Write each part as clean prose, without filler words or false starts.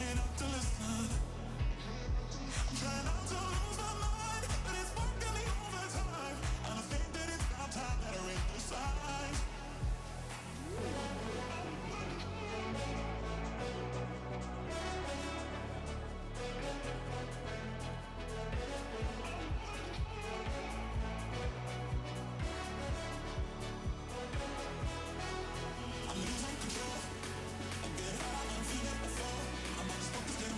paying up to listen. I'm trying not to lose my mind, but it's working the overtime. And I think that it's about time that I read the signs. I'm losing control. I get high, I'm feeling before. I'm not just focused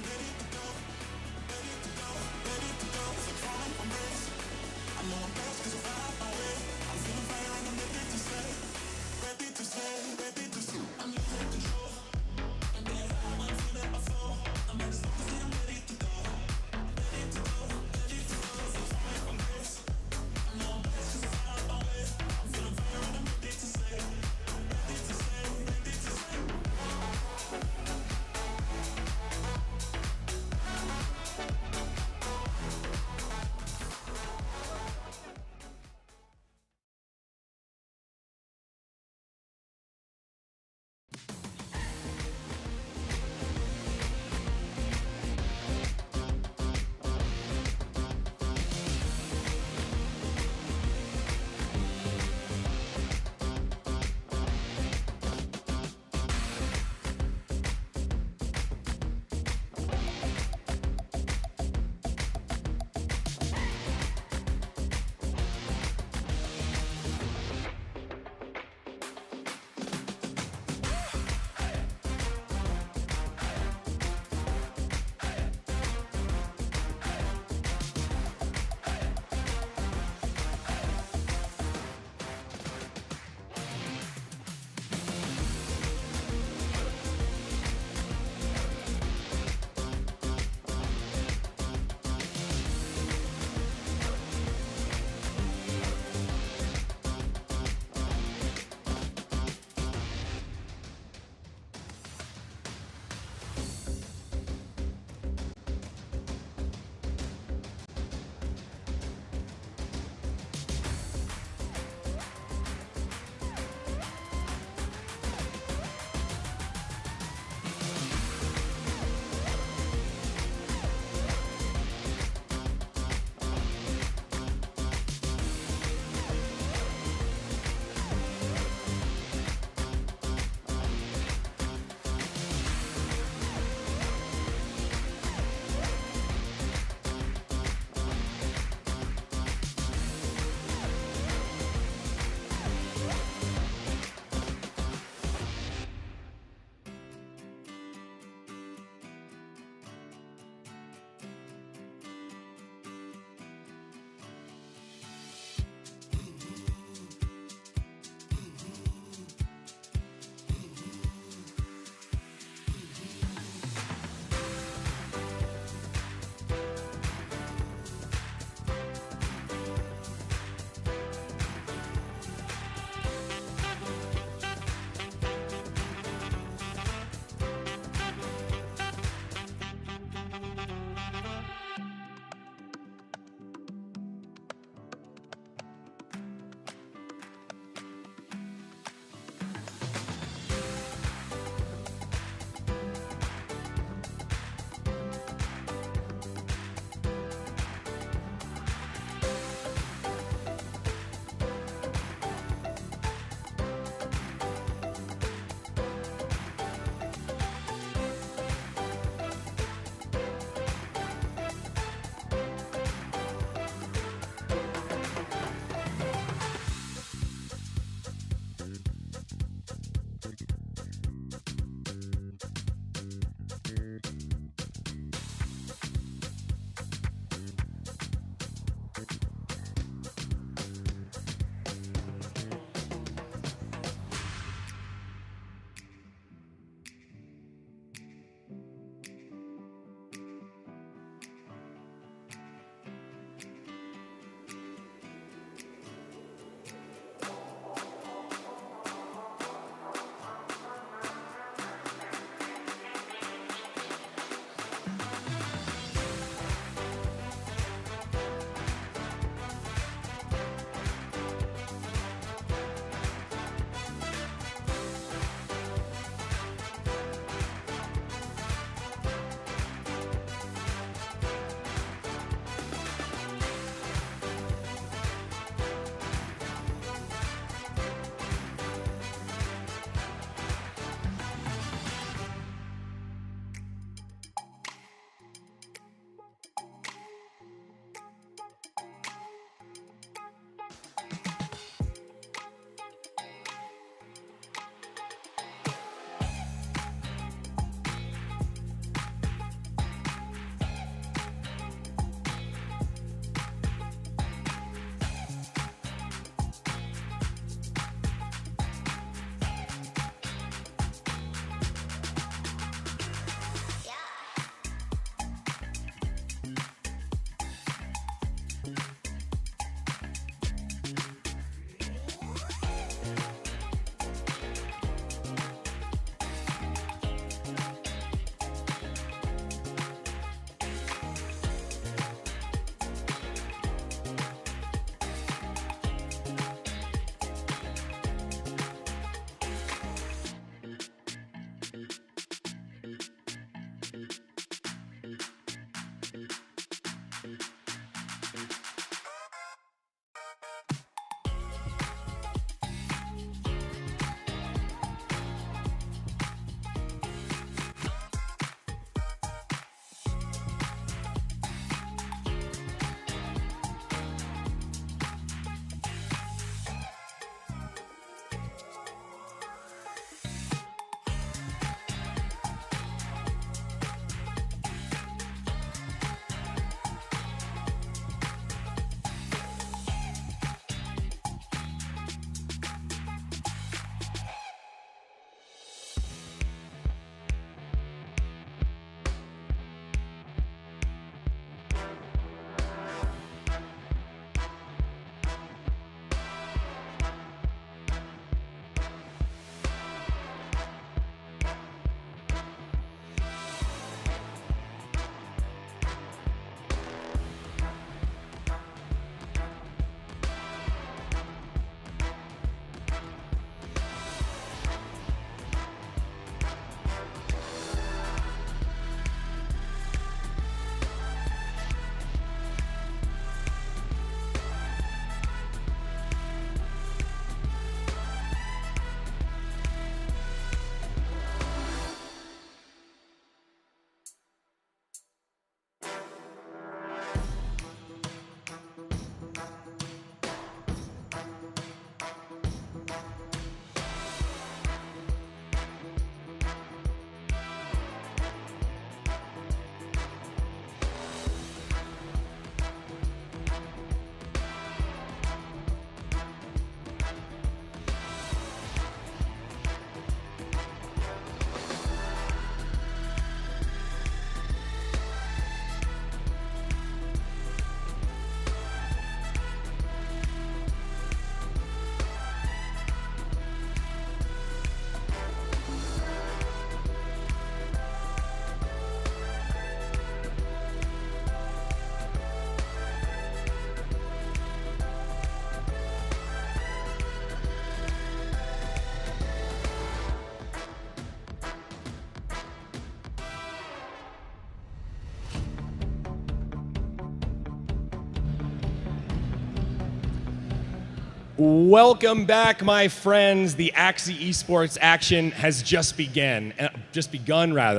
Welcome back, my friends. The Axie esports action has just begun.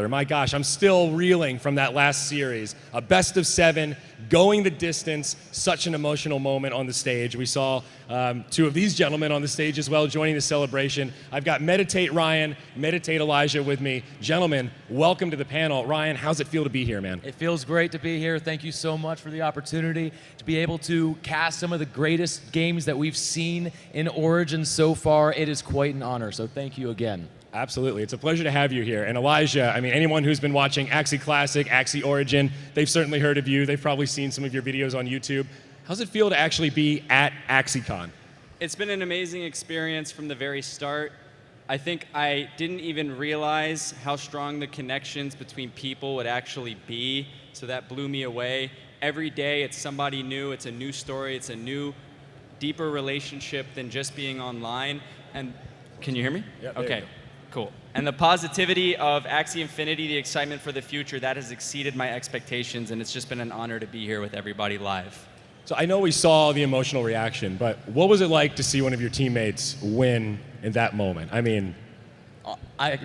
My gosh, I'm still reeling from that last series. A best of 7, going the distance. Such an emotional moment on the stage. We saw two of these gentlemen on the stage as well, joining the celebration. I've got Meditate Ryan, Meditate Elijah with me. Gentlemen, welcome to the panel. Ryan, how's it feel to be here, man? It feels great to be here. Thank you so much for the opportunity to be able to cast some of the greatest games that we've seen in Origin so far. It is quite an honor, so thank you again. Absolutely. It's a pleasure to have you here. And Elijah, I mean, anyone who's been watching Axie Classic, Axie Origin, they've certainly heard of you. They've probably seen some of your videos on YouTube. How's it feel to actually be at AxieCon? It's been an amazing experience from the very start. I think I didn't even realize how strong the connections between people would actually be, so that blew me away. Every day it's somebody new, it's a new story, it's a new, deeper relationship than just being online. And can you hear me? Yeah. Okay, cool. And the positivity of Axie Infinity, the excitement for the future, that has exceeded my expectations, and it's just been an honor to be here with everybody live. So I know we saw the emotional reaction, but what was it like to see one of your teammates win in that moment? I mean, Do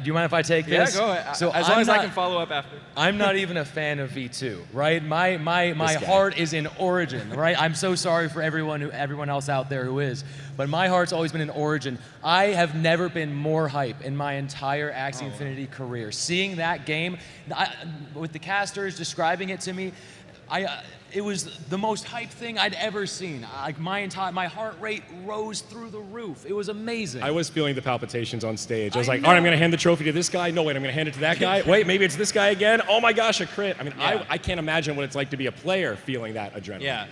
you mind if I take this? Yeah, go ahead. So as long as I can follow up after. I'm not even a fan of V2, right? My heart is in Origin, right? I'm so sorry for everyone else out there who is, but my heart's always been in Origin. I have never been more hype in my entire Axie Infinity career. Seeing that game, with the casters describing it to me, it was the most hype thing I'd ever seen. Like my heart rate rose through the roof. It was amazing. I was feeling the palpitations on stage. I was like, all right, I'm going to hand the trophy to this guy. No, wait, I'm going to hand it to that guy. Wait, maybe it's this guy again. Oh my gosh, a crit. I mean, yeah. I can't imagine what it's like to be a player feeling that adrenaline. Yeah.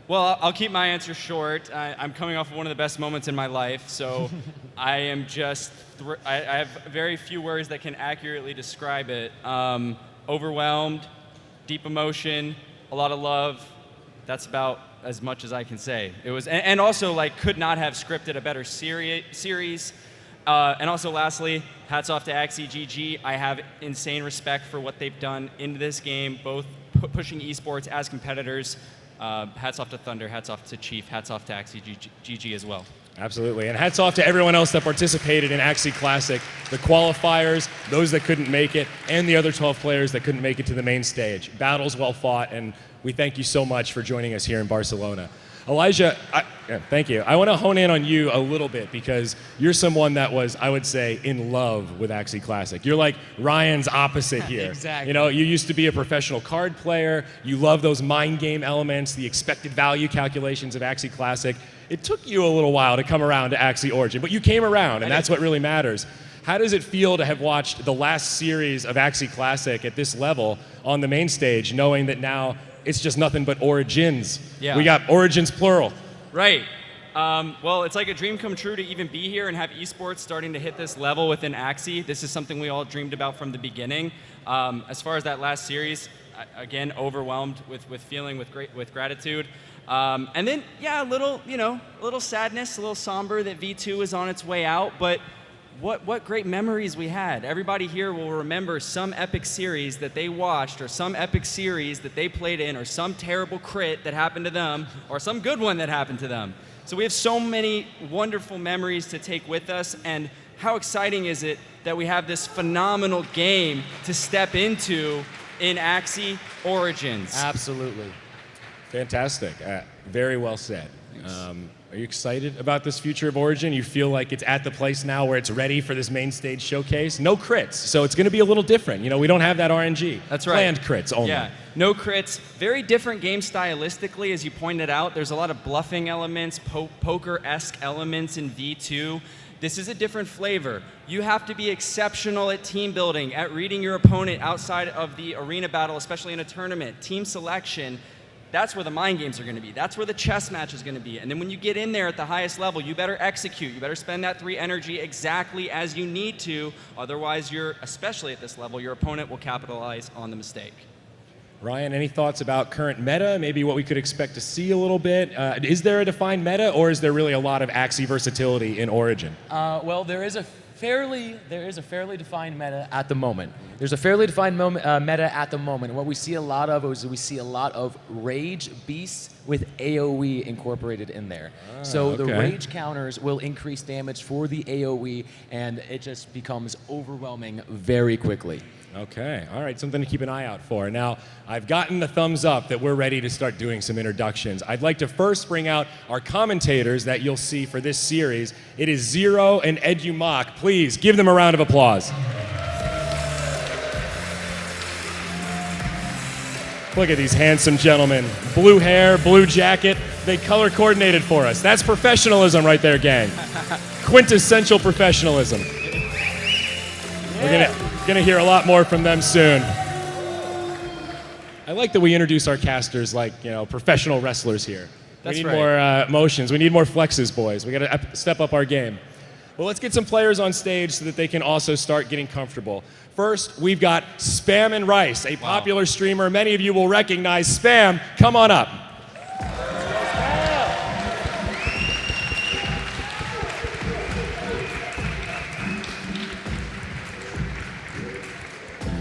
Well, I'll keep my answer short. I'm coming off of one of the best moments in my life, so I am just, I have very few words that can accurately describe it. Overwhelmed, deep emotion, a lot of love. That's about as much as I can say. It was, and also like could not have scripted a better series. And also lastly, hats off to Axie GG. I have insane respect for what they've done in this game, both pushing esports as competitors. Hats off to Thunder, hats off to Chief, hats off to Axie GG as well. Absolutely, and hats off to everyone else that participated in Axie Classic, the qualifiers, those that couldn't make it, and the other 12 players that couldn't make it to the main stage. Battles well fought, and we thank you so much for joining us here in Barcelona. Elijah, thank you. I want to hone in on you a little bit because you're someone that was, I would say, in love with Axie Classic. You're like Ryan's opposite here. Exactly. You know, you used to be a professional card player. You love those mind game elements, the expected value calculations of Axie Classic. It took you a little while to come around to Axie Origin, but you came around, and that's what really matters. How does it feel to have watched the last series of Axie Classic at this level on the main stage, knowing that now it's just nothing but Origins? Yeah. We got Origins plural. Right. Well, it's like a dream come true to even be here and have esports starting to hit this level within Axie. This is something we all dreamed about from the beginning. As far as that last series, again, overwhelmed with feeling with gratitude. And then, yeah, a little sadness, a little somber that V2 is on its way out, but what great memories we had. Everybody here will remember some epic series that they watched, or some epic series that they played in, or some terrible crit that happened to them, or some good one that happened to them. So we have so many wonderful memories to take with us, and how exciting is it that we have this phenomenal game to step into in Axie Origins. Absolutely. Fantastic. Very well said. Are you excited about this future of Origin? You feel like it's at the place now where it's ready for this main stage showcase? No crits, so it's going to be a little different. You know, we don't have that RNG. That's right. Planned crits only. Yeah, no crits. Very different game stylistically, as you pointed out. There's a lot of bluffing elements, poker-esque elements in V2. This is a different flavor. You have to be exceptional at team building, at reading your opponent outside of the arena battle, especially in a tournament. Team selection. That's where the mind games are going to be. That's where the chess match is going to be. And then when you get in there at the highest level, you better execute. You better spend that 3 energy exactly as you need to. Otherwise, especially at this level, your opponent will capitalize on the mistake. Ryan, any thoughts about current meta? Maybe what we could expect to see a little bit? Is there a defined meta, or is there really a lot of Axie versatility in Origin? Well, there is a there is a fairly defined meta at the moment. There's a fairly defined meta at the moment. And what we see a lot of is we see a lot of rage beasts with AoE incorporated in there. So the rage counters will increase damage for the AoE, and it just becomes overwhelming very quickly. Okay, all right, something to keep an eye out for. Now, I've gotten the thumbs up that we're ready to start doing some introductions. I'd like to first bring out our commentators that you'll see for this series. It is Zero and EduMach. Please give them a round of applause. Look at these handsome gentlemen. Blue hair, blue jacket. They color coordinated for us. That's professionalism right there, gang. Quintessential professionalism. We're gonna hear a lot more from them soon. I like that we introduce our casters like, professional wrestlers here. That's we need right. more motions. We need more flexes, boys. We gotta step up our game. Well, let's get some players on stage so that they can also start getting comfortable. First, we've got Spam and Rice, a popular streamer. Many of you will recognize Spam. Come on up.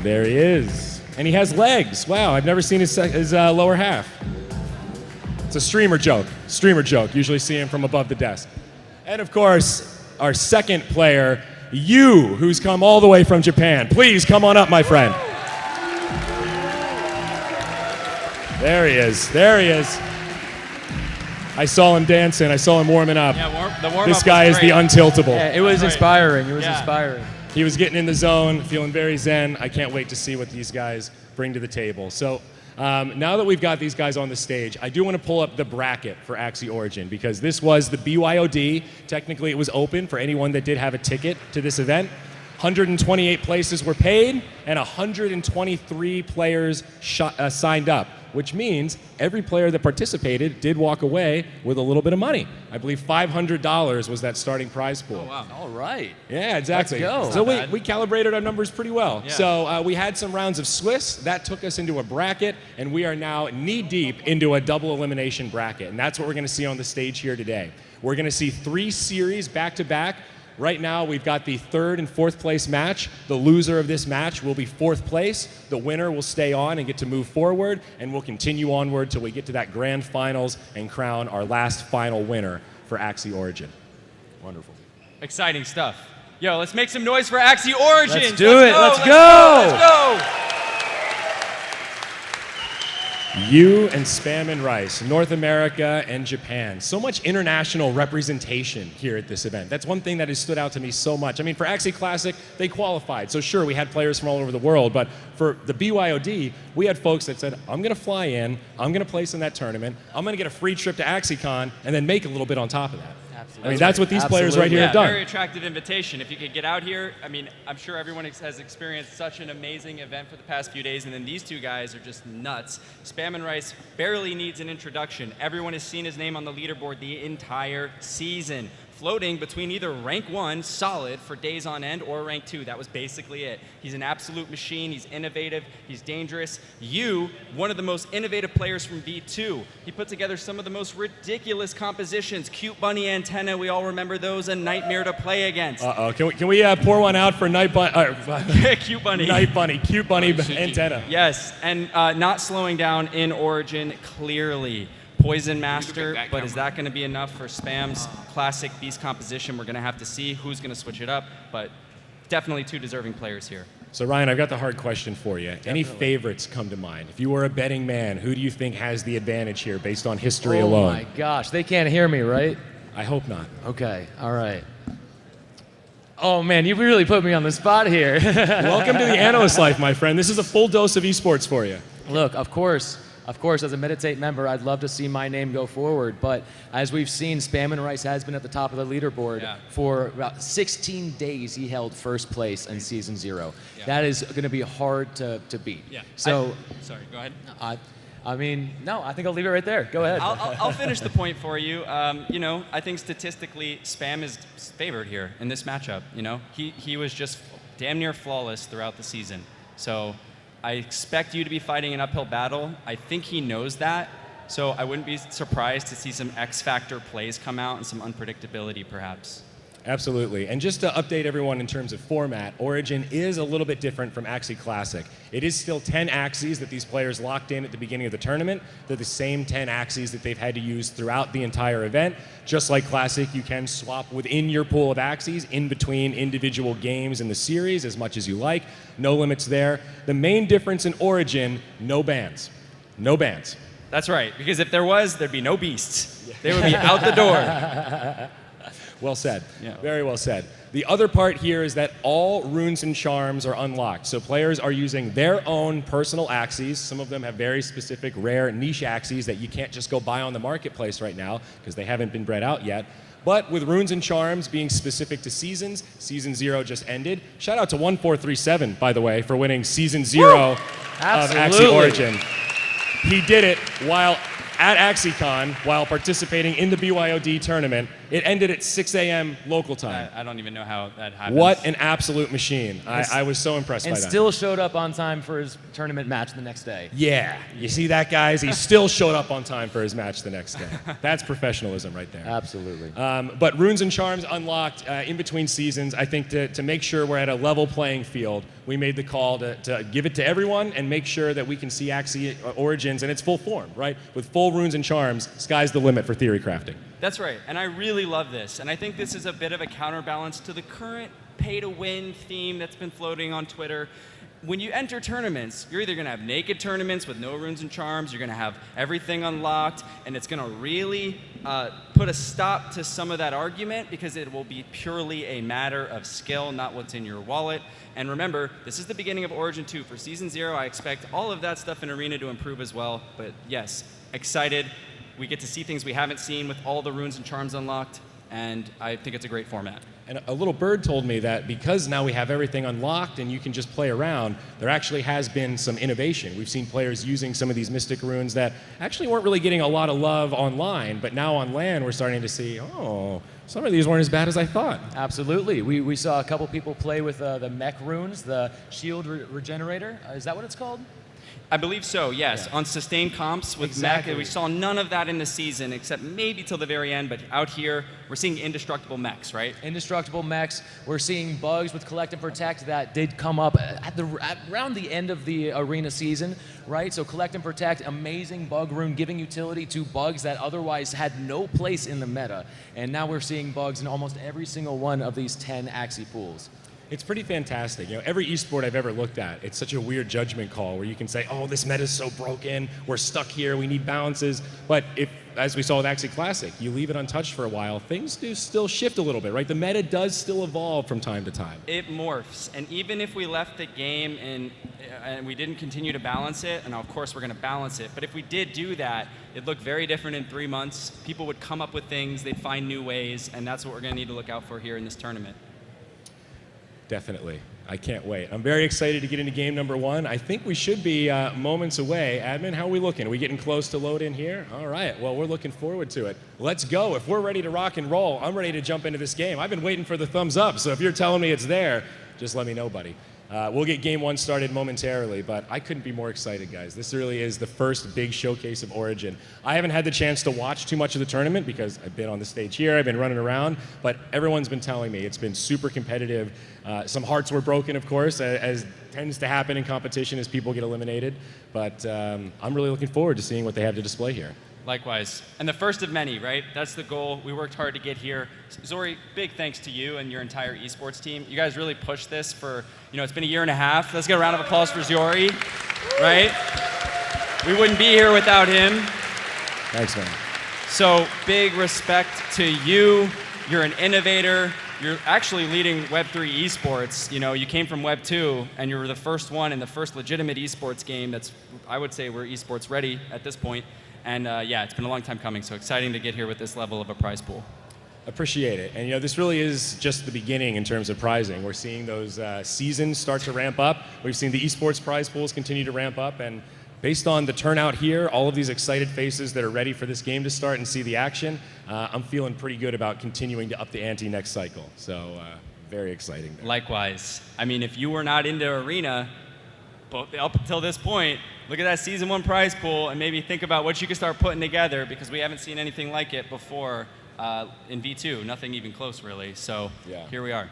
There he is. And he has legs. Wow, I've never seen his lower half. It's a streamer joke. Streamer joke. Usually see him from above the desk. And of course, our second player, Yu, who's come all the way from Japan. Please come on up, my friend. There he is. There he is. I saw him dancing. I saw him warming up. Yeah, the warm-up This guy is the untiltable. Yeah, it was inspiring. It was inspiring. He was getting in the zone, feeling very zen. I can't wait to see what these guys bring to the table. So now that we've got these guys on the stage, I do want to pull up the bracket for Axie Origin because this was the BYOD. Technically, it was open for anyone that did have a ticket to this event. 128 places were paid, and 123 players signed up, which means every player that participated did walk away with a little bit of money. I believe $500 was that starting prize pool. Oh, wow. All right. Yeah, exactly. Let's go. So we calibrated our numbers pretty well. Yeah. So we had some rounds of Swiss. That took us into a bracket, and we are now knee-deep into a double elimination bracket. And that's what we're going to see on the stage here today. We're going to see 3 series back-to-back. Right now, we've got the 3rd and 4th place match. The loser of this match will be 4th place. The winner will stay on and get to move forward, and we'll continue onward till we get to that grand finals and crown our last final winner for Axie Origin. Wonderful. Exciting stuff. Yo, let's make some noise for Axie Origin. Let's do it. Let's go. Let's go. You and Spam and Rice, North America and Japan. So much international representation here at this event. That's one thing that has stood out to me so much. I mean, for Axie Classic, they qualified. So sure, we had players from all over the world, but for the BYOD, we had folks that said, I'm gonna fly in, I'm gonna place in that tournament, I'm gonna get a free trip to AxieCon, and then make a little bit on top of that. Absolutely. I mean, that's what these players right here have done. Very attractive invitation. If you could get out here, I mean, I'm sure everyone has experienced such an amazing event for the past few days, and then these two guys are just nuts. Spam and Rice barely needs an introduction. Everyone has seen his name on the leaderboard the entire season, floating between either rank 1, solid for days on end, or rank 2. That was basically it. He's an absolute machine. He's innovative. He's dangerous. You, one of the most innovative players from V2. He put together some of the most ridiculous compositions. Cute bunny antenna, we all remember those, a nightmare to play against. Uh-oh, can we pour one out for Cute Bunny. Night Bunny, Cute Bunny antenna. Yes, and not slowing down in Origin, clearly. Poison Master, but is that going to be enough for Spam's classic beast composition? We're going to have to see who's going to switch it up, but definitely 2 deserving players here. So Ryan, I've got the hard question for you. Any favorites come to mind? If you were a betting man, who do you think has the advantage here based on history alone? Oh my gosh, they can't hear me, right? I hope not. Okay, all right. Oh man, you really put me on the spot here. Welcome to the analyst life, my friend. This is a full dose of esports for you. Look, of course, as a Meditate member, I'd love to see my name go forward, but as we've seen, Spam and Rice has been at the top of the leaderboard for about 16 days. He held 1st place in Season 0. Yeah. That is going to be hard to beat. Yeah. So, sorry, go ahead. I mean, no, I think I'll leave it right there. Go ahead. I'll finish the point for you. You know, I think statistically, Spam is favored here in this matchup. You know, he was just damn near flawless throughout the season. So I expect you to be fighting an uphill battle. I think he knows that. So I wouldn't be surprised to see some X Factor plays come out and some unpredictability, perhaps. Absolutely. And just to update everyone in terms of format, Origin is a little bit different from Axie Classic. It is still 10 Axies that these players locked in at the beginning of the tournament. They're the same 10 Axies that they've had to use throughout the entire event. Just like Classic, you can swap within your pool of Axies in between individual games in the series as much as you like. No limits there. The main difference in Origin, no bans. No bans. That's right, because if there was, there'd be no beasts. They would be out the door. Well said. Yeah. Very well said. The other part here is that all runes and charms are unlocked. So players are using their own personal Axies. Some of them have very specific, rare, niche Axies that you can't just go buy on the marketplace right now because they haven't been bred out yet. But with runes and charms being specific to seasons, Season 0 just ended. Shout out to 1437, by the way, for winning Season 0 of Axie Origin. He did it while at AxieCon, while participating in the BYOD tournament. It ended at 6 a.m. local time. I don't even know how that happened. What an absolute machine. I was so impressed by that. And still showed up on time for his tournament match the next day. Yeah. You see that, guys? He still showed up on time for his match the next day. That's professionalism right there. Absolutely. But runes and charms unlocked in between seasons. I think to make sure we're at a level playing field, we made the call to give it to everyone and make sure that we can see Axie Origins in its full form, right? With full runes and charms, sky's the limit for theory crafting. That's right, and I really love this. And I think this is a bit of a counterbalance to the current pay-to-win theme that's been floating on Twitter. When you enter tournaments, you're either going to have naked tournaments with no runes and charms, you're going to have everything unlocked, and it's going to really put a stop to some of that argument because it will be purely a matter of skill, not what's in your wallet. And remember, this is the beginning of Origin 2. For Season 0, I expect all of that stuff in Arena to improve as well. But yes, excited. We get to see things we haven't seen with all the runes and charms unlocked, and I think it's a great format. And a little bird told me that because now we have everything unlocked and you can just play around, there actually has been some innovation. We've seen players using some of these mystic runes that actually weren't really getting a lot of love online, but now on LAN we're starting to see, oh, some of these weren't as bad as I thought. Absolutely. We saw a couple people play with the mech runes, the shield regenerator. Is that what it's called? I believe so, yes. Yeah. On sustained comps with mech, we saw none of that in the season, except maybe till the very end, but out here, we're seeing indestructible mechs, right? Indestructible mechs. We're seeing bugs with Collect and Protect that did come up around the end of the arena season, right? So Collect and Protect, amazing bug rune, giving utility to bugs that otherwise had no place in the meta. And now we're seeing bugs in almost every single one of these 10 Axie pools. It's pretty fantastic. You know, every esport I've ever looked at, it's such a weird judgment call where you can say, oh, this meta's so broken, we're stuck here, we need balances. But if, as we saw with Axie Classic, you leave it untouched for a while, things do still shift a little bit, right? The meta does still evolve from time to time. It morphs, and even if we left the game and we didn't continue to balance it, and of course we're going to balance it, but if we did do that, it'd look very different in 3 months. People would come up with things, they'd find new ways, and that's what we're going to need to look out for here in this tournament. Definitely. I can't wait. I'm very excited to get into game number 1. I think we should be moments away. Admin, how are we looking? Are we getting close to load in here? All right. Well, we're looking forward to it. Let's go. If we're ready to rock and roll, I'm ready to jump into this game. I've been waiting for the thumbs up, so if you're telling me it's there, just let me know, buddy. We'll get game 1 started momentarily, but I couldn't be more excited, guys. This really is the first big showcase of Origin. I haven't had the chance to watch too much of the tournament because I've been on the stage here, I've been running around, but everyone's been telling me it's been super competitive. Some hearts were broken, of course, as tends to happen in competition as people get eliminated, but I'm really looking forward to seeing what they have to display here. Likewise. And the first of many, right? That's the goal. We worked hard to get here. Zori, big thanks to you and your entire esports team. You guys really pushed this for, it's been a year and a half. Let's get a round of applause for Zori, right? We wouldn't be here without him. Thanks, man. So big respect to you. You're an innovator. You're actually leading Web3 esports. You came from Web2, and you were the first one in the first legitimate esports game that's, I would say, we're esports ready at this point. And yeah, it's been a long time coming, so exciting to get here with this level of a prize pool. Appreciate it. And this really is just the beginning in terms of prizing. We're seeing those seasons start to ramp up. We've seen the esports prize pools continue to ramp up, and based on the turnout here, all of these excited faces that are ready for this game to start and see the action, I'm feeling pretty good about continuing to up the ante next cycle. So very exciting there. Likewise. I mean, if you were not into Arena, but up until this point, look at that Season 1 prize pool and maybe think about what you can start putting together, because we haven't seen anything like it before. in V2, nothing even close, really. So Yeah. here we are.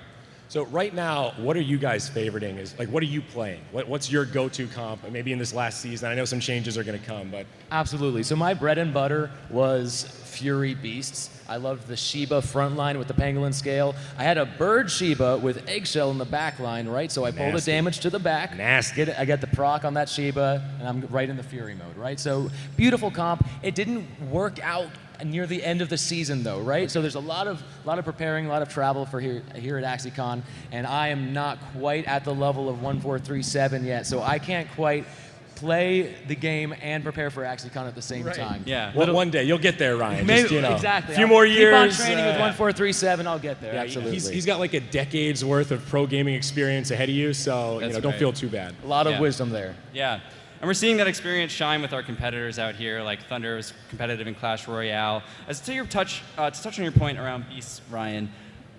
So right now, what are you guys favoriting? What are you playing? What's your go-to comp? Maybe in this last season, I know some changes are going to come, but Absolutely. So my bread and butter was Fury Beasts. I loved the Shiba front line with the pangolin scale. I had a bird Shiba with eggshell in the back line, right? So I pulled the Nasty. damage to the back. Nasty. I get the proc on that Shiba, and I'm right in the Fury mode, right? So beautiful comp. It didn't work out near the end of the season, though, right? So there's a lot of preparing, a lot of travel for here at AxieCon, and I am not quite at the level of 1437 yet, so I can't quite play the game and prepare for AxieCon at the same time. Yeah. well, one day you'll get there, Ryan. Maybe, Just, you know, exactly. A few I'll more keep years. on training with 1437. I'll get there. Yeah, absolutely. he's got like a decade's worth of pro gaming experience ahead of you, so That's don't right. feel too bad. a lot of Yeah. wisdom there. Yeah. And we're seeing that experience shine with our competitors out here, like Thunder is competitive in Clash Royale. As to touch on your point around Beasts, Ryan,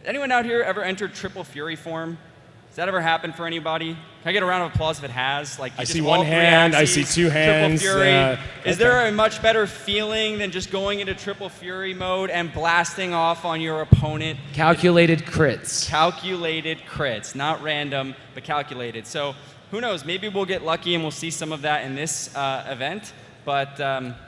anyone out here ever entered Triple Fury form? Has that ever happened for anybody? Can I get a round of applause if it has? Like, you I just see all one three hand, I Axies, see two hands, Triple Fury. okay. Is there a much better feeling than just going into Triple Fury mode and blasting off on your opponent? Calculated crits. Calculated crits, not random, but calculated. So who knows? Maybe we'll get lucky and we'll see some of that in this event. But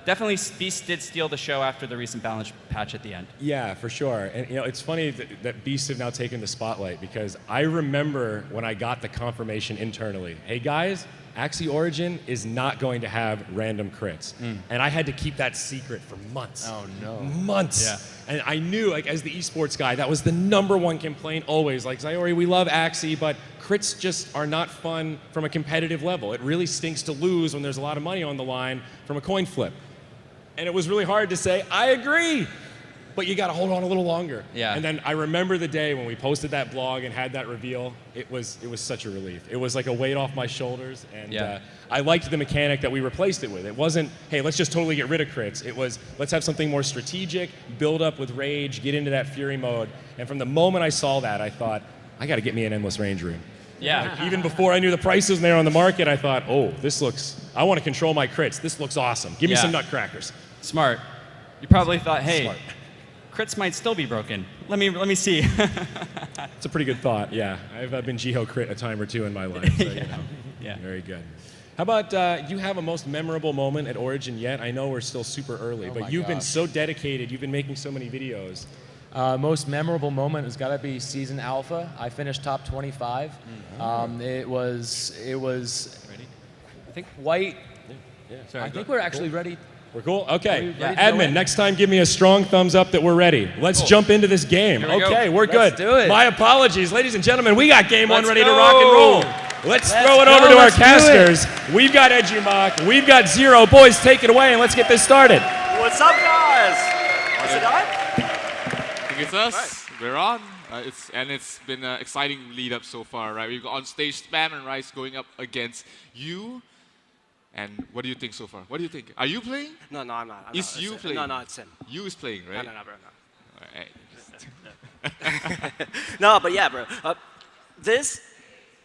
definitely Beast did steal the show after the recent balance patch at the end. Yeah, for sure. And it's funny that Beasts have now taken the spotlight, because I remember when I got the confirmation internally, hey guys, Axie Origin is not going to have random crits. And I had to keep that secret for months. Oh, no. Months. Yeah. And I knew, like, as the esports guy, that was the #1 complaint always. Like, Sayori, we love Axie, but crits just are not fun from a competitive level. It really stinks to lose when there's a lot of money on the line from a coin flip. And it was really hard to say, I agree, but you got to hold on a little longer. Yeah. And then I remember the day when we posted that blog and had that reveal. It was such a relief. It was like a weight off my shoulders, and Yeah. I liked the mechanic that we replaced it with. It wasn't, hey, let's just totally get rid of crits. It was, let's have something more strategic, build up with rage, get into that Fury mode. And from the moment I saw that, I thought, I got to get me an endless range room. Yeah. Even before I knew the prices there on the market, I thought, oh, this looks, I want to control my crits. This looks awesome. Give me Yeah. some nutcrackers. Smart. You probably thought, hey, Smart. crits might still be broken. Let me see. It's a pretty good thought, yeah. I've been Jiho crit a time or two in my life, so, Yeah. Very good. How about, you have a most memorable moment at Origin yet? I know we're still super early, Oh but my you've been gosh. so dedicated. You've been making so many videos. Most memorable moment has got to be season alpha. I finished top 25. It was Ready? I think. quite. Sorry. I think we're actually ready. We're cool? Okay. Are we ready to go Admin, in? next time give me a strong thumbs up that we're ready. Let's jump into this game. Here we go. Okay, we're Let's good. do it. My apologies. Ladies and gentlemen, we got game one Let's ready to go. rock and roll. Let's throw it go. over to our Let's do it. casters. We've got Edgymok. We've got Zero. Boys, take it away and let's get this started. What's up, guys? Is it on? I think it's us. We're on. It's been an exciting lead up so far, right? We've got on stage Spam and Rice going up against you. And what do you think so far? What do you think? Are you playing? No, I'm not. It's you playing. No, it's him. You is playing, right? No, bro, no. Alright. No, but yeah, bro. This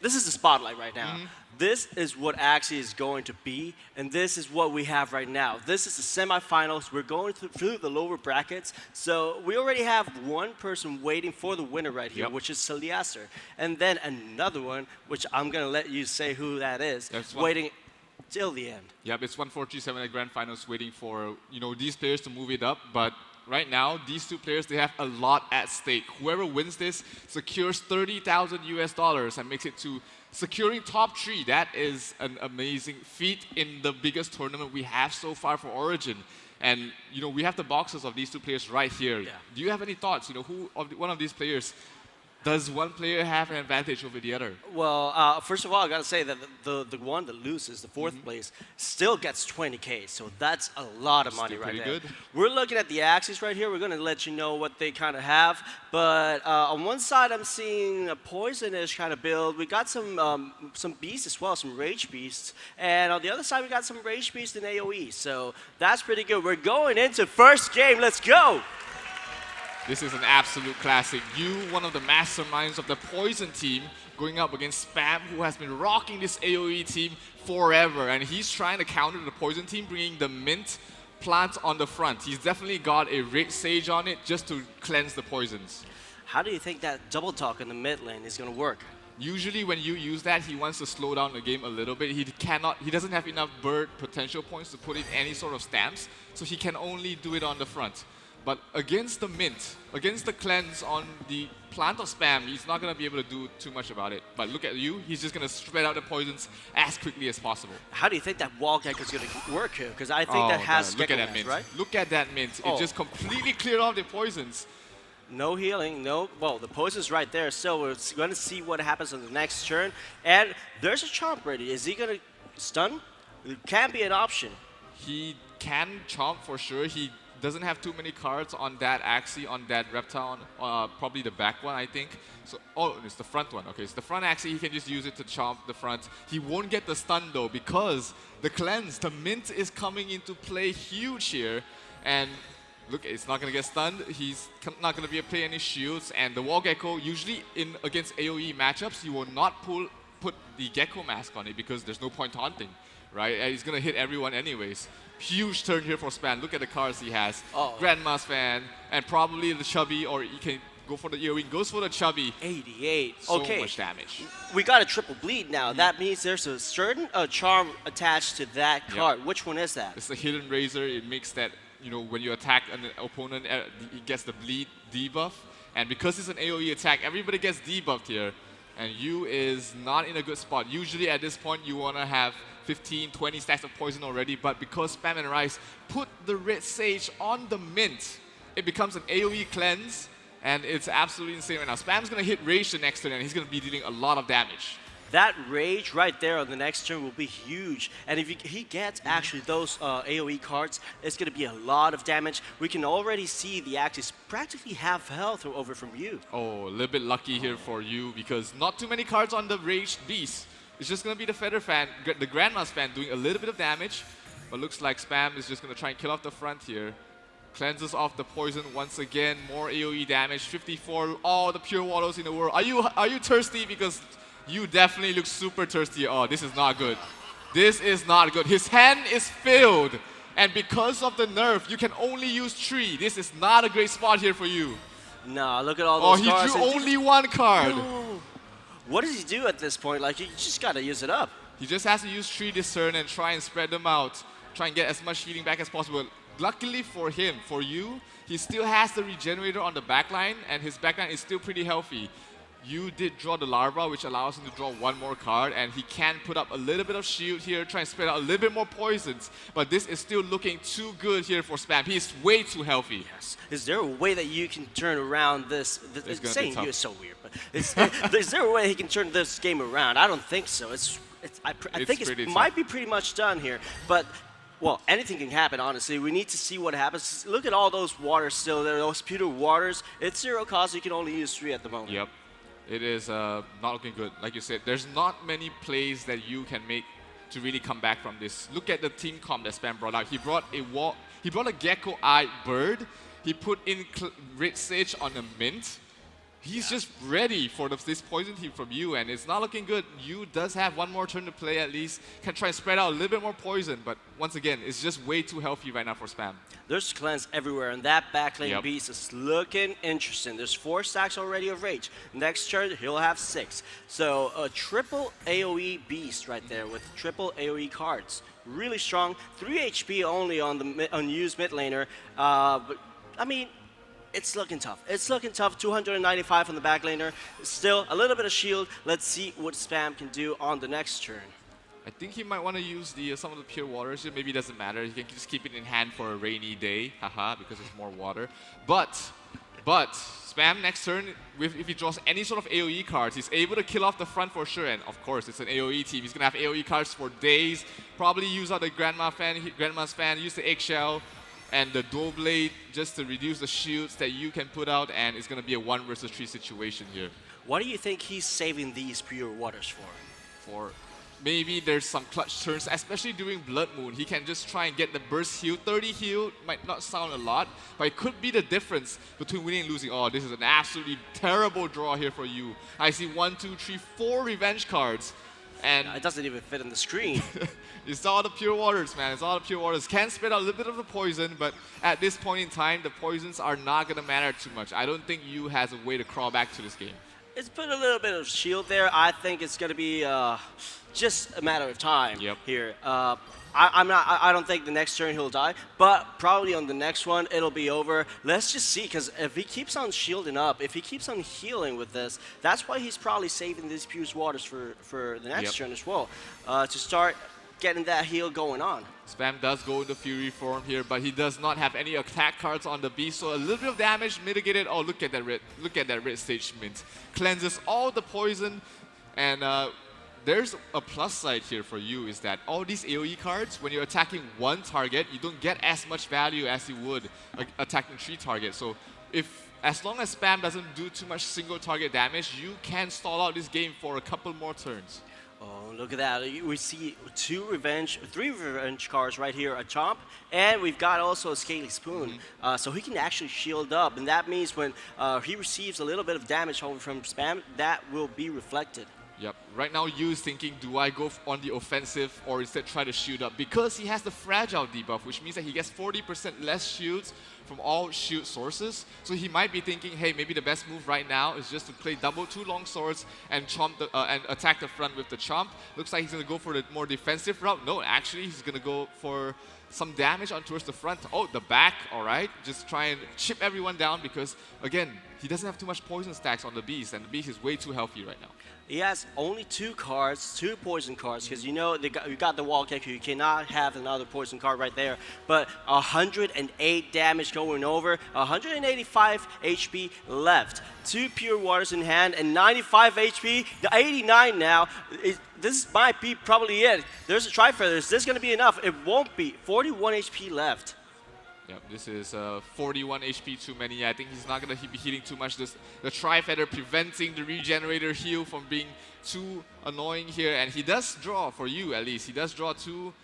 is the spotlight right now. This is what Axie is going to be, and this is what we have right now. This is the semifinals. We're going through the lower brackets, so we already have one person waiting for the winner right here, Yep. which is Celiaster, and then another one, which I'm gonna let you say who that is, That's one. waiting till the end. Yep, it's 1-4-3-7 at Grand Finals waiting for, these players to move it up, but right now, these two players, they have a lot at stake. Whoever wins this secures $30,000 and makes it to securing top 3. That is an amazing feat in the biggest tournament we have so far for Origin. And, we have the boxes of these two players right here. Yeah. Do you have any thoughts? One of these players, does one player have an advantage over the other? Well, first of all, I gotta say that the one that loses, the fourth place, still gets 20K. So that's a lot of money Still right pretty there. good. We're looking at the Axies right here. We're gonna let you know what they kind of have. But on one side, I'm seeing a poisonish kind of build. We got some beasts as well, some rage beasts. And on the other side, we got some rage beasts in AOE. So that's pretty good. We're going into first game. Let's go. This is an absolute classic. You, one of the masterminds of the Poison team, going up against Spam, who has been rocking this AoE team forever. And he's trying to counter the Poison team, bringing the Mint plant on the front. He's definitely got a Red Sage on it just to cleanse the poisons. How do you think that double talk in the mid lane is going to work? Usually when you use that, he wants to slow down the game a little bit. He doesn't have enough bird potential points to put in any sort of stamps, so he can only do it on the front. But against the mint, against the cleanse on the plant of spam, he's not going to be able to do too much about it. But look at you, he's just going to spread out the poisons as quickly as possible. How do you think that wall gecko is going to work here? Because I think that has look at gecko that mint. right? Look at that mint. It just completely cleared off the poisons. No healing, no. Well, the poison's right there. So we're going to see what happens on the next turn. And there's a chomp ready. Is he going to stun? It can be an option. He can chomp for sure. He doesn't have too many cards on that Axie, on that reptile, probably the back one, I think. So, oh, it's the front one. Okay, it's the front Axie. He can just use it to chomp the front. He won't get the stun though because the cleanse, the mint is coming into play huge here. And look, it's not going to get stunned. He's not going to be able to play any shields. And the wall gecko, usually against AoE matchups, you will not put the gecko mask on it because there's no point taunting, right? And he's going to hit everyone anyways. Huge turn here for Span. Look at the cards he has. Grandma's Fan, and probably the Chubby, or he can go for the earring. Goes for the Chubby. 88. So okay. much damage. We got a triple bleed now. That means there's a certain charm attached to that card. Yep. Which one is that? It's the Hidden Razor. It makes that, you know, when you attack an opponent, it gets the bleed debuff. And because it's an AoE attack, everybody gets debuffed here. And you is not in a good spot. Usually at this point, you want to have 15, 20 stacks of poison already, but because Spam and Rice put the Red Sage on the mint, it becomes an AoE cleanse, and it's absolutely insane right now. Spam's going to hit Rage the next turn, and he's going to be dealing a lot of damage. That Rage right there on the next turn will be huge. And if he gets actually those AoE cards, it's going to be a lot of damage. We can already see the Axies practically half health over from you. Oh, a little bit lucky here for you, because not too many cards on the Raged Beast. It's just going to be the Feather Fan, the Grandma's Fan doing a little bit of damage, but looks like Spam is just going to try and kill off the front here. Cleanses off the poison once again, more AoE damage, 54, all the pure waters in the world. Are you thirsty? Because you definitely look super thirsty. Oh, this is not good. This is not good. His hand is filled, and because of the nerf, you can only use 3. This is not a great spot here for you. Nah, look at all those cards. Oh, he drew only 1 card. No. What does he do at this point? Like, you just gotta use it up. He just has to use 3 this turn and try and spread them out. Try and get as much healing back as possible. Luckily for him, for you, he still has the regenerator on the backline, and his backline is still pretty healthy. You did draw the Larva, which allows him to draw 1 more card, and he can put up a little bit of shield here, try and spread out a little bit more poisons. But this is still looking too good here for Spam. He's way too healthy. Yes. Is there a way that you can turn around this? Saying you is so weird, but is there a way he can turn this game around? I don't think so. I think it might be pretty much done here, but. Well, anything can happen, honestly. We need to see what happens. Look at all those waters still there, those pewter waters. It's 0 cost, you can only use 3 at the moment. Yep. It is not looking good. Like you said, there's not many plays that you can make to really come back from this. Look at the team comp that Spam brought out. He brought a Gecko Eye Bird. He put in Red Sage on a Mint. He's just ready for this poison team from you, and it's not looking good. You does have 1 more turn to play at least. Can try and spread out a little bit more poison, but once again, it's just way too healthy right now for Spam. There's cleanse everywhere, and that backlane beast is looking interesting. There's 4 stacks already of Rage. Next turn, he'll have 6. So a triple AoE beast right there with triple AoE cards. Really strong. 3 HP only on the unused mid laner. But I mean, it's looking tough. It's looking tough. 295 from the back laner. Still a little bit of shield. Let's see what Spam can do on the next turn. I think he might want to use some of the pure waters. Maybe it doesn't matter. He can just keep it in hand for a rainy day. Haha, because it's more water. But Spam next turn, if he draws any sort of AoE cards, he's able to kill off the front for sure. And of course, it's an AoE team. He's going to have AoE cards for days. Probably use out the Grandma's Fan, use the Eggshell, and the Dual Blade just to reduce the shields that you can put out, and it's going to be a 1 versus 3 situation here. What do you think he's saving these pure waters for? Maybe there's some clutch turns, especially during Blood Moon. He can just try and get the burst heal. 30 heal might not sound a lot, but it could be the difference between winning and losing. Oh, this is an absolutely terrible draw here for you. I see 1, 2, 3, 4 revenge cards. And It doesn't even fit on the screen. it's all the pure waters, man. It's all the pure waters. Can spit out a little bit of the poison, but at this point in time, the poisons are not going to matter too much. I don't think Yu has a way to crawl back to this game. It's put a little bit of shield there. I think it's going to be just a matter of time here. I don't think the next turn he'll die, but probably on the next one it'll be over. Let's just see, because if he keeps on shielding up, if he keeps on healing with this, that's why he's probably saving these pure waters for the next turn as well, to start getting that heal going on. Spam does go into Fury form here, but he does not have any attack cards on the beast, so a little bit of damage mitigated. Oh, look at that red stage mint. Cleanses all the poison, and there's a plus side here for you, is that all these AoE cards, when you're attacking one target, you don't get as much value as you would attacking 3 targets. So as long as Spam doesn't do too much single target damage, you can stall out this game for a couple more turns. Oh, look at that. We see 3 revenge cards right here, a Chomp, and we've got also a Scaly Spoon. So he can actually shield up, and that means when he receives a little bit of damage over from Spam, that will be reflected. Yep. Right now, Yu is thinking, do I go on the offensive or instead try to shield up? Because he has the fragile debuff, which means that he gets 40% less shields from all shield sources. So he might be thinking, hey, maybe the best move right now is just to play double 2 long swords and and attack the front with the Chomp. Looks like he's going to go for the more defensive route. No, actually, he's going to go for some damage on towards the front. Oh, the back, all right. Just try and chip everyone down because, again, he doesn't have too much poison stacks on the beast, and the beast is way too healthy right now. He has only 2 cards, 2 poison cards, because you know you got the wall kick. You cannot have another poison card right there. But 108 damage going over, 185 HP left. 2 pure waters in hand and 95 HP. The 89 now. This might be probably it. There's a Tri-Feather. Is this going to be enough? It won't be. 41 HP left. Yep, this is 41 HP too many. I think he's not going to be hitting too much. The Tri-Feather preventing the Regenerator heal from being too annoying here. And he does draw, for you at least, he does draw 2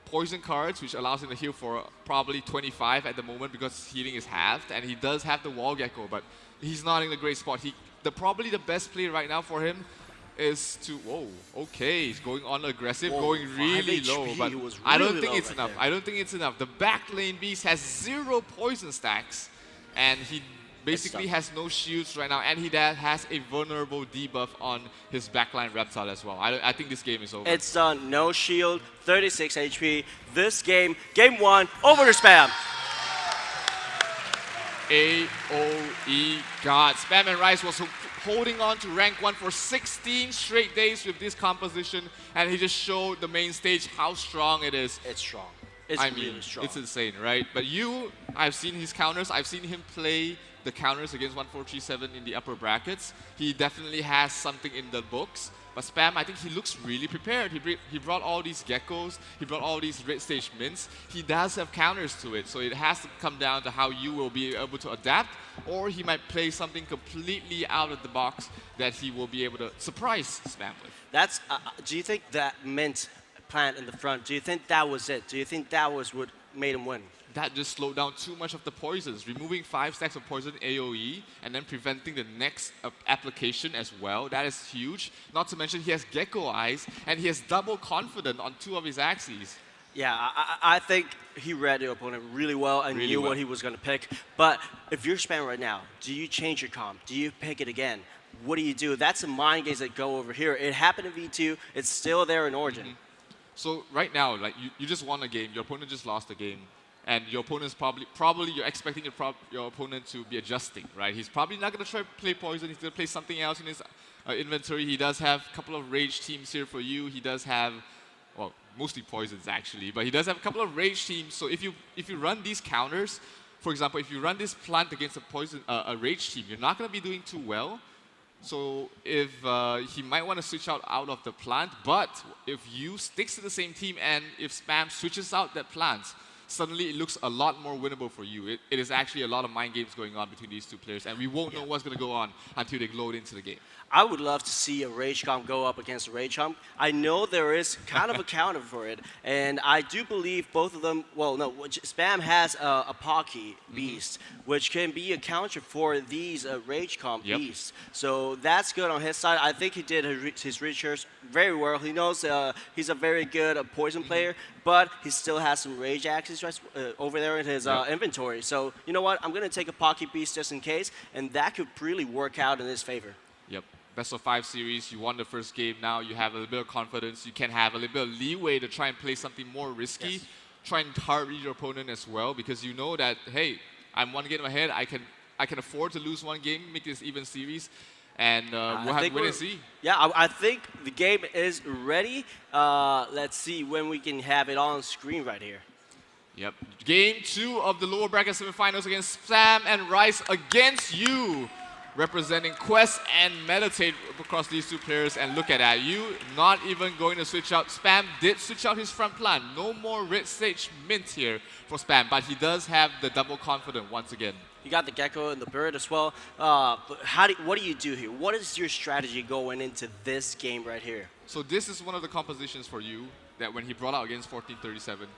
poison cards, which allows him to heal for probably 25 at the moment because healing is halved. And he does have the Wall Gecko, but he's not in a great spot. Probably the best play right now for him is to, whoa, okay, he's going on aggressive, going really low, but I don't think it's enough. I don't think it's enough. The back lane beast has 0 poison stacks, and he basically has no shields right now, and he has a vulnerable debuff on his backline reptile as well. I think this game is over. It's done. No shield, 36 HP. This game, game 1, over to Spam. AoE God. Spam and Rise was holding on to rank 1 for 16 straight days with this composition, and he just showed the main stage how strong it is. It's strong. It's really strong. It's insane, right? But I've seen his counters. I've seen him play the counters against 1437 in the upper brackets. He definitely has something in the books. But Spam, I think he looks really prepared. He brought all these geckos. He brought all these red stage mints. He does have counters to it. So it has to come down to how you will be able to adapt, or he might play something completely out of the box that he will be able to surprise Spam with. Do you think that mint plant in the front, do you think that was it? Do you think that was what made him win? That just slowed down too much of the poisons. Removing 5 stacks of poison AoE and then preventing the next application as well. That is huge. Not to mention he has Gecko Eyes and he has double confident on 2 of his Axies. Yeah, I think he read the opponent really well and knew what he was going to pick. But if you're Spam right now, do you change your comp? Do you pick it again? What do you do? That's the mind games that go over here. It happened in V2. It's still there in Origin. So right now, like you just won a game. Your opponent just lost a game. And your opponent's probably you're expecting your opponent to be adjusting, right? He's probably not going to try to play poison. He's going to play something else in his inventory. He does have a couple of rage teams here for you. He does have, well, mostly poisons actually, but he does have a couple of rage teams. So if you run these counters, for example, if you run this plant against a rage team, you're not going to be doing too well. So if he might want to switch out of the plant, but if you sticks to the same team and if Spam switches out that plant, suddenly it looks a lot more winnable for you. It is actually a lot of mind games going on between these two players, and we won't know what's going to go on until they load into the game. I would love to see a Rage Comp go up against a Rage Comp. I know there is kind of a counter for it, and I do believe both of them, well, no, Spam has a Pocky Beast, which can be a counter for these Rage Comp Beasts. So that's good on his side. I think he did his research very well. He knows he's a very good Poison player, but he still has some Rage Axes over there in his inventory. So, you know what? I'm going to take a Pocky Beast just in case, and that could really work out in his favor. Yep. Best of 5 series, you won the first game, now you have a little bit of confidence, you can have a little bit of leeway to try and play something more risky, try and hard read your opponent as well, because you know that, hey, I'm 1 game ahead, I can afford to lose 1 game, make this even series, and we'll have to wait and see. Yeah, I think the game is ready. Let's see when we can have it on screen right here. Yep. Game 2 of the lower bracket semifinals against Sam and Rice against you. Representing Quest and Meditate across these two players, and look at that, you not even going to switch out. Spam did switch out his front plan. No more red stage mint here for Spam, but he does have the double confident once again. You got the Gecko and the Bird as well. What do you do here? What is your strategy going into this game right here? So this is one of the compositions for you that when he brought out against 1437,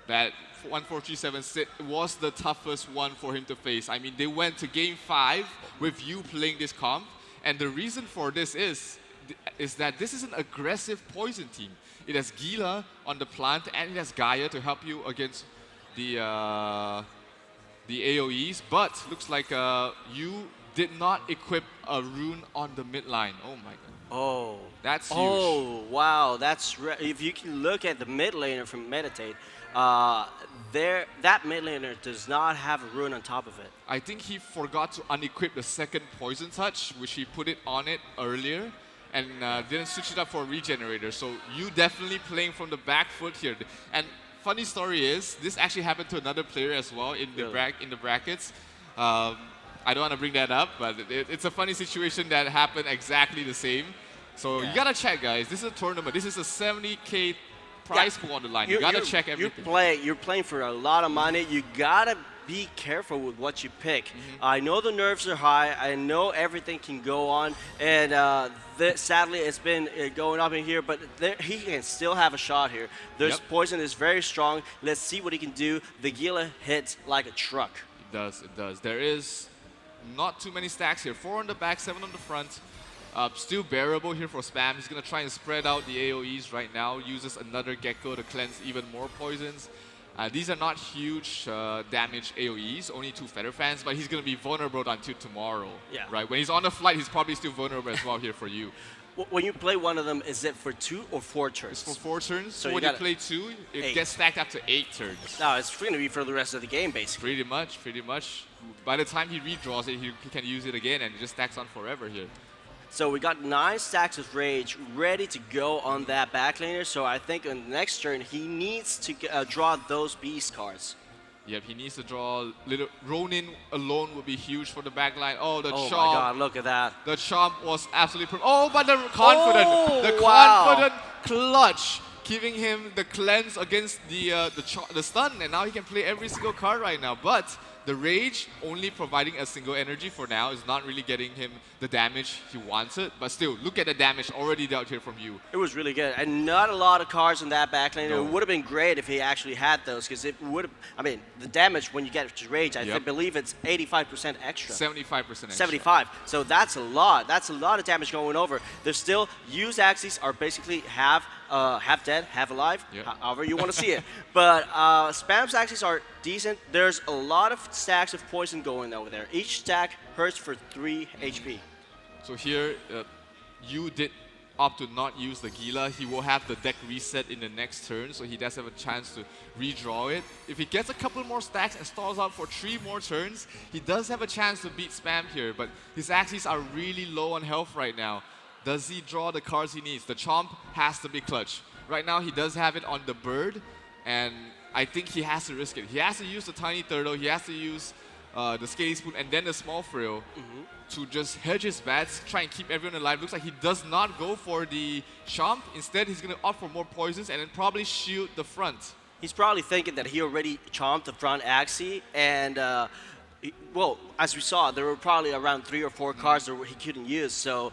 that 1437 sit was the toughest one for him to face. I mean, they went to game 5 with you playing this comp, and the reason for this is that this is an aggressive poison team. It has Gila on the plant, and it has Gaia to help you against the AoEs, but looks like you did not equip a rune on the mid line. Oh my god. Oh. That's huge. Oh, wow. If you can look at the mid laner from Meditate, that mid laner does not have a rune on top of it. I think he forgot to unequip the second poison touch, which he put it on it earlier, and didn't switch it up for a regenerator. So you definitely playing from the back foot here. And funny story is, this actually happened to another player as well in the brackets. I don't want to bring that up, but it's a funny situation that happened exactly the same. So you gotta check, guys. This is a tournament. This is a 70K prize pool on the line. You gotta check everything. You're playing for a lot of money. You gotta be careful with what you pick. I know the nerves are high. I know everything can go on, and sadly it's been going up in here. But he can still have a shot here. There's poison is very strong. Let's see what he can do. The Gila hits like a truck. It does. It does. There is not too many stacks here. 4 on the back, 7 on the front. Still bearable here for Spam. He's going to try and spread out the AoEs right now. Uses another Gecko to cleanse even more poisons. These are not huge damage AoEs, only 2 Feather Fans, but he's going to be vulnerable until tomorrow. Yeah. Right? When he's on the flight, he's probably still vulnerable as well here for you. When you play one of them, is it for 2 or 4 turns? It's for 4 turns. So when you play 2, it gets stacked up to 8 turns. No, it's going to be for the rest of the game, basically. Pretty much, pretty much. By the time he redraws it, he can use it again, and it just stacks on forever here. So we got 9 stacks of Rage ready to go on that backlaner. So I think on the next turn, he needs to draw those Beast cards. Yep, he needs to draw little. Ronin alone would be huge for the backline. Oh, the Chomp. Oh my god, look at that. The Chomp was absolutely but the confident, confident clutch, giving him the cleanse against the stun, and now he can play every single card right now. But the Rage only providing a single energy for now is not really getting him the damage he wanted. But still, look at the damage already dealt here from you. It was really good. And not a lot of cards in that backlane. No. It would have been great if he actually had those, because it would have, I mean, the damage when you get to Rage, I believe it's 85% extra. 75% extra. 75. So that's a lot. That's a lot of damage going over. There's still, used Axies are basically half dead, half alive, however you want to see it. But Spam's Axies are decent. There's a lot of stacks of poison going over there. Each stack hurts for 3 HP. So here, you did opt to not use the Gila. He will have the deck reset in the next turn, so he does have a chance to redraw it. If he gets a couple more stacks and stalls out for 3 more turns, he does have a chance to beat Spam here, but his Axies are really low on health right now. Does he draw the cards he needs? The Chomp has to be clutch. Right now, he does have it on the Bird, and I think he has to risk it. He has to use the Tiny Turtle, he has to use the Scaly Spoon, and then the Small Frill to just hedge his bets, try and keep everyone alive. Looks like he does not go for the Chomp. Instead, he's going to opt for more poisons and then probably shield the front. He's probably thinking that he already chomped the front Axie, and well, as we saw, there were probably around 3 or 4 cards that he couldn't use. So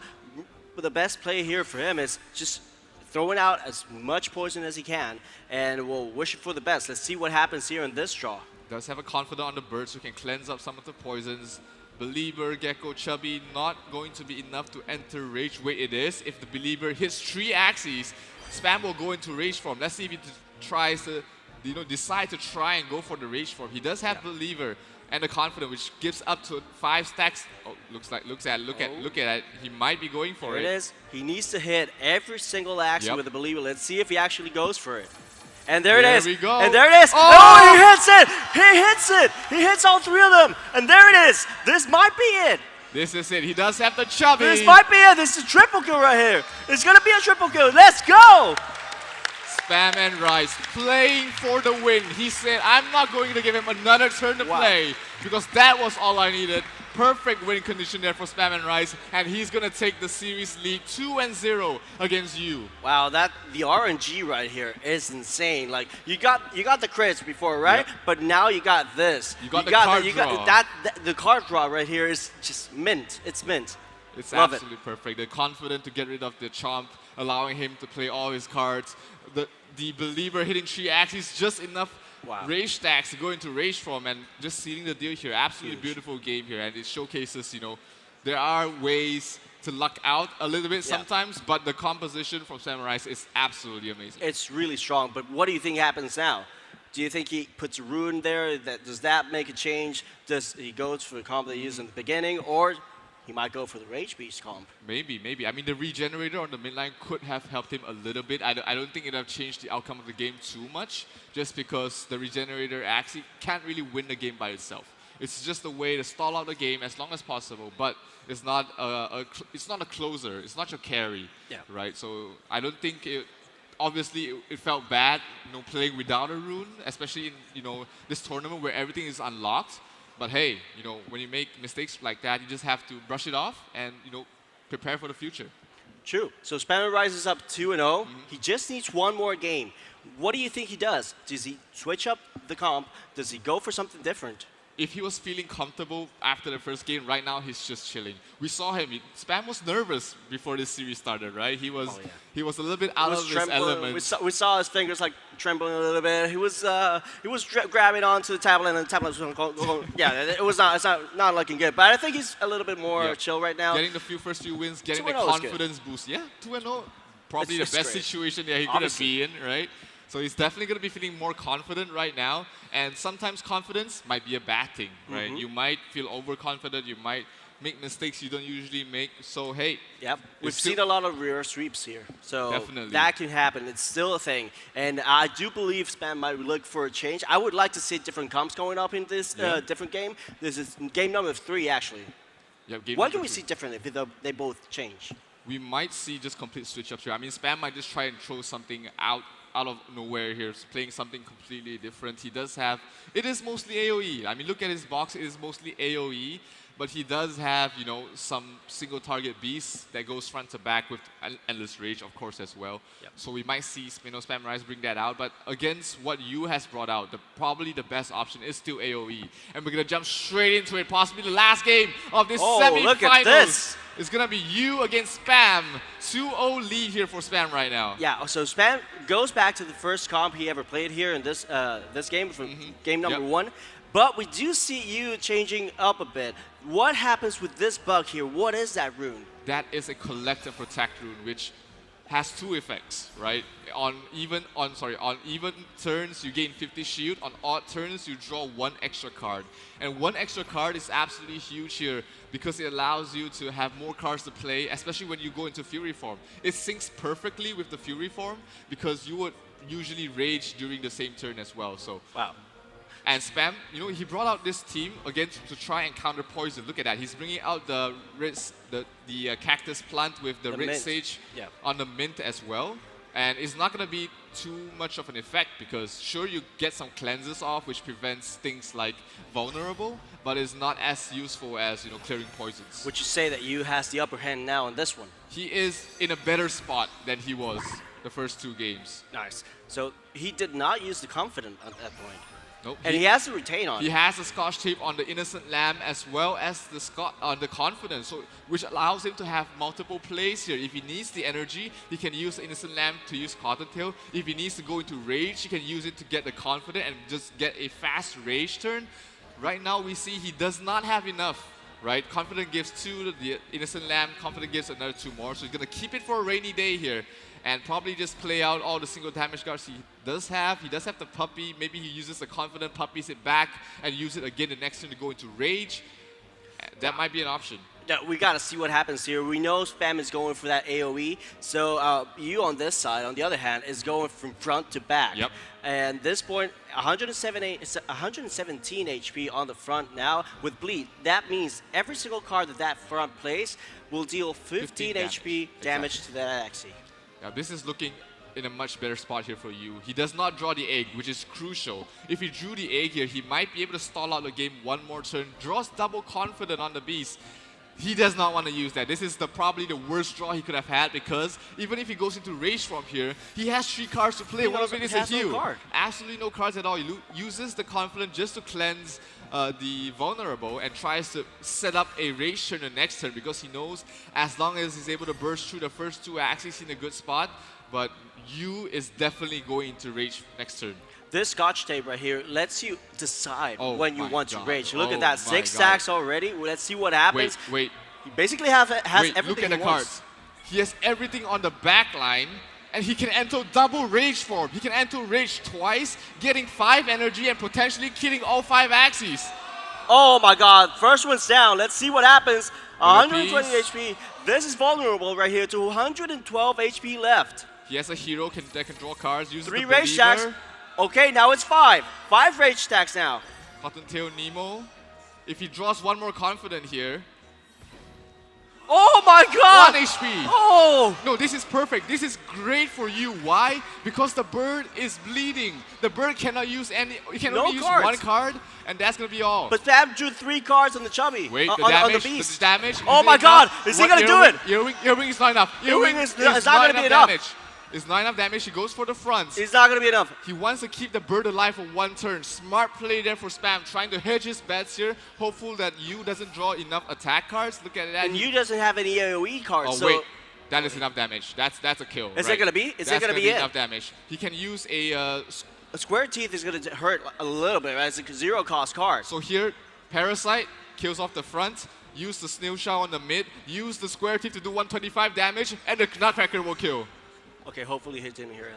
the best play here for him is just throwing out as much poison as he can, and we'll wish for the best. Let's see what happens here in this draw. Does have a confidant on the birds who can cleanse up some of the poisons. Believer, Gecko, Chubby, not going to be enough to enter Rage. Wait, it is. If the Believer hits 3 Axies, Spam will go into Rage form. Let's see if he tries to, decide to try and go for the Rage form. He does have Believer and the Confident, which gives up to 5 stacks. Oh, look at it. He might be going for it. There it is. He needs to hit every single Axie with a Believer. Let's see if he actually goes for it. And there it is. We go. And there it is. Oh! He hits it. He hits it. He hits all 3 of them. And there it is. This might be it. This is it. He does have the Chubby. This might be it. This is a triple kill right here. It's going to be a triple kill. Let's go. Spam and Rice playing for the win. He said, I'm not going to give him another turn to play because that was all I needed. Perfect win condition there for Spam and Rice, and he's going to take the series lead 2-0 against you. Wow, the RNG right here is insane. Like you got the crits before, right? Yep. But now you got this. You got the card draw. The card draw right here is just mint. It's mint. It's Love absolutely perfect. They're confident to get rid of the Chomp, allowing him to play all his cards. The Believer hitting 3 Axies, just enough Rage stacks to go into Rage form and just sealing the deal here. Absolutely beautiful game here, and it showcases, there are ways to luck out a little bit sometimes, but the composition from Samurai is absolutely amazing. It's really strong, but what do you think happens now? Do you think he puts a rune there? Does that make a change? Does he go for the comp that he used in the beginning, or he might go for the Rage Beast comp? Maybe. I mean, the Regenerator on the midline could have helped him a little bit. I don't think it would have changed the outcome of the game too much, just because the Regenerator actually can't really win the game by itself. It's just a way to stall out the game as long as possible, but it's not a closer. It's not your carry, right? So I don't think obviously it felt bad, playing without a rune, especially in this tournament where everything is unlocked. But hey, when you make mistakes like that, you just have to brush it off and, prepare for the future. True. So Spammer rises up 2-0. He just needs one more game. What do you think he does? Does he switch up the comp? Does he go for something different? If he was feeling comfortable after the first game, right now he's just chilling. We saw him. Spam was nervous before this series started, right? He was a little bit out of his element. We saw his fingers like trembling a little bit. He was grabbing onto the tablet, and the tablet was going. It's not looking good. But I think he's a little bit more chill right now. Getting the first few wins, getting the confidence boost. Yeah, 2-0, probably the best situation that he could have been in, right? So he's definitely going to be feeling more confident right now. And sometimes confidence might be a bad thing, right? You might feel overconfident. You might make mistakes you don't usually make. So, hey. Yep. We've seen a lot of rear sweeps here. So definitely. That can happen. It's still a thing. And I do believe Spam might look for a change. I would like to see different comps going up in this different game. This is game number 3, actually. What can we see different if they both change? We might see just complete switch-ups here. I mean, Spam might just try and throw something out of nowhere here, playing something completely different. He does have, it is mostly AoE. I mean, look at his box, it is mostly AoE, but he does have, some single target beasts that goes front to back with Endless Rage, of course, as well. So we might see Spam Rise bring that out, but against what you has brought out, probably the best option is still AoE. And we're going to jump straight into it, possibly the last game of this semifinals. Look at this. It's going to be you against Spam. 2-0 lead here for Spam right now. Yeah, so Spam goes back to the first comp he ever played here in this game, from game number 1. But we do see you changing up a bit. What happens with this bug here? What is that rune? That is a collect and protect rune, which has 2 effects, right? On even turns, you gain 50 shield. On odd turns, you draw 1 extra card. And 1 extra card is absolutely huge here because it allows you to have more cards to play, especially when you go into Fury form. It syncs perfectly with the Fury form because you would usually rage during the same turn as well. So wow. And Spam, he brought out this team again to try and counter poison. Look at that. He's bringing out the cactus plant with the Red Sage on the mint as well. And it's not going to be too much of an effect because sure, you get some cleanses off, which prevents things like vulnerable, but it's not as useful as, clearing poisons. Would you say that you has the upper hand now in this one? He is in a better spot than he was the first 2 games. Nice. So he did not use the confident at that point. Nope. And he has to retain on He it. has the Scotch tape on the Innocent Lamb as well as the Confidence, so which allows him to have multiple plays here. If he needs the energy, he can use the Innocent Lamb to use Cottontail. If he needs to go into Rage, he can use it to get the Confident and just get a fast Rage turn. Right now, we see he does not have enough. Right, Confident gives 2 to the Innocent Lamb. Confident gives another 2 more, so he's gonna keep it for a rainy day here. And probably just play out all the single damage cards he does have. He does have the Puppy. Maybe he uses the Confident, Puppies it back, and use it again the next turn to go into Rage. That might be an option. Yeah, we got to see what happens here. We know Spam is going for that AoE. So you on this side, on the other hand, is going from front to back. Yep. And this point, 117 HP on the front now with Bleed. That means every single card that front plays will deal 15 HP damage to that Axie. Now this is looking in a much better spot here for you. He does not draw the egg, which is crucial. If he drew the egg here, he might be able to stall out the game 1 more turn, draws double Confident on the Beast. He does not want to use that. This is probably the worst draw he could have had, because even if he goes into Rage from here, he has 3 cards to play. One of it is a heal. No card. Absolutely no cards at all. He uses the Confident just to cleanse the Vulnerable and tries to set up a Rage turn the next turn, because he knows as long as he's able to burst through the first 2 Axies in a good spot, but Yu is definitely going to Rage next turn. This Scotch tape right here lets you decide when you want to rage. Look at Oh that, my 6 God. stacks already. Let's see what happens. Wait. He basically has Wait, everything look at he the wants. cards. He has everything on the back line, and he can enter double Rage form. He can enter Rage twice, getting 5 energy and potentially killing all 5 Axies. Oh my God, first one's down. Let's see what happens. 120 piece. HP. This is vulnerable right here to 112 HP left. He has a hero that can draw cards, uses 3 the rage stacks. Believer, Okay, now it's 5. 5 rage stacks now. Cottontail Nemo. If he draws 1 more Confident here, Oh my 1 God! HP. Oh! No, this is perfect. This is great for you. Why? Because the bird is bleeding. The bird cannot use any. He can No only use cards. 1 card, and that's gonna be all. But Fab drew 3 cards on the chubby. Wait, on, the damage. on the beast. The damage. Oh is my it God! enough? Is he What gonna do Earwing? Earwing is not enough. Earwing is not gonna be enough. damage. It's not enough damage. He goes for the fronts. It's not gonna be enough. He wants to keep the bird alive for 1 turn. Smart play there for Spam, trying to hedge his bets here. Hopeful that Yu doesn't draw enough attack cards. Look at that. And Yu doesn't have any AoE cards. Oh so wait, that is enough damage. That's a kill. Is right? it gonna be? Is it That's gonna be it? enough damage? He can use a. a square teeth is gonna hurt a little bit, right? It's a 0 cost card. So here, Parasite kills off the front. Use the Snail Shot on the mid. Use the square teeth to do 125 damage, and the Nutcracker will kill. Okay, hopefully he didn't hear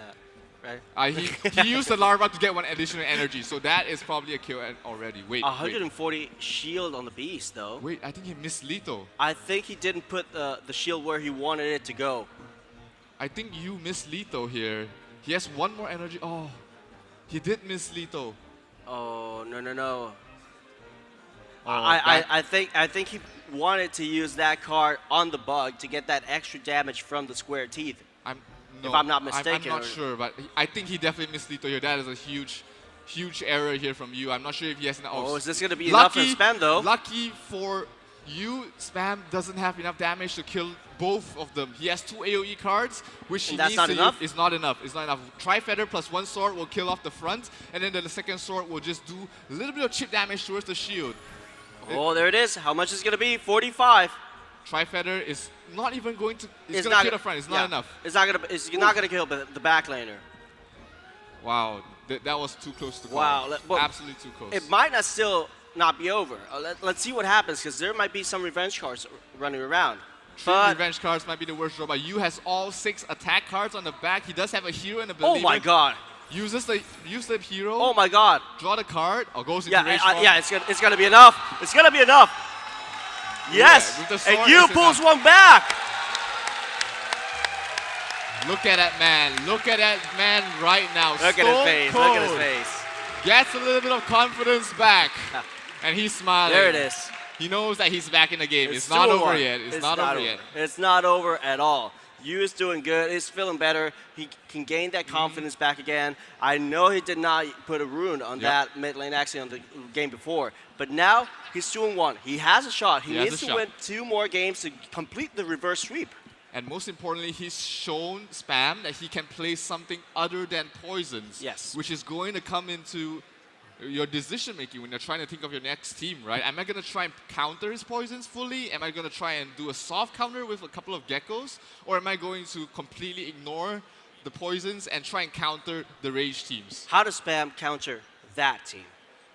that, right? He used the larva to get 1 additional energy, so that is probably a kill already. Wait, 140 shield on the beast, though. wait, I think he missed lethal. I think he didn't put the shield where he wanted it to go. I think you missed lethal here. He has 1 more energy. Oh, he did miss lethal. Oh no! Oh, I think he wanted to use that card on the bug to get that extra damage from the square teeth. No, I'm not mistaken, I'm not or- sure, but I think he definitely missed lethal here. That is a huge error here from you. I'm not sure if he has an. Oh, is this gonna be enough for Spam though? Lucky for you, Spam doesn't have enough damage to kill both of them. He has 2 AoE cards, which he And that's needs not to enough? use. It's not enough. It's not enough. Tri-Feather plus 1 sword will kill off the front, and then the second sword will just do a little bit of chip damage towards the shield. Oh, there it is. How much is it gonna be? 45. Tri-Feather is not even going to. It's not going to kill the front. It's not enough. It's not gonna kill the back laner. Wow, that was too close to call. Wow, well, Absolutely too close. It might still not be over. Let's see what happens, because there might be some revenge cards running around. True, But revenge cards might be the worst draw, but Yu has all 6 attack cards on the back. He does have a hero and a believer. oh my God! Use the hero. Oh my God! Draw the card. Or goes into Yeah, rage form. yeah, it's gonna be enough. It's gonna be enough. Yes, with the sword, and Yu it's pulls enough. one back. Look at that man. Look at that man right now. Look at his face. Look at his face. Gets a little bit of confidence back. And he's smiling. There it is. He knows that he's back in the game. It's not over 2-1. yet. It's not over yet. It's not over at all. Yu is doing good. He's feeling better. He can gain that confidence back again. I know he did not put a rune on that mid lane Axie on the game before, but now he's 2-1. He has a shot. He has needs a to shot. win 2 more games to complete the reverse sweep. And most importantly, he's shown Spam that he can play something other than poisons. Yes. Which is going to come into your decision making when you're trying to think of your next team, right? Am I going to try and counter his poisons fully? Am I going to try and do a soft counter with a couple of geckos? Or am I going to completely ignore the poisons and try and counter the rage teams? How does Spam counter that team?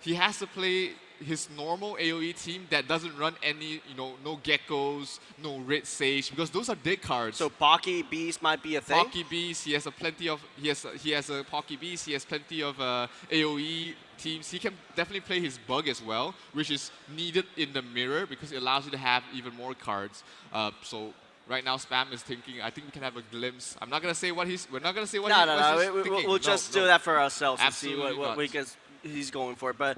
He has to play his normal AoE team that doesn't run any, no geckos, no red sage, because those are dead cards. So Pocky Beast might be a thing? Pocky Beast, he has a plenty of, he has a Pocky Beast, he has plenty of AoE teams. He can definitely play his bug as well, which is needed in the mirror because it allows you to have even more cards. So right now, Spam is thinking. I think we can have a glimpse. I'm not gonna say what he's. We're not gonna say what he's thinking. We'll just do that for ourselves and see what he's going for. But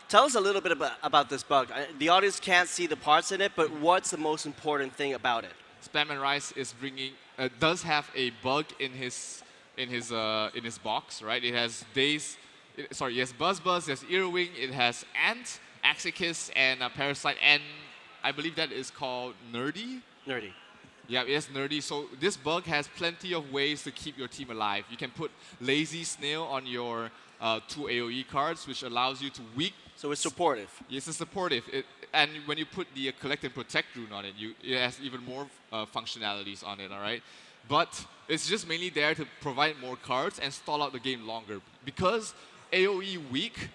tell us a little bit about this bug. The audience can't see the parts in it, but what's the most important thing about it? Spam and Rice is bringing does have a bug in his box, right? It has it has Buzz, it has Earwing, it has Ant, Axie, and Parasite, and I believe that is called Nerdy. Nerdy. Yeah, it has Nerdy. So this bug has plenty of ways to keep your team alive. You can put Lazy Snail on your 2 AoE cards, which allows you to weak. So it's supportive. Yes, it's supportive. And when you put the Collect and Protect rune on it, it has even more functionalities on it, all right? But it's just mainly there to provide more cards and stall out the game longer. Because AoE weak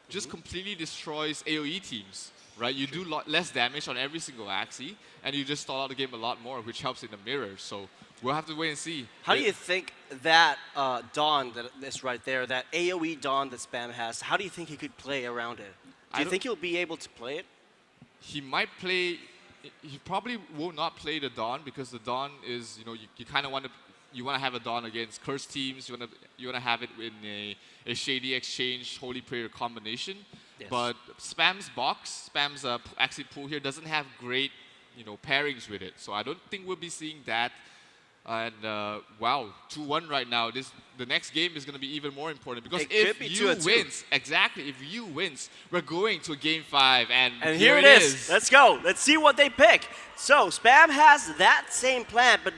just completely destroys AoE teams. Right, you do less damage on every single Axie, and you just stall out the game a lot more, which helps in the mirror. So we'll have to wait and see. How do you think that Dawn that is right there, that AoE Dawn that Spam has, how do you think he could play around it? Do you think he'll be able to play it? He might play. He probably will not play the Dawn because the Dawn is, you kind of want to have a Dawn against cursed teams. You want to have it in a Shady Exchange Holy Prayer combination. Yes. But Spam's Axie pool here doesn't have great, pairings with it. So I don't think we'll be seeing that. And wow, 2-1 right now. The next game is going to be even more important because if you wins, we're going to Game 5, and here it is. Let's go. Let's see what they pick. So Spam has that same plan, but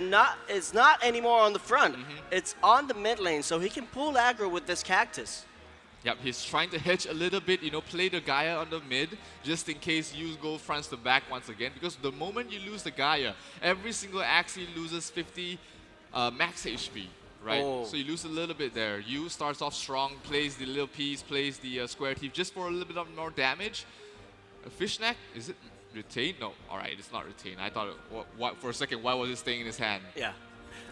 it's not anymore on the front. It's on the mid lane, so he can pull aggro with this cactus. Yep, he's trying to hedge a little bit, play the Gaia on the mid, just in case you go fronts to back once again. Because the moment you lose the Gaia, every single Axie loses 50 max HP, right? Oh. So you lose a little bit there. You starts off strong, plays the little piece, plays the square teeth, just for a little bit of more damage. Fishneck, is it retained? No, all right, it's not retained. I thought, for a second, why was it staying in his hand? Yeah.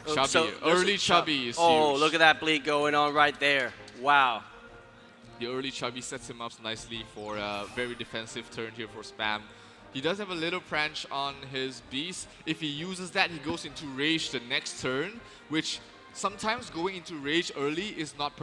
Chubby, so early Chubby is huge. Look at that bleed going on right there. Wow. The early Chubby sets him up nicely for a very defensive turn here for Spam. He does have a little branch on his Beast. If he uses that, he goes into Rage the next turn, which sometimes going into Rage early is not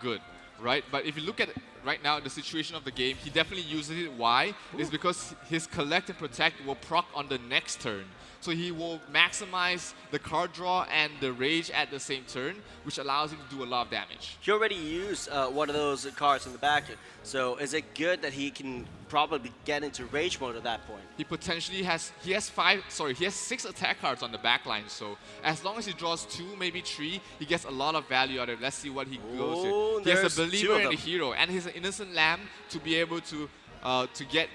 good, right? But if you look at it right now, the situation of the game, he definitely uses it. Why? It's because his Collect and Protect will proc on the next turn. So he will maximize the card draw and the rage at the same turn, which allows him to do a lot of damage. He already used one of those cards in the back end. So is it good that he can probably get into rage mode at that point? He potentially has, he has 6 attack cards on the back line. So as long as he draws 2, maybe 3, he gets a lot of value out of it. Let's see what he goes with. He has a believer and a hero, and he's an innocent lamb to be able to get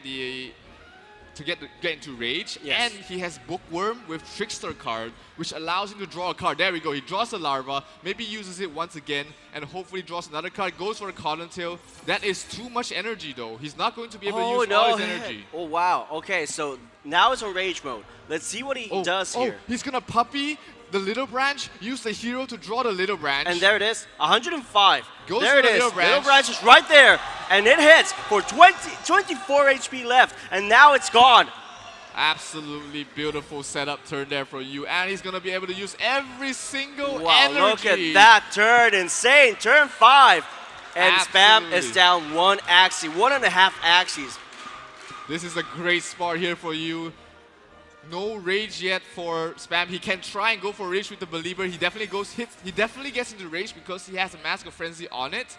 into rage. Yes. And he has Bookworm with Trickster card, which allows him to draw a card. There we go. He draws a larva, maybe uses it once again, and hopefully draws another card. Goes for a Cottontail. That is too much energy, though. He's not going to be able to use all his energy. Oh wow. Okay, so now it's on rage mode. Let's see what he does here. He's gonna puppy the little branch, use the hero to draw the little branch. And there it is, 105. Goes there it is. Little branch. Little branch is right there, and it hits for 24 HP left, and now it's gone. Absolutely beautiful setup turn there for you, and he's gonna be able to use every single energy. Look at that turn, insane. Turn 5, and Spam is down 1 Axie, 1.5 Axies. This is a great spot here for you. No rage yet for Spam. He can try and go for rage with the believer. He definitely gets into rage because he has a Mask of Frenzy on it.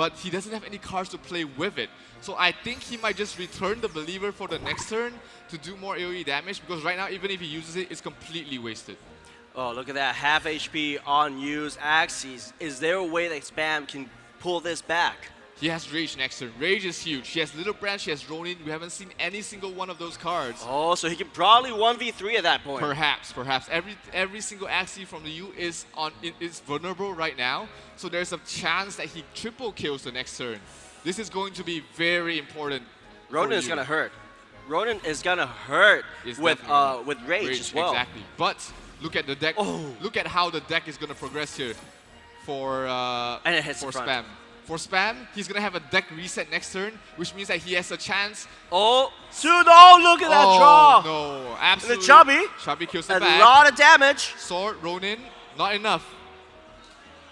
but he doesn't have any cards to play with it. So I think he might just return the Believer for the next turn to do more AoE damage, because right now, even if he uses it, it's completely wasted. Oh, look at that. Half HP on used Axies. Is there a way that Spam can pull this back? He has Rage next turn. Rage is huge. He has Little Branch, he has Ronin. We haven't seen any single one of those cards. Oh, so he can probably 1v3 at that point. Perhaps. Every single Axie from the U is vulnerable right now. So there's a chance that he triple kills the next turn. This is going to be very important. Ronin is gonna hurt. Ronin is gonna hurt with Rage as well. Exactly. But look at the deck. Oh. Look at how the deck is gonna progress here for and it hits for the front. Spam. For Spam, he's gonna have a deck reset next turn, which means that he has a chance. Oh, no, look at that draw. No, absolutely. The Chubby. Chubby kills the A back. lot of damage. Sword, Ronin, not enough.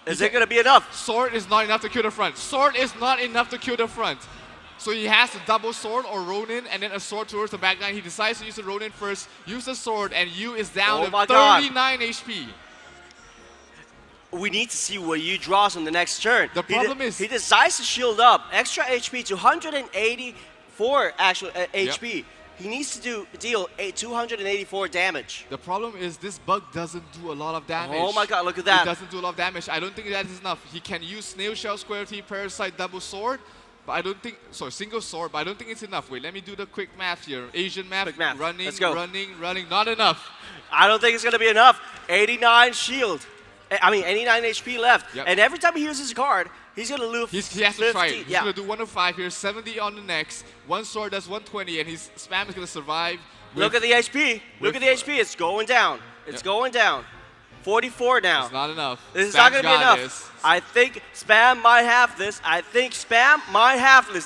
Is it gonna be enough? Sword is not enough to kill the front. Sword is not enough to kill the front. So he has a double sword or Ronin and then a sword towards the back line. He decides to use the Ronin first, use the sword, and Yu is down to 39 HP. We need to see what Yu draws on the next turn. The problem is he decides to shield up. Extra HP to 184 actual HP. He needs to deal 284 damage. The problem is this bug doesn't do a lot of damage. Oh my god, look at that. It doesn't do a lot of damage. I don't think that is enough. He can use Snail Shell, Square T, Parasite, Double Sword, but I don't think, sorry, single sword, but I don't think it's enough. Wait, let me do the quick math here. Asian math, Quick math. running, Let's go. running, not enough. I don't think it's gonna be enough. 89 shield. I mean, 89 HP left. Yep. And every time he uses a card, he's gonna lose. He has to try it. He's yeah. gonna do 105 here, 70 on the next. One sword does 120, and his Spam is gonna survive. Look at the HP. Look at the HP. It's going down. It's going down. 44 now. It's not enough. This is not gonna be enough. This. I think Spam might have this.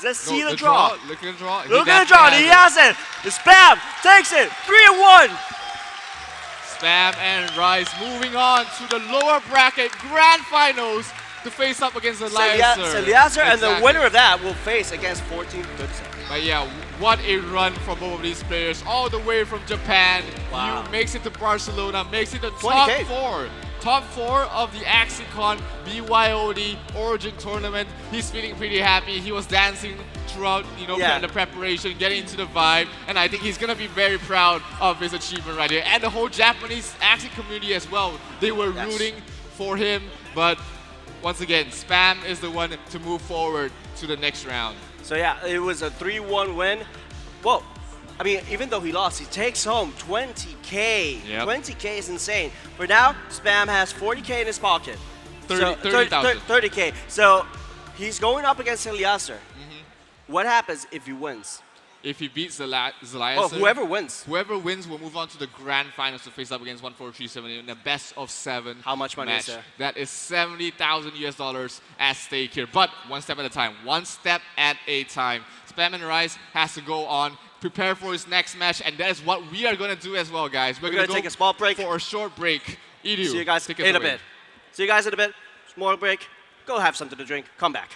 Let's see the draw. Look at the draw. Look at the draw. He has it. The Spam takes it. 3-1. Spam and Rise moving on to the lower bracket grand finals to face up against the Eliezer, and the winner of that will face against 1437. But yeah, what a run from both of these players, all the way from Japan. Wow. Yu makes it to Barcelona, makes it to top 20K. four. Top 4 of the AxieCon BYOD Origin Tournament. He's feeling pretty happy. He was dancing throughout, the preparation, getting into the vibe, and I think he's gonna be very proud of his achievement right here. And the whole Japanese Axie community as well. They were rooting for him, but once again, Spam is the one to move forward to the next round. So yeah, it was a 3-1 win. Well, I mean, even though he lost, he takes home 20K. Yep. 20K is insane. For now, Spam has 40K in his pocket. 30,000. 30K. So he's going up against Eliezer. What happens if he wins? If he beats Zeliaser, Oh, whoever wins. Whoever wins will move on to the grand finals to face up against 1437 in a best of 7. How much money match. is there? That is $70,000 at stake here. But one step at a time. One step at a time. Spam and Rise has to go on, prepare for his next match, and that is what we are going to do as well, guys. We're going to take a small break for a short break. Edu, see you guys take us in a away. bit. See you guys in a bit. Small break. Go have something to drink. Come back.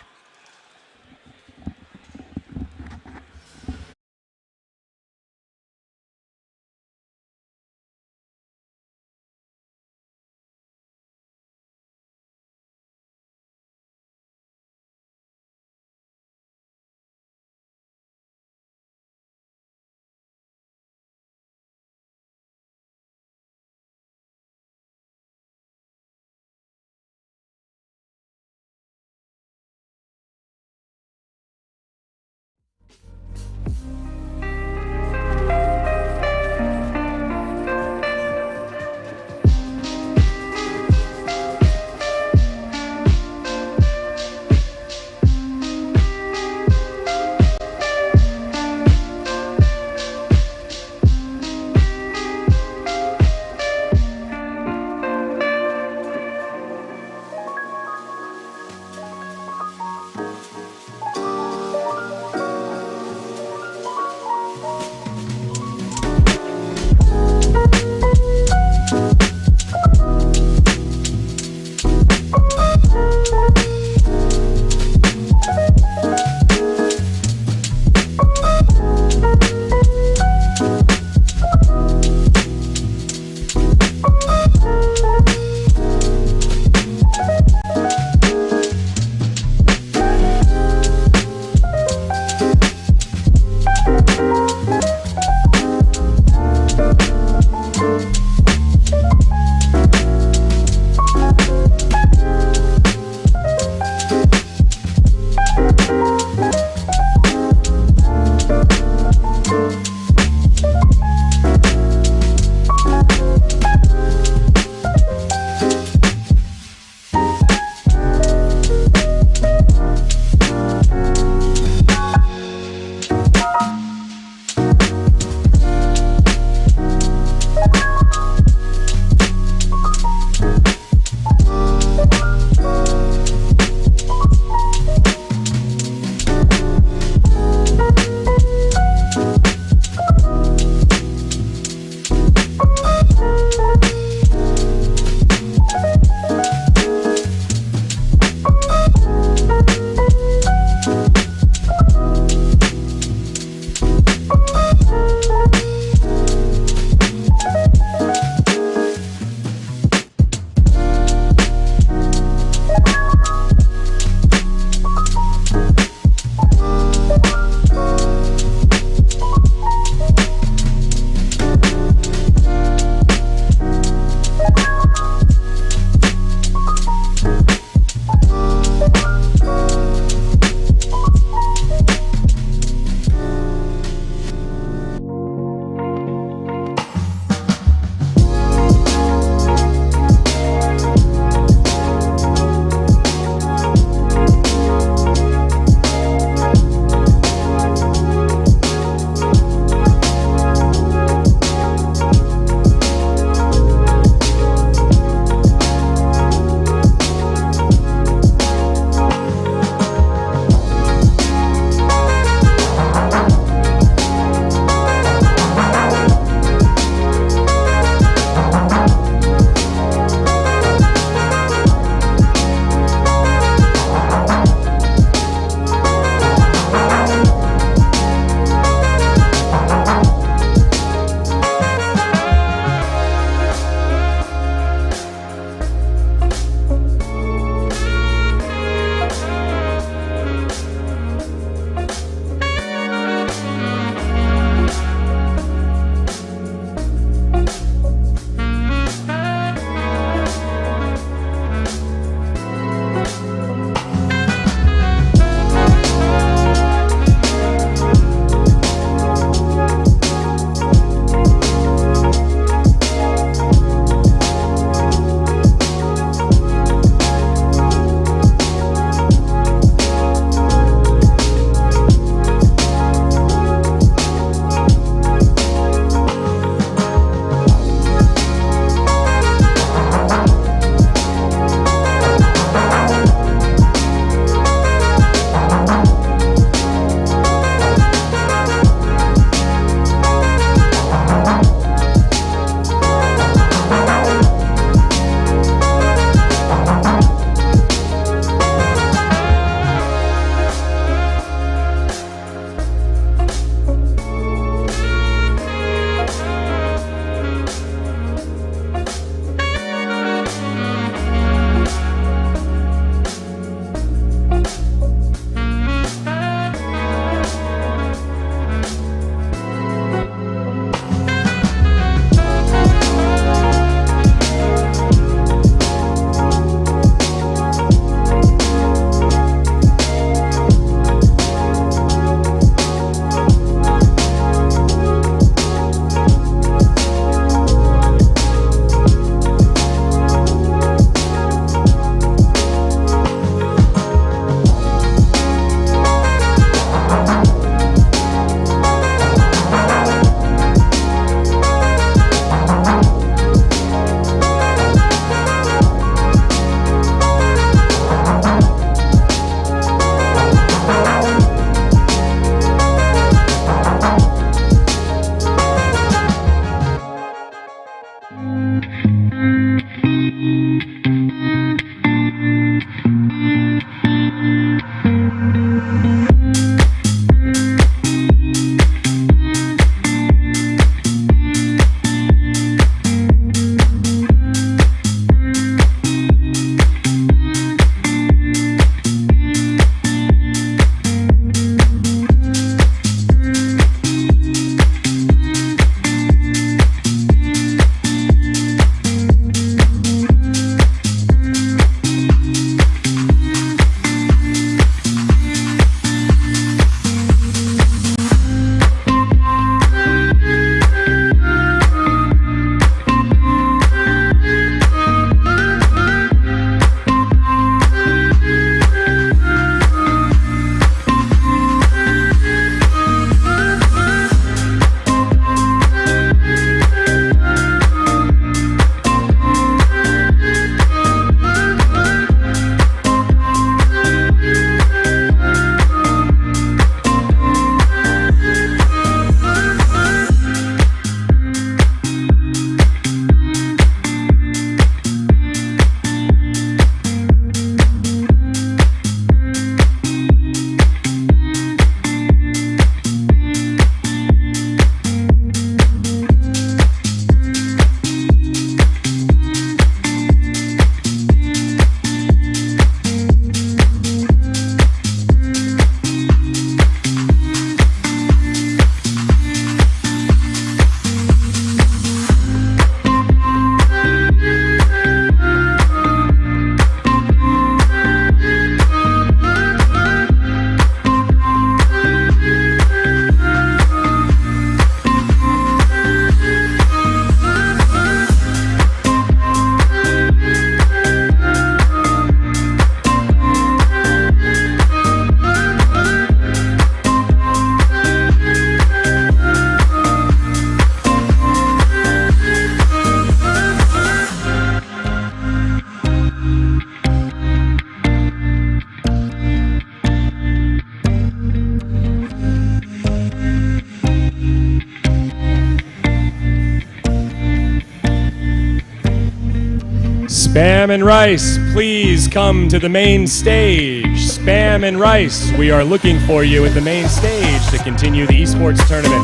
Spam and Rice, please come to the main stage. Spam and Rice, we are looking for you at the main stage to continue the esports tournament.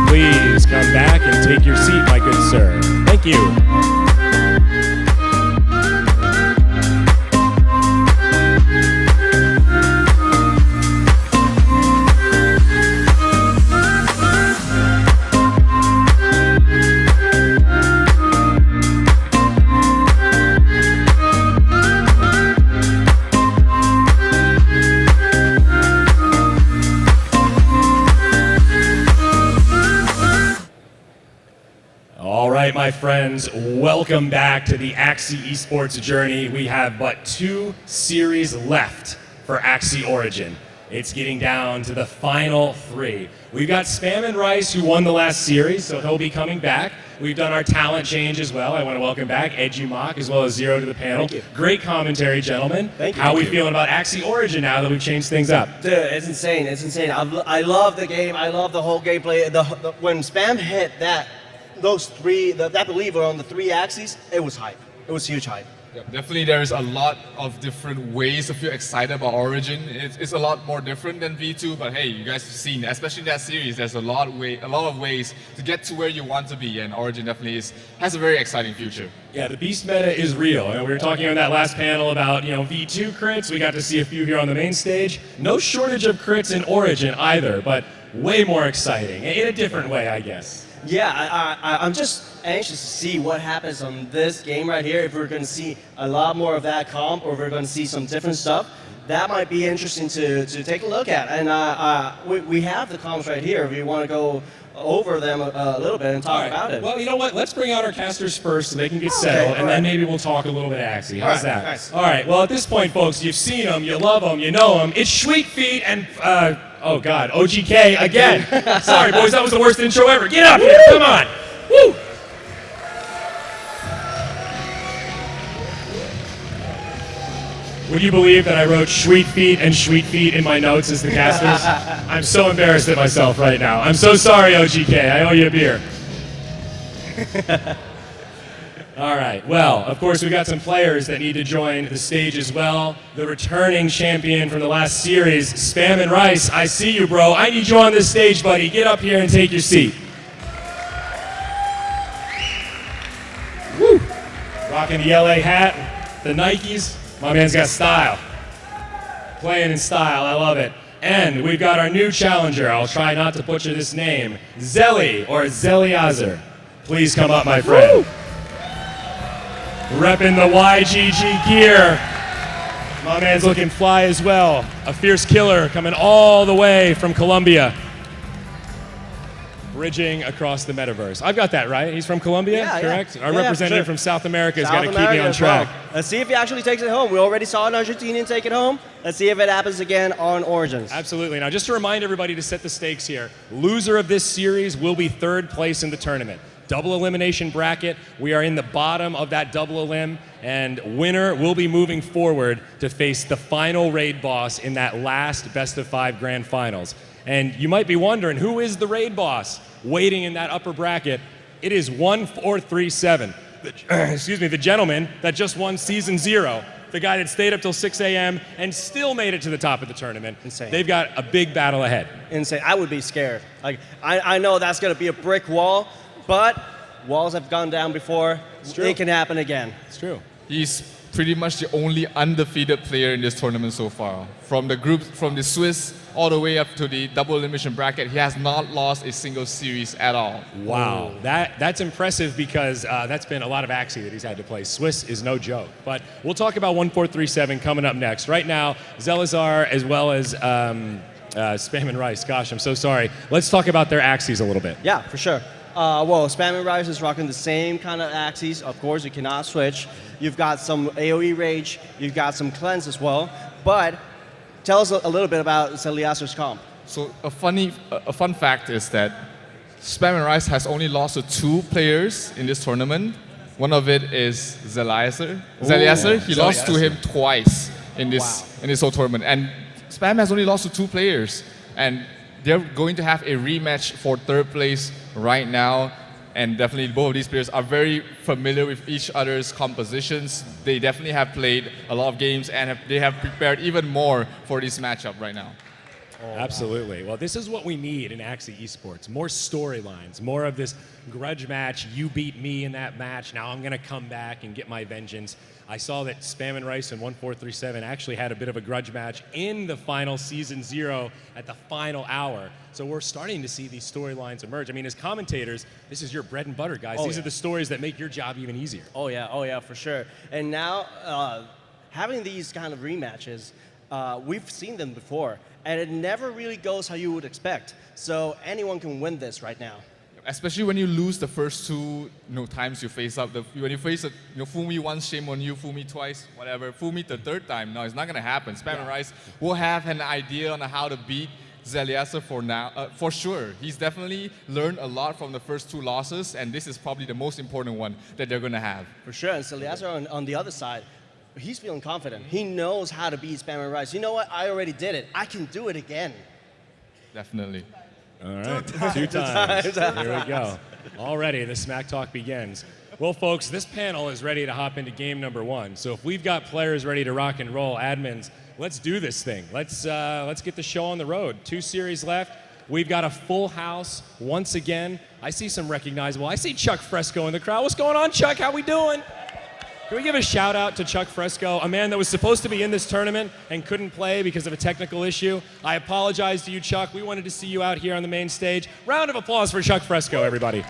Please come back and take your seat, my good sir. Thank you. All right, my friends, welcome back to the Axie esports journey. We have but 2 series left for Axie Origin. It's getting down to the final 3. We've got Spam and Rice, who won the last series, so he'll be coming back. We've done our talent change as well. I want to welcome back Edgy Mock as well as Zero to the panel. Thank you. Great commentary, gentlemen. Thank you. How are we feeling about Axie Origin now that we've changed things up? Dude, it's insane. It's insane. I love the game. I love the whole gameplay. When Spam hit those 3, that believer on the 3 axes, it was hype. It was huge hype. Yeah, definitely, there's a lot of different ways to feel excited about Origin. It's a lot more different than V2, but hey, you guys have seen, especially in that series, there's a lot of ways to get to where you want to be, and Origin definitely has a very exciting future. Yeah, the beast meta is real. And we were talking on that last panel about, V2 crits. We got to see a few here on the main stage. No shortage of crits in Origin either, but way more exciting in a different way, I guess. Yeah, I'm just anxious to see what happens on this game right here. If we're going to see a lot more of that comp, or if we're going to see some different stuff, that might be interesting to take a look at. And we have the comps right here. If you want to go over them a little bit and talk about it. Well, you know what? Let's bring out our casters first so they can get settled, and then maybe we'll talk a little bit of Axie. How's that? Nice. All right. Well, at this point, folks, you've seen them, you love them, you know them. It's Sweet Feet and, oh, God, OGK again. Sorry, boys, that was the worst intro ever. Get up here. Come on. Woo! Would you believe that I wrote Sweet Feet and Sweet Feet in my notes as the casters? I'm so embarrassed at myself right now. I'm so sorry, OGK. I owe you a beer. All right. Well, of course, we've got some players that need to join the stage as well. The returning champion from the last series, Spam and Rice. I see you, bro. I need you on this stage, buddy. Get up here and take your seat. Woo! Rocking the LA hat, the Nikes. My man's got style. Playing in style, I love it. And we've got our new challenger. I'll try not to butcher this name. Zelly, or Zelliazer. Please come up, my friend. Woo! Repping the YGG gear. My man's looking fly as well. A fierce killer coming all the way from Colombia. Bridging across the metaverse. I've got that right. He's from Colombia, correct? Our representative from South America has got to keep me on track. Well. Let's see if he actually takes it home. We already saw an Argentinian take it home. Let's see if it happens again on Origins. Absolutely. Now, just to remind everybody to set the stakes here, loser of this series will be 3rd place in the tournament. Double elimination bracket. We are in the bottom of that double elim, and winner will be moving forward to face the final raid boss in that last best of 5 grand finals. And you might be wondering, who is the raid boss waiting in that upper bracket? It is 1437. Excuse me, the gentleman that just won season 0. The guy that stayed up till 6 a.m. and still made it to the top of the tournament. Insane. They've got a big battle ahead. Insane. I would be scared. Like, I know that's going to be a brick wall, but walls have gone down before. It's true. It can happen again. It's true. He's pretty much the only undefeated player in this tournament so far. From the group, from the Swiss all the way up to the double elimination bracket, he has not lost a single series at all. Wow, that's impressive because that's been a lot of Axie that he's had to play. Swiss is no joke. But we'll talk about 1437 coming up next. Right now, Zelazar as well as Spam and Rice. Gosh, I'm so sorry. Let's talk about their Axies a little bit. Yeah, for sure. Well, Spam and Rice is rocking the same kind of Axies. Of course, you cannot switch. You've got some AoE Rage. You've got some Cleanse as well. But tell us a little bit about Zeliazer's comp. So a fun fact is that Spam and Rice has only lost to 2 players in this tournament. One of it is Zelliazer. He lost to him twice in this whole tournament. And Spam has only lost to 2 players. And they're going to have a rematch for 3rd place right now. And definitely both of these players are very familiar with each other's compositions. They definitely have played a lot of games and they have prepared even more for this matchup right now. Absolutely. Well, this is what we need in Axie Esports. More storylines, more of this grudge match. You beat me in that match. Now I'm going to come back and get my vengeance. I saw that Spam and Rice and 1437 actually had a bit of a grudge match in the final Season 0 at the final hour. So we're starting to see these storylines emerge. I mean, as commentators, this is your bread and butter, guys. These are the stories that make your job even easier. Oh yeah, for sure. And now, having these kind of rematches, we've seen them before, and it never really goes how you would expect. So anyone can win this right now. Especially when you lose the first two times you face up. When you face fool me once, shame on you, fool me twice, whatever. Fool me the third time, no, it's not going to happen. Spam and Rice will have an idea on how to beat Zeliasa for now, for sure. He's definitely learned a lot from the first two losses, and this is probably the most important one that they're going to have. For sure, and Zeliasa on the other side, he's feeling confident. He knows how to beat Spam and Rice. You know what? I already did it. I can do it again. Definitely. All right, two times. Here we go. Already, the smack talk begins. Well, folks, this panel is ready to hop into game number 1. So if we've got players ready to rock and roll, admins, let's do this thing. Let's get the show on the road. 2 series left. We've got a full house once again. I see some recognizable. I see Chuck Fresco in the crowd. What's going on, Chuck? How we doing? Can we give a shout out to Chuck Fresco, a man that was supposed to be in this tournament and couldn't play because of a technical issue? I apologize to you, Chuck. We wanted to see you out here on the main stage. Round of applause for Chuck Fresco, everybody.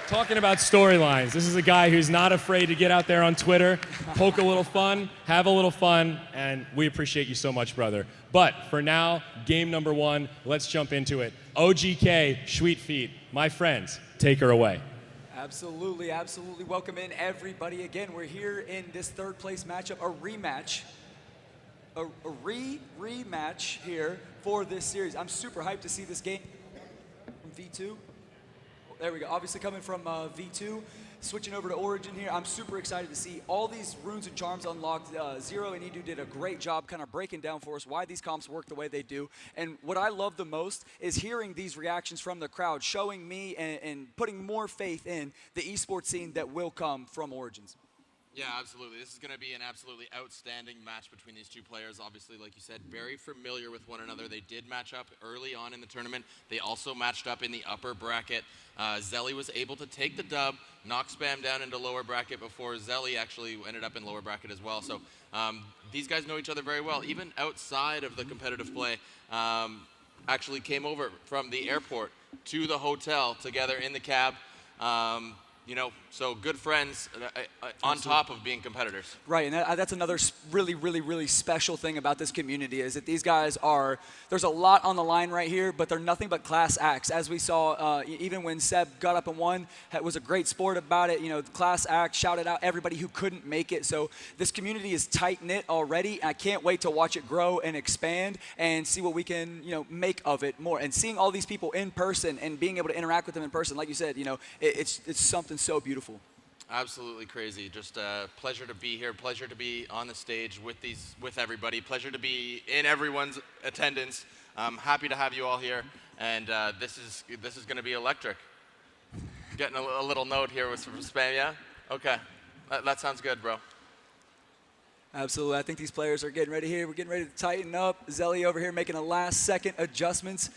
Talking about storylines, this is a guy who's not afraid to get out there on Twitter, poke a little fun, have a little fun, and we appreciate you so much, brother. But for now, game number 1, let's jump into it. OGK, Sweet Feet, my friends, take her away. Absolutely, absolutely. Welcome in everybody again. We're here in this third place matchup, a rematch. A rematch here for this series. I'm super hyped to see this game from V2. There we go. Obviously coming from V2, switching over to Origin here. I'm super excited to see all these runes and charms unlocked. Zero and Edu did a great job kind of breaking down for us why these comps work the way they do. And what I love the most is hearing these reactions from the crowd, showing me and putting more faith in the esports scene that will come from Origins. Yeah, absolutely. This is going to be an absolutely outstanding match between these two players. Obviously, like you said, very familiar with one another. They did match up early on in the tournament. They also matched up in the upper bracket. Zelly was able to take the dub, knock Spam down into lower bracket before Zelly actually ended up in lower bracket as well. So these guys know each other very well. Even outside of the competitive play, actually came over from the airport to the hotel together in the cab. So good friends on top of being competitors. Right, and that's another really special thing about this community is that these guys there's a lot on the line right here, but they're nothing but class acts. As we saw, even when Seb got up and won, was a great sport about it. Class act, shouted out everybody who couldn't make it. So this community is tight-knit already. I can't wait to watch it grow and expand and see what we can, make of it more. And seeing all these people in person and being able to interact with them in person, like you said, it's something so beautiful. Absolutely crazy. Just a pleasure to be here. Pleasure to be on the stage with everybody. Pleasure to be in everyone's attendance. I'm happy to have you all here, and this is going to be electric. Getting a little note here from Spam. Yeah. Okay. That sounds good, bro. Absolutely. I think these players are getting ready here. We're getting ready to tighten up. Zelly over here making a last-second adjustments.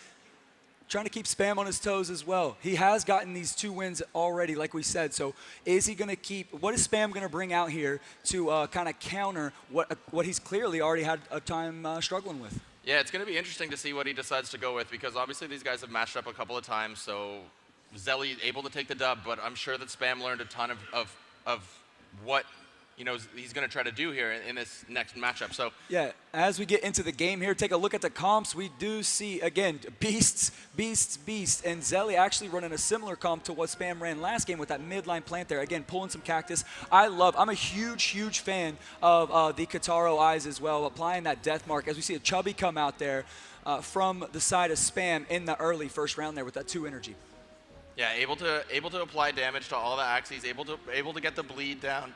Trying to keep Spam on his toes as well. He has gotten these 2 wins already, like we said. So is he going to what is Spam going to bring out here to kind of counter what he's clearly already had a time struggling with? Yeah, it's going to be interesting to see what he decides to go with because obviously these guys have matched up a couple of times. So Zelly able to take the dub, but I'm sure that Spam learned a ton of what he's going to try to do here in this next matchup. So yeah, as we get into the game here, take a look at the comps. We do see, again, beasts, and Zelly actually running a similar comp to what Spam ran last game with that midline plant there. Again, pulling some cactus. I'm a huge fan of the Kataro eyes as well, applying that death mark as we see a Chubby come out there from the side of Spam in the early first round there with that 2 energy. Yeah, able to apply damage to all the Axies, able to get the bleed down.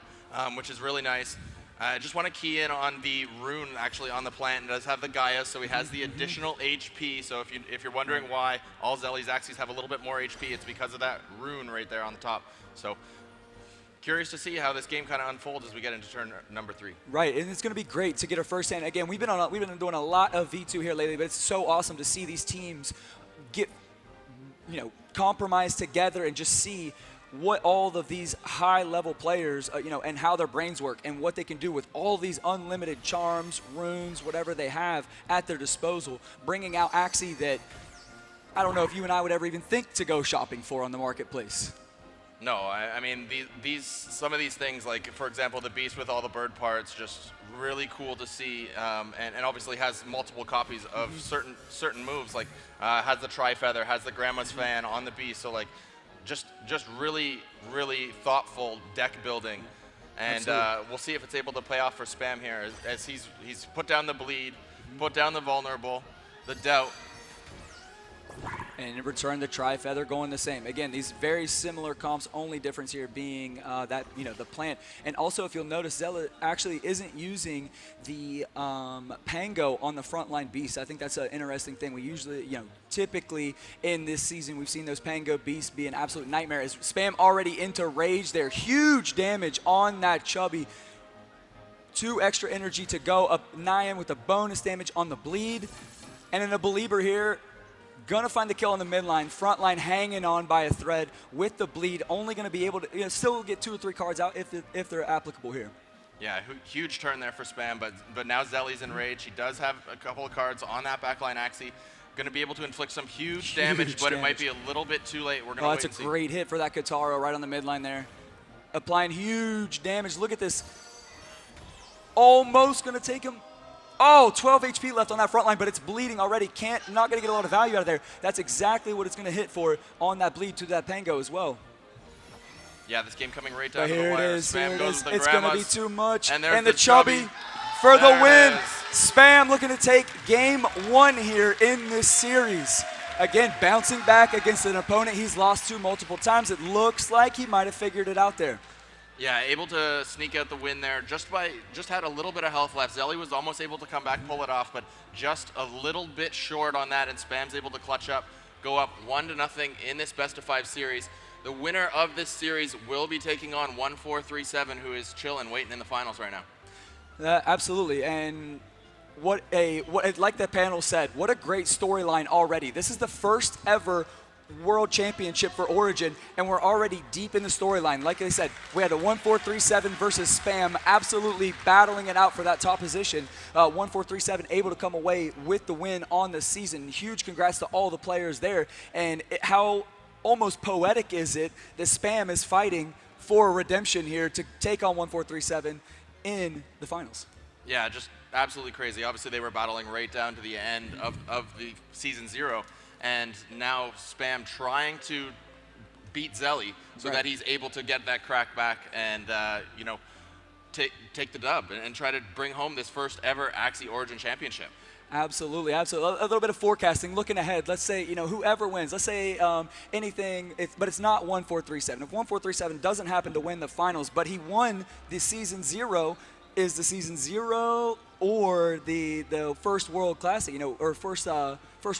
Which is really nice. I just want to key in on the rune actually on the plant. It does have the Gaia, so he has the additional HP. So if you're wondering why all Zelly's Axies have a little bit more HP, it's because of that rune right there on the top. So curious to see how this game kind of unfolds as we get into turn number 3. Right, and it's going to be great to get a first hand. Again, we've been doing a lot of V2 here lately, but it's so awesome to see these teams get, compromise together and just see what all of these high-level players, and how their brains work and what they can do with all these unlimited charms, runes, whatever they have at their disposal, bringing out Axie that I don't know if you and I would ever even think to go shopping for on the marketplace. No, I mean some of these things, like for example the beast with all the bird parts, just really cool to see, and obviously has multiple copies of certain moves, like has the tri-feather, has the grandma's fan on the beast, so like just really thoughtful deck building, and we'll see if it's able to pay off for Spam here as he's put down the bleed, put down the vulnerable, the doubt. And in return, the Tri-Feather going the same. Again, these very similar comps, only difference here being the plant. And also, if you'll notice, Zella actually isn't using the Pango on the frontline beast. I think that's an interesting thing. We usually, typically in this season, we've seen those Pango beasts be an absolute nightmare. As Spam already into Rage there. Huge damage on that Chubby. 2 extra energy to go up Nyan with the bonus damage on the bleed. And then the Belieber here, gonna find the kill on the midline, front line hanging on by a thread with the bleed, only gonna be able to still get 2 or 3 cards out if they're applicable here. Yeah, huge turn there for Spam, but now Zelly's in Rage. He does have a couple of cards on that backline Axie. Gonna be able to inflict some huge damage, but it might be a little bit too late. We're gonna wait and see. That's a great hit for that Kataro right on the midline there. Applying huge damage. Look at this. Almost gonna take him. Oh, 12 HP left on that front line, but it's bleeding already. Not going to get a lot of value out of there. That's exactly what it's going to hit for on that bleed to that Pango as well. Yeah, this game coming right down to the wire. Here it is. It's going to be too much. And there's the Chubby for the win. Spam looking to take game 1 here in this series. Again, bouncing back against an opponent he's lost to multiple times. It looks like he might have figured it out there. Yeah, able to sneak out the win there. Just had a little bit of health left. Zelly was almost able to come back, pull it off, but just a little bit short on that, and Spam's able to clutch up, go up 1-0 in this best-of-5 series. The winner of this series will be taking on 1437, who is chilling, waiting in the finals right now. Absolutely, and like the panel said, what a great storyline already. This is the first ever World Championship for Origin, and we're already deep in the storyline. Like I said, we had a 1437 versus Spam, absolutely battling it out for that top position. 1437 able to come away with the win on the season. Huge congrats to all the players there. And how almost poetic is it that Spam is fighting for redemption here to take on 1437 in the finals. Yeah, just absolutely crazy. Obviously, they were battling right down to the end of the season 0. And now Spam trying to beat Zelly so that he's able to get that crack back and, take the dub and try to bring home this first ever Axie Origin Championship. Absolutely, absolutely. A little bit of forecasting, looking ahead. Let's say, whoever wins, let's say anything, but it's not 1437. If 1437 doesn't happen to win the finals, but he won the season 0, is the season 0 or the first World Classic, or first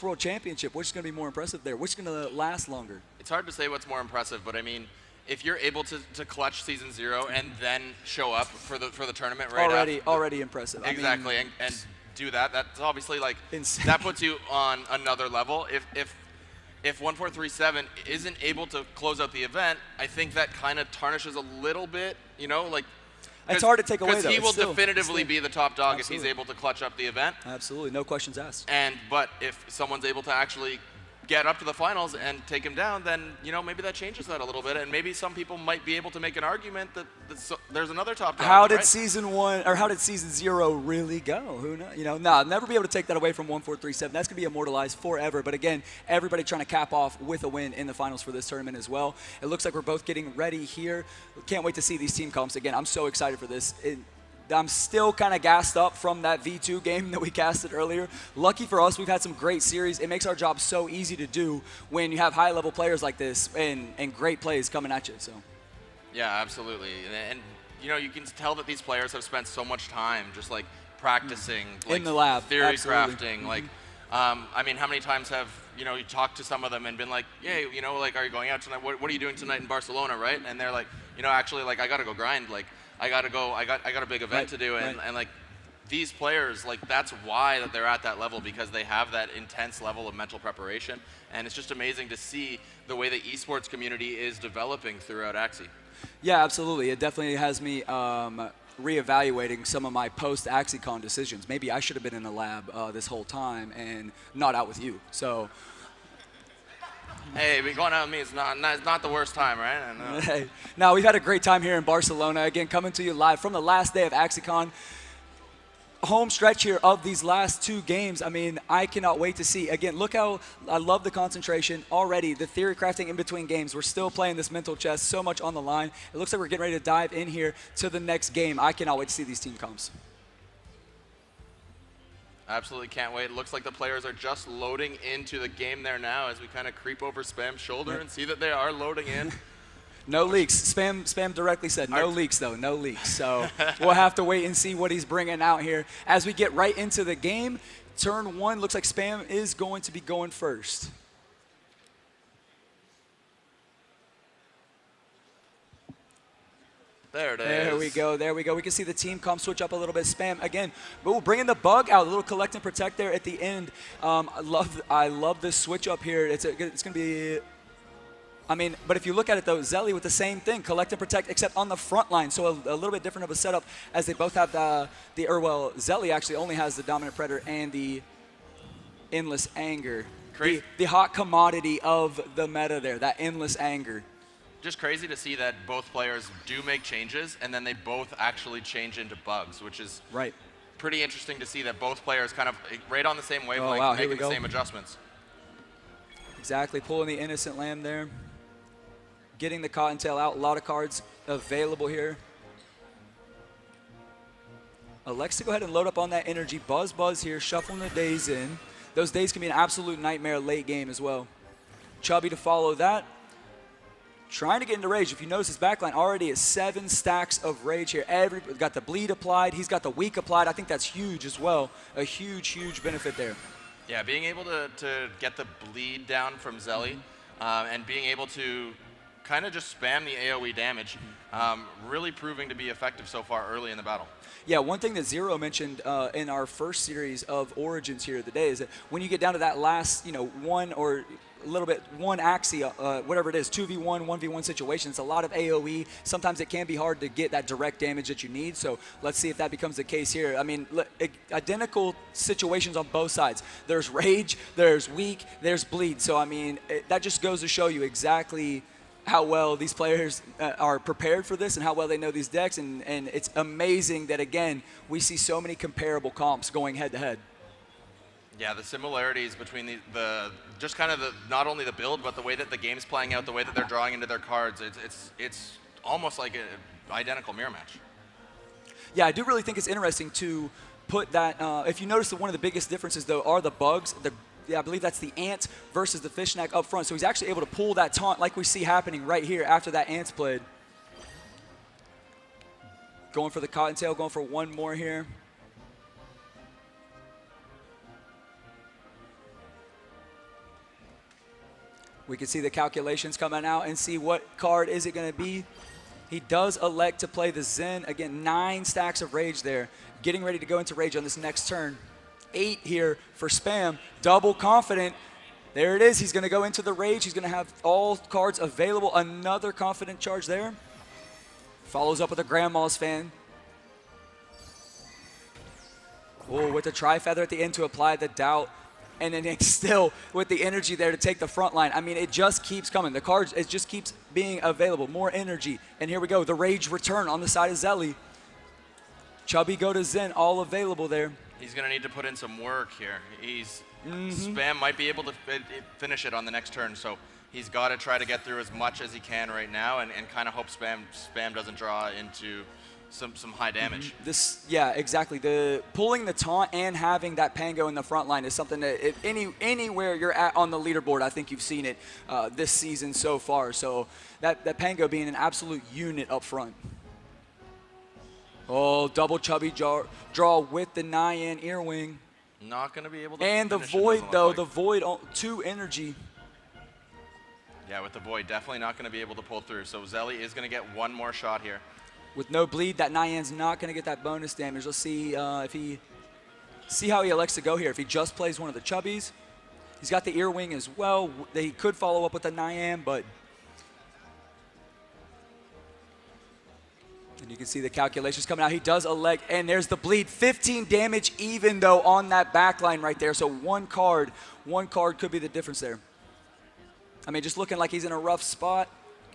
World Championship, which is going to be more impressive there? Which is going to last longer? It's hard to say what's more impressive, but I mean, if you're able to clutch season 0 and then show up for the tournament right already impressive. Exactly, and do that's obviously like insane. That puts you on another level. If 1437 isn't able to close out the event, I think that kind of tarnishes a little bit, It's hard to take away, though. Because he will definitively be the top dog if he's able to clutch up the event. Absolutely, no questions asked. But if someone's able to actually get up to the finals and take him down, then maybe that changes that a little bit, and maybe some people might be able to make an argument that there's another top dog. How did season 0 really go? Who knows? I'll never be able to take that away from 1437. That's gonna be immortalized forever. But again, everybody trying to cap off with a win in the finals for this tournament as well. It looks like we're both getting ready here. Can't wait to see these team comps again. I'm so excited for this. I'm still kind of gassed up from that V2 game that we casted earlier. Lucky for us, we've had some great series. It makes our job so easy to do when you have high-level players like this and great plays coming at you. So. Yeah, absolutely. And you know, you can tell that these players have spent so much time just like practicing, like in the lab, theory absolutely. crafting. Like, I mean, how many times have you know you talked to some of them and been like, yeah, you know, like, are you going out tonight? What are you doing tonight in Barcelona, right? And they're like, you know, actually, like, I gotta go grind. Like, I got a big event to do, and like. These players, like, that's why that they're at that level, because they have that intense level of mental preparation, and it's just amazing to see the way the esports community is developing throughout Axie. Yeah, absolutely. It definitely has me reevaluating some of my post-AxieCon decisions. Maybe I should have been in the lab this whole time and not out with you. So, Hey, going out with me is not the worst time, right? I know. hey, now we've had a great time here in Barcelona. Again, coming to you live from the last day of AxieCon. Home stretch here of these last 2 games. I mean, I cannot wait to see. Again, look how I love the concentration already, the theory crafting in between games. We're still playing this mental chess, so much on the line. It looks like we're getting ready to dive in here to the next game. I cannot wait to see these team comps. Absolutely can't wait. It looks like the players are just loading into the game there now as we kind of creep over Spam's shoulder and see that they are loading in. No leaks. Spam directly said no leaks, though. No leaks. So we'll have to wait and see what he's bringing out here. As we get right into the game, turn 1 looks like Spam is going to be going first. There it is. There we go. There we go. We can see the team comp switch up a little bit. Spam again. But bringing the bug out, a little collect and protect there at the end. I love this switch up here. It's going to be. I mean, but if you look at it though, Zelly with the same thing, collect and protect, except on the front line. So a little bit different of a setup, as they both have Zelly actually only has the dominant predator and the endless anger. The hot commodity of the meta there, that endless anger. Just crazy to see that both players do make changes and then they both actually change into bugs, which is pretty interesting to see that both players kind of right on the same wavelength, making the same adjustments. Exactly, pulling the innocent lamb there. Getting the cottontail out, a lot of cards available here. Alexa, go ahead and load up on that energy. Buzz here, shuffling the days in. Those days can be an absolute nightmare late game as well. Chubby to follow that. Trying to get into rage. If you notice his backline already is 7 stacks of rage here. Got the bleed applied. He's got the weak applied. I think that's huge as well. A huge, huge benefit there. Yeah, being able to get the bleed down from Zelly and being able to kind of just spam the AoE damage, really proving to be effective so far early in the battle. Yeah, one thing that Zero mentioned in our first series of Origins here today is that when you get down to that last, one or a little bit, one Axie, whatever it is, 2v1, 1v1 situation, it's a lot of AoE. Sometimes it can be hard to get that direct damage that you need, so let's see if that becomes the case here. I mean, identical situations on both sides. There's rage, there's weak, there's bleed. So, I mean, that just goes to show you exactly how well these players are prepared for this and how well they know these decks, and it's amazing that, again, we see so many comparable comps going head-to-head. Yeah, the similarities between the just kind of not only the build, but the way that the game's playing out, the way that they're drawing into their cards, it's almost like an identical mirror match. Yeah, I do really think it's interesting to put that, if you notice that one of the biggest differences, though, are the bugs. I believe that's the ant versus the fishneck up front. So he's actually able to pull that taunt like we see happening right here after that ant's played. Going for the cottontail, going for one more here. We can see the calculations coming out and see what card is it going to be. He does elect to play the Zen. Again, 9 stacks of rage there. Getting ready to go into rage on this next turn. 8 here for Spam. Double confident. There it is. He's going to go into the rage. He's going to have all cards available. Another confident charge there. Follows up with a Grandma's fan. Oh, with the Tri-Feather at the end to apply the doubt. And then it's still with the energy there to take the front line. I mean, it just keeps coming. The cards, it just keeps being available. More energy. And here we go. The Rage return on the side of Zelly. Chubby go to Zen, all available there. He's going to need to put in some work here. Spam might be able to finish it on the next turn, so he's got to try to get through as much as he can right now and kind of hope Spam doesn't draw into some high damage. Yeah, exactly. The pulling the taunt and having that Pango in the front line is something that anywhere you're at on the leaderboard, I think you've seen it this season so far. So that Pango being an absolute unit up front. Oh, double chubby draw with the Nyan Earwing. Not going to be able to And the finish it, Void, doesn't look though. like. The Void, 2 energy. Yeah, with the Void, definitely not going to be able to pull through. So Zelly is going to get one more shot here. With no bleed, that Nyan's not going to get that bonus damage. Let's see see how he elects to go here. If he just plays one of the chubbies. He's got the Earwing as well. He could follow up with the Nyan, but... And you can see the calculations coming out. He does elect, and there's the bleed. 15 damage even, though, on that back line right there. So one card could be the difference there. I mean, just looking like he's in a rough spot.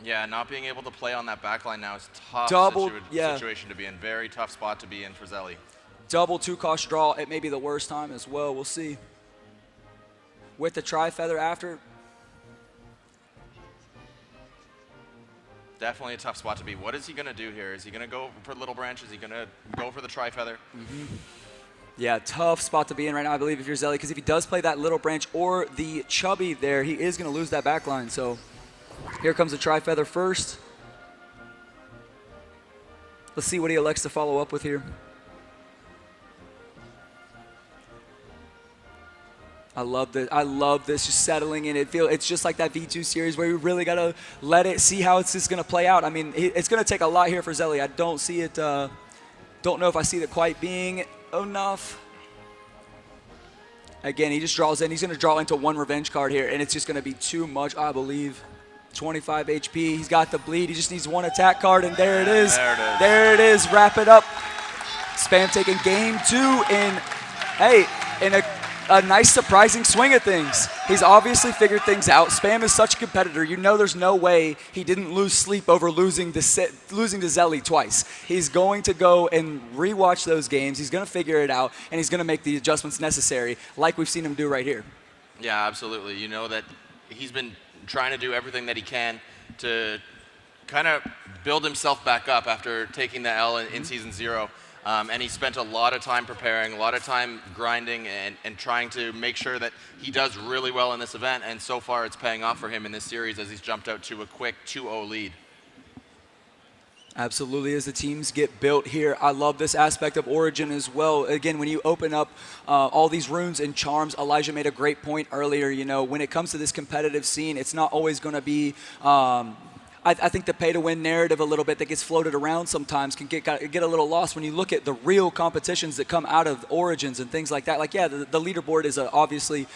Yeah, not being able to play on that back line now is a tough situation to be in. Very tough spot to be in for Zelly. Double 2-cost draw. It may be the worst time as well. We'll see. With the Tri-Feather after. Definitely a tough spot to be. What is he going to do here? Is he going to go for Little Branch? Is he going to go for the Tri-Feather? Yeah, tough spot to be in right now, I believe, if you're Zelly, because if he does play that Little Branch or the Chubby there, he is going to lose that back line. So here comes the Tri-Feather first. Let's see what he elects to follow up with here. I love this. I love this, just settling in. It's just like that V2 series where you really got to let it see how it's just going to play out. I mean, it's going to take a lot here for Zelly. I don't see it, don't know if I see it quite being enough. Again, he just draws in. He's going to draw into one revenge card here, and it's just going to be too much, I believe. 25 HP. He's got the bleed. He just needs one attack card, and there it is. There it is. Wrap it up. Spam taking game 2 in, hey, in a nice surprising swing of things. He's obviously figured things out. Spam is such a competitor. You know there's no way he didn't lose sleep over losing to Zelly twice. He's going to go and rewatch those games. He's going to figure it out, and he's going to make the adjustments necessary, like we've seen him do right here. Yeah, absolutely. You know that he's been trying to do everything that he can to kind of build himself back up after taking the L in Season 0. And he spent a lot of time preparing, a lot of time grinding and trying to make sure that he does really well in this event. And so far, it's paying off for him in this series as he's jumped out to a quick 2-0 lead. Absolutely, as the teams get built here. I love this aspect of Origin as well. Again, when you open up all these runes and charms, Elijah made a great point earlier. You know, when it comes to this competitive scene, it's not always going to be... I think the pay-to-win narrative a little bit that gets floated around sometimes can get a little lost when you look at the real competitions that come out of Origins and things like that. Like, yeah, the leaderboard is obviously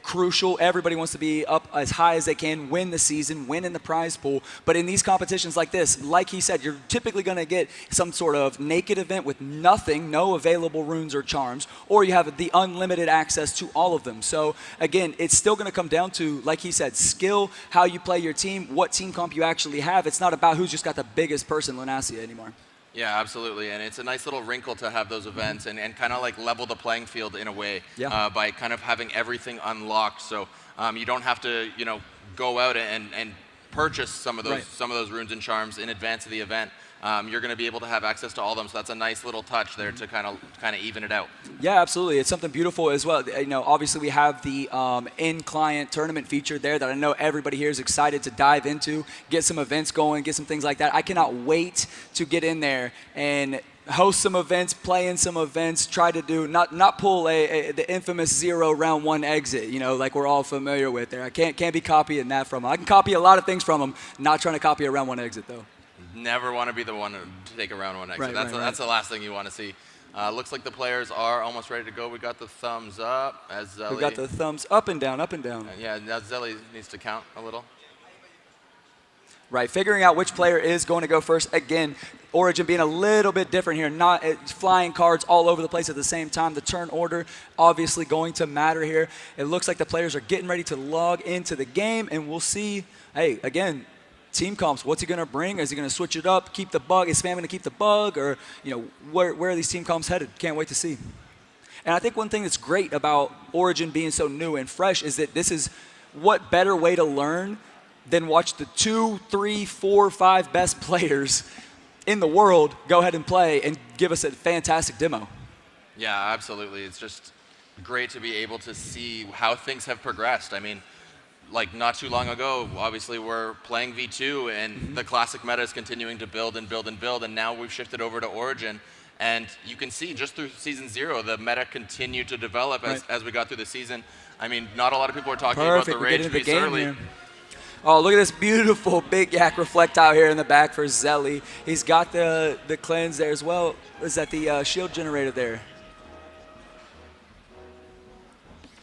crucial. Everybody wants to be up as high as they can, win the season, win in the prize pool. But in these competitions like this, like he said, you're typically going to get some sort of naked event with nothing, no available runes or charms, or you have the unlimited access to all of them. So, again, it's still going to come down to, like he said, skill, how you play your team, what team comp you actually have. It's not about who's just got the biggest person in Lunasia anymore. Yeah, absolutely, and it's a nice little wrinkle to have those events and kind of like level the playing field in a way by kind of having everything unlocked. So you don't have to, you know, go out and purchase some of those runes and charms in advance of the event. You're going to be able to have access to all of them, so that's a nice little touch there to kind of even it out. Yeah, absolutely. It's something beautiful as well. You know, obviously we have the in-client tournament feature there that I know everybody here is excited to dive into, get some events going, get some things like that. I cannot wait to get in there and host some events, play in some events, try to do not pull the infamous 0 round 1 exit, you know, like we're all familiar with there. I can't be copying that from him. I can copy a lot of things from him, not trying to copy a round 1 exit though. Never want to be the one to take a round 1 exit. That's the last thing you want to see. Looks like the players are almost ready to go. We got the thumbs up as Zelly. We got the thumbs up and down, up and down. Yeah, now Zelly needs to count a little. Right, figuring out which player is going to go first. Again, Origin being a little bit different here, not flying cards all over the place at the same time. The turn order obviously going to matter here. It looks like the players are getting ready to log into the game, and we'll see, hey, again, team comps, what's he going to bring? Is he going to switch it up, keep the bug? Is Spam going to keep the bug? Or, you know, where are these team comps headed? Can't wait to see. And I think one thing that's great about Origin being so new and fresh is that this is what better way to learn than watch the 2, 3, 4, 5 best players in the world go ahead and play and give us a fantastic demo. Yeah, absolutely. It's just great to be able to see how things have progressed. I mean, like not too long ago, obviously we're playing V2 and the classic meta is continuing to build and build and build, and now we've shifted over to Origin And you can see just through season 0, the meta continued to develop as we got through the season. I mean, not a lot of people were talking about the rage beast early. Here. Oh, look at this beautiful big yak reflectile here in the back for Zelly. He's got the cleanse there as well. Is that the shield generator there?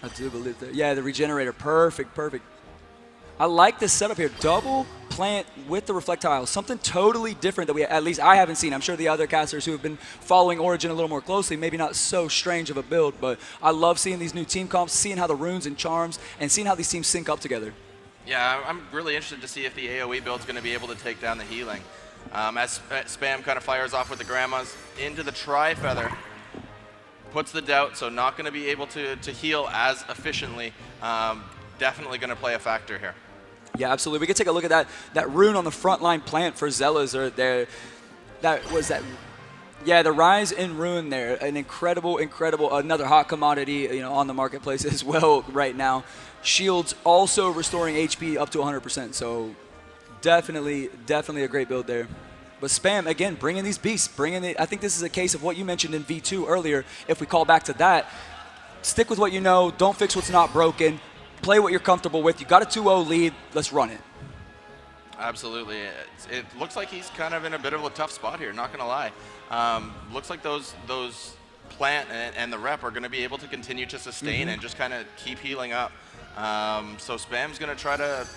I do believe that. Yeah, the regenerator. Perfect, perfect. I like this setup here. Double plant with the reflectile. Something totally different that at least I haven't seen. I'm sure the other casters who have been following Origin a little more closely, maybe not so strange of a build, but I love seeing these new team comps, seeing how the runes and charms, and seeing how these teams sync up together. Yeah, I'm really interested to see if the AoE build's going to be able to take down the healing. As Spam kind of fires off with the Grandmas into the Tri-Feather. Puts the doubt, so not going to be able to heal as efficiently. Definitely going to play a factor here. Yeah, absolutely. We can take a look at that rune on the front line plant for Zellas there. That was that. Yeah, the rise in rune there, an incredible, another hot commodity, on the marketplace as well right now. Shields also restoring HP up to 100%. So definitely a great build there. But Spam, again, bringing these beasts, I think this is a case of what you mentioned in V2 earlier. If we call back to that, stick with what you know. Don't fix what's not broken. Play what you're comfortable with. You got a 2-0 lead. Let's run it. Absolutely. It looks like he's kind of in a bit of a tough spot here, not going to lie. Looks like those plant and the rep are going to be able to continue to sustain and just kind of keep healing up. So Spam's going to try to...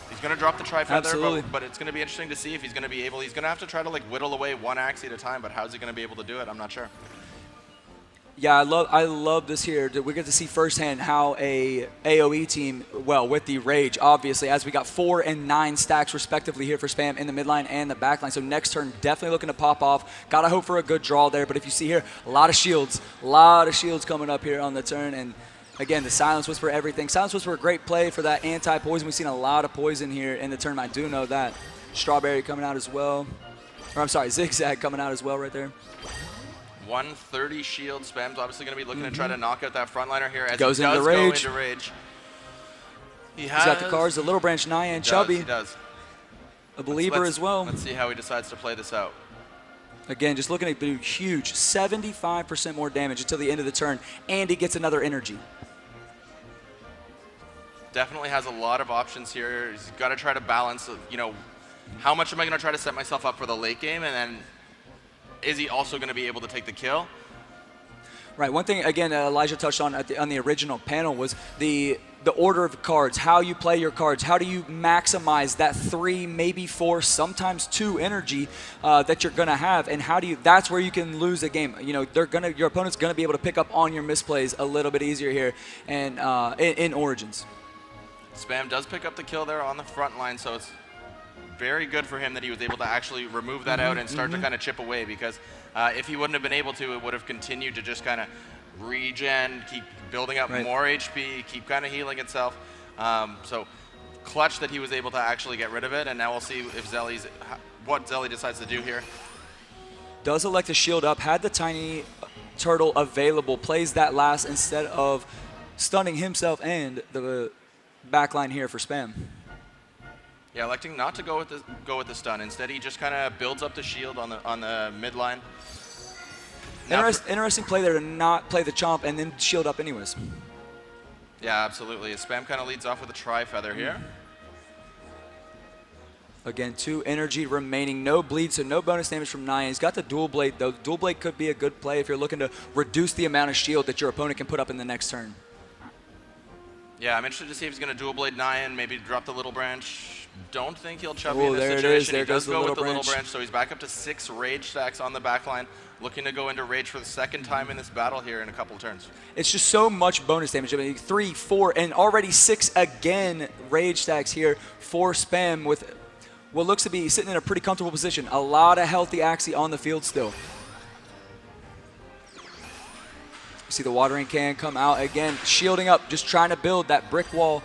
He's going to drop the Tri-Feather, but it's going to be interesting to see if he's going to be able... He's going to have to try to whittle away one Axie at a time, but how's he going to be able to do it? I'm not sure. Yeah, I love this here. We get to see firsthand how a AoE team, well, with the Rage, obviously, as we got 4 and 9 stacks respectively here for Spam in the mid line and the back line. So next turn, definitely looking to pop off. Got to hope for a good draw there. But if you see here, a lot of shields coming up here on the turn. And again, the Silence Whisper, everything. Silence Whisper, a great play for that anti-poison. We've seen a lot of poison here in the tournament. I do know that. Strawberry coming out as well. Or I'm sorry, Zigzag coming out as well right there. 130 shield. Spam's obviously going to be looking to try to knock out that frontliner here as goes he does into go rage. into rage. He's got the cards, the Little Branch, Naya, and Chubby. He does. A believer as well. Let's see how he decides to play this out. Again, just looking at huge, 75% more damage until the end of the turn, and he gets another energy. Definitely has a lot of options here. He's got to try to balance, how much am I going to try to set myself up for the late game, and then is he also going to be able to take the kill? Right. One thing, again, Elijah touched on on the original panel was the order of cards, how you play your cards, how do you maximize that 3, maybe 4, sometimes 2 energy that you're going to have, and how do you? That's where you can lose a game. Your opponent's going to be able to pick up on your misplays a little bit easier here, and in Origins. Spam does pick up the kill there on the front line, so it's very good for him that he was able to actually remove that out and start to kind of chip away, because if he wouldn't have been able to, it would have continued to just kind of regen, keep building up more HP, keep kind of healing itself. So clutch that he was able to actually get rid of it, and now we'll see if what Zelly decides to do here. Does elect to shield up, had the tiny turtle available, plays that last instead of stunning himself and the backline here for Spam. Yeah, electing not to go with the stun. Instead, he just kind of builds up the shield on the mid line. Interesting play there to not play the chomp and then shield up anyways. Yeah, absolutely. Spam kind of leads off with a Tri-Feather here. Again, 2 energy remaining, no bleed, so no bonus damage from Naya. He's got the dual blade though. Dual blade could be a good play if you're looking to reduce the amount of shield that your opponent can put up in the next turn. Yeah, I'm interested to see if he's going to dual blade Naya and maybe drop the Little Branch. Don't think he'll Chubby in this situation. There he does go with the Little Little Branch, so he's back up to 6 Rage stacks on the backline, looking to go into Rage for the second time in this battle here in a couple turns. It's just so much bonus damage. I mean, 3, 4, and already 6 again Rage stacks here for Spam with what looks to be sitting in a pretty comfortable position. A lot of healthy Axie on the field still. See the watering can come out again, shielding up, just trying to build that brick wall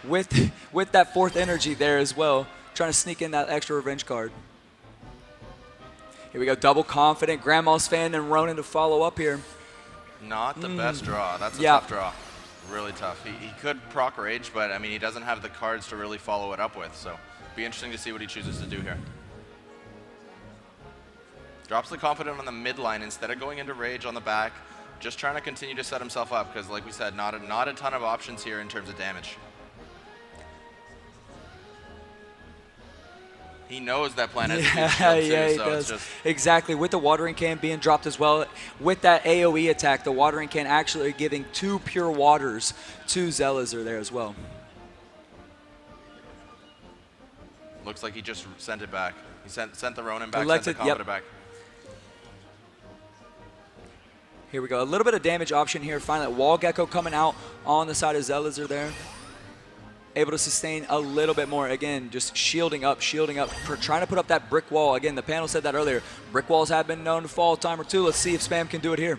with that 4th energy there as well, trying to sneak in that extra revenge card. Here we go, double confident, Grandma's fan and Ronan to follow up here. Not the best draw. That's a tough draw. Really tough. He could proc Rage, but I mean, he doesn't have the cards to really follow it up with, so be interesting to see what he chooses to do here. Drops the Confident on the mid line instead of going into Rage on the back. Just trying to continue to set himself up because, like we said, not a ton of options here in terms of damage. He knows that plan has a huge shield too, yeah, he so does. it's just Exactly. With the watering can being dropped as well, with that AoE attack, the watering can actually giving 2 pure waters to Zelizer there as well. looks like he just sent it back. He sent the Ronin back, Elected, sent the Confident back. Here we go. A little bit of damage option here. Finally, Wall Gecko coming out on the side of Zelizer there. Able to sustain a little bit more. Again, just shielding up, trying to put up that brick wall. Again, the panel said that earlier. Brick walls have been known to fall a time or two. Let's see if Spam can do it here.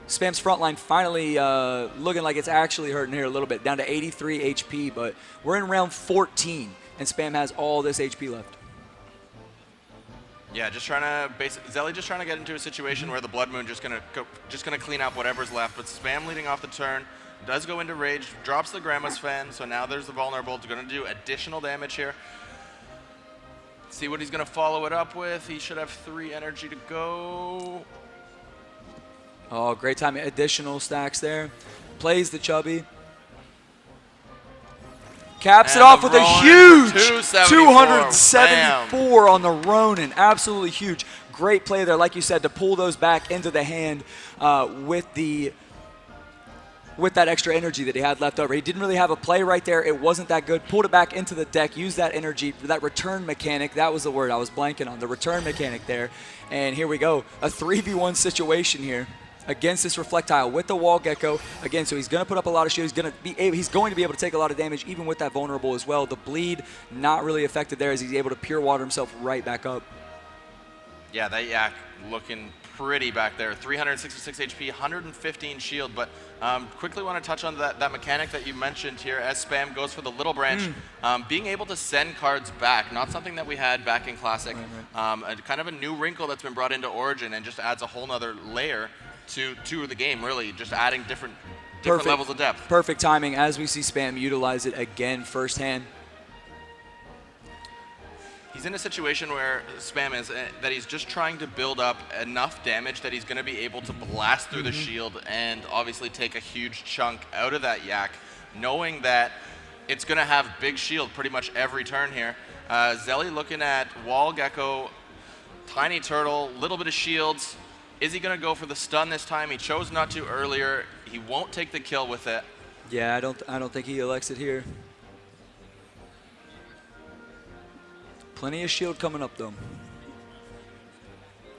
Spam's front line finally looking like it's actually hurting here a little bit. Down to 83 HP, but we're in round 14, and Spam has all this HP left. Yeah, just trying to Zelly just trying to get into a situation where the Blood Moon just gonna clean up whatever's left. But Spam leading off the turn does go into Rage, drops the Grandma's Fan, so now there's the vulnerable. It's gonna do additional damage here. See what he's gonna follow it up with. He should have 3 energy to go. Oh, great timing. Additional stacks there. Plays the Chubby. Caps it off with a huge 274 on the Ronin. Absolutely huge. Great play there, like you said, to pull those back into the hand with that extra energy that he had left over. He didn't really have a play right there. It wasn't that good. Pulled it back into the deck, used that energy, that return mechanic. That was the word I was blanking on, the return mechanic there. And here we go, a 3v1 situation here against this Reflectile with the Wall Gecko. Again, so he's going to put up a lot of shield. He's going to be able to take a lot of damage even with that vulnerable as well. The bleed not really affected there as he's able to pure water himself right back up. Yeah, that Yak looking pretty back there. 366 HP, 115 shield, but quickly want to touch on that mechanic that you mentioned here as Spam goes for the Little Branch. Being able to send cards back, not something that we had back in Classic. Kind of a new wrinkle that's been brought into Origin and just adds a whole nother layer to the game, really, just adding different levels of depth. Perfect timing as we see Spam utilize it again firsthand. He's in a situation where Spam is that he's just trying to build up enough damage that he's going to be able to blast through the shield and obviously take a huge chunk out of that Yak, knowing that it's going to have big shield pretty much every turn here. Zelly looking at Wall Gecko, Tiny Turtle, little bit of shields. Is he going to go for the stun this time? He chose not to earlier. He won't take the kill with it. Yeah, I don't think he elects it here. Plenty of shield coming up though.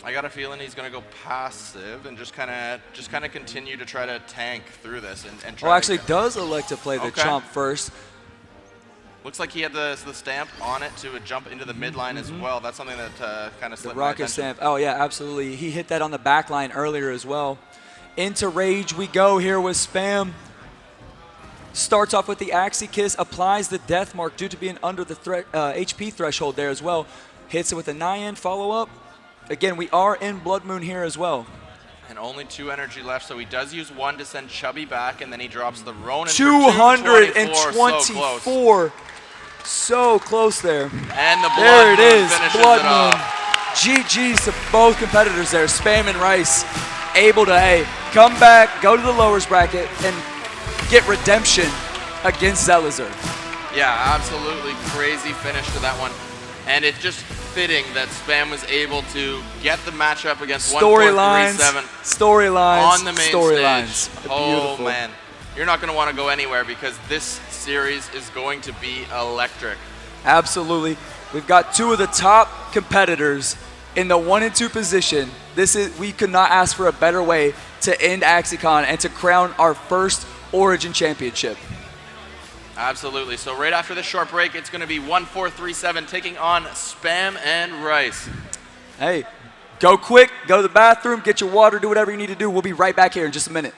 I got a feeling he's going to go passive and just kind of continue to try to tank through this and try. Well, actually, does elect to play the Chomp first. Looks like he had the stamp on it to jump into the mid line as well. That's something that kind of slipped the rocket stamp. Oh yeah, absolutely. He hit that on the back line earlier as well. Into Rage we go here with Spam. Starts off with the Axie Kiss, applies the death mark due to being under the HP threshold there as well. Hits it with a Nyan follow-up. Again, we are in Blood Moon here as well. And only 2 energy left, so he does use 1 to send Chubby back, and then he drops the Ronin 224. So close there. And the Blood there it is, Blood Moon. GG's to both competitors there, Spam and Rice. Able to, come back, go to the lowers bracket, and get redemption against Zelizer. Yeah, absolutely crazy finish to that one. And it's just fitting that Spam was able to get the matchup against 1437 on the main stage. Oh man, you're not going to want to go anywhere because this series is going to be electric. Absolutely. We've got 2 of the top competitors in the 1 and 2 position. We could not ask for a better way to end AxieCon and to crown our first Origin Championship. Absolutely. So right after this short break, it's going to be 1437 taking on Spam and Rice. Hey, go quick, go to the bathroom, get your water, do whatever you need to do. We'll be right back here in just a minute.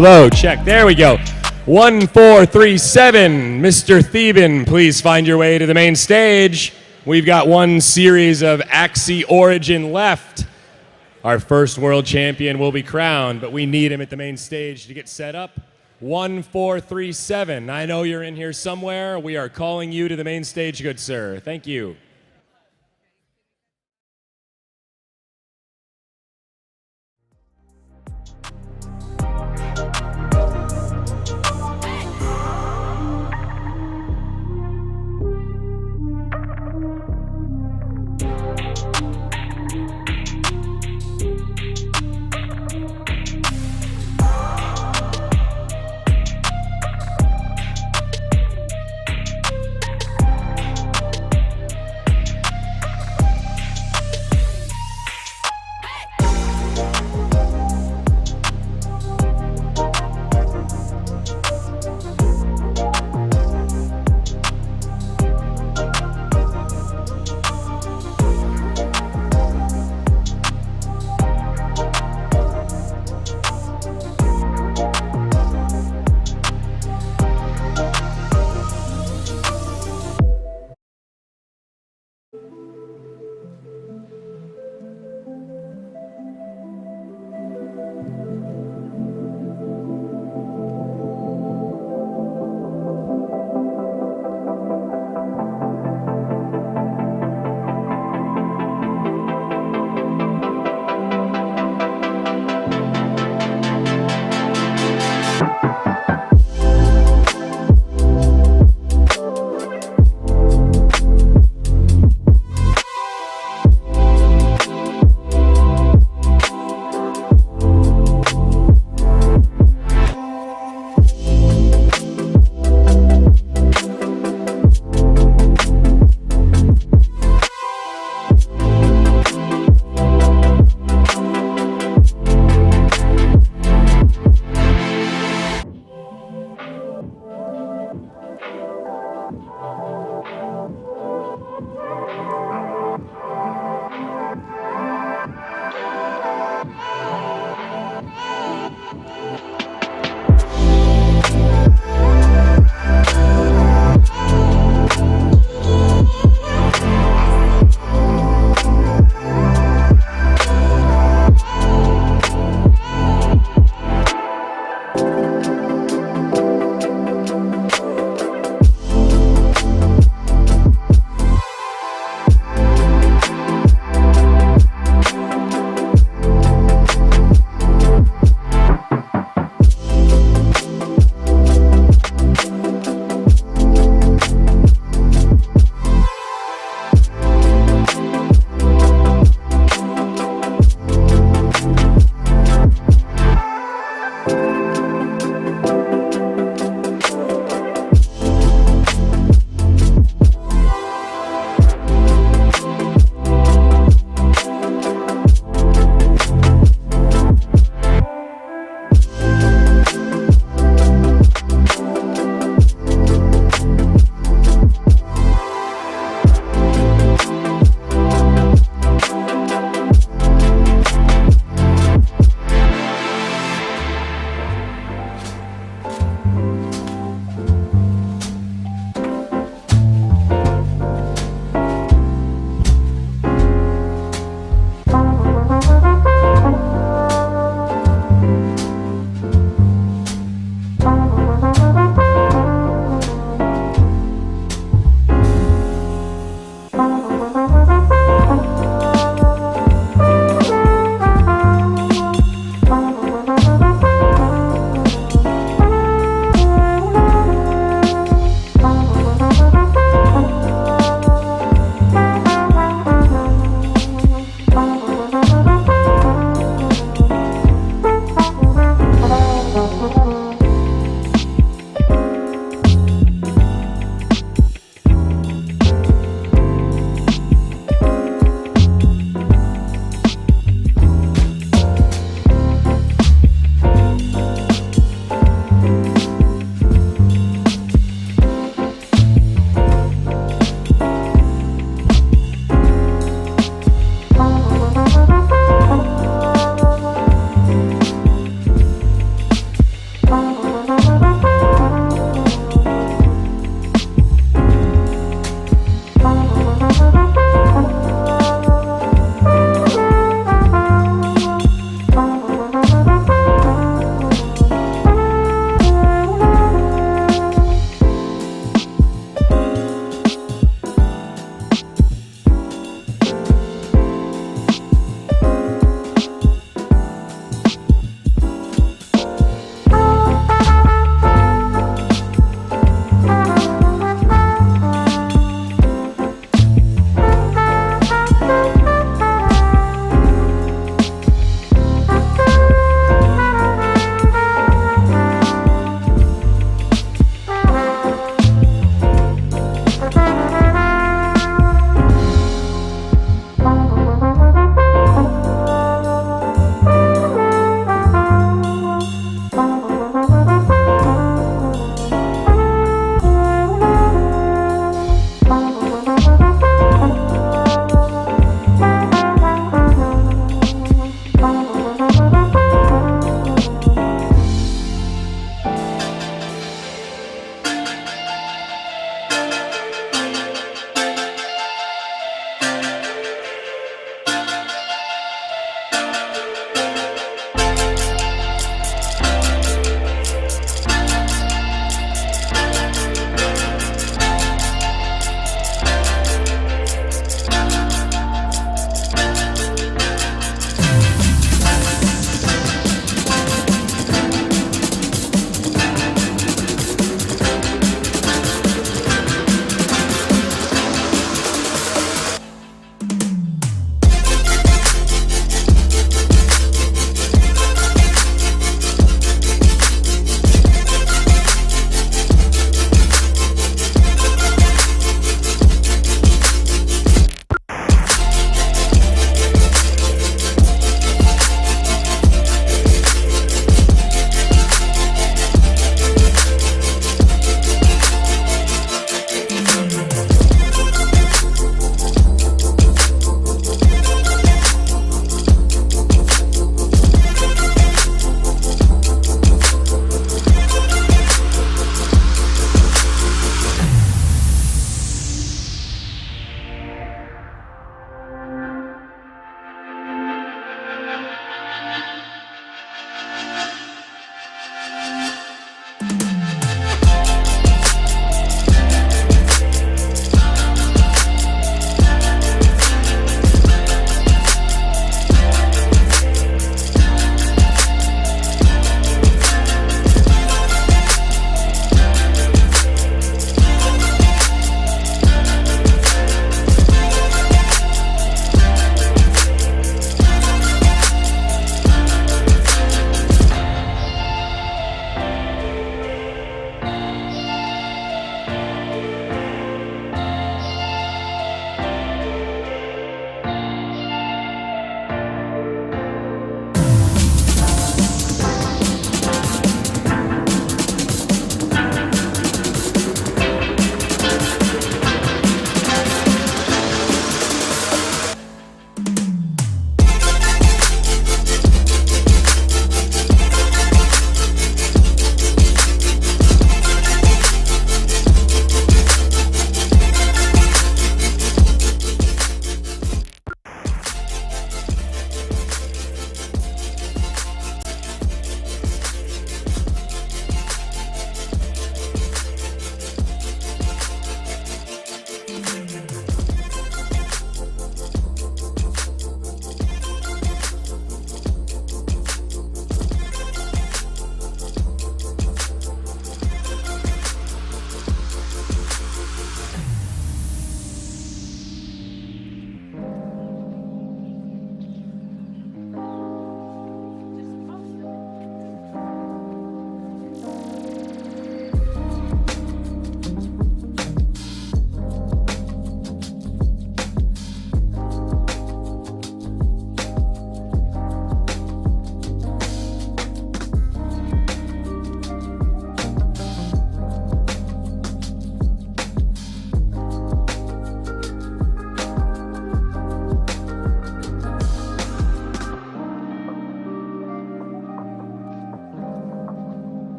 Hello, check. There we go. 1437. Mr. Theben, please find your way to the main stage. We've got one series of Axie Origin left. Our first world champion will be crowned, but we need him at the main stage to get set up. 1437. I know you're in here somewhere. We are calling you to the main stage, good sir. Thank you.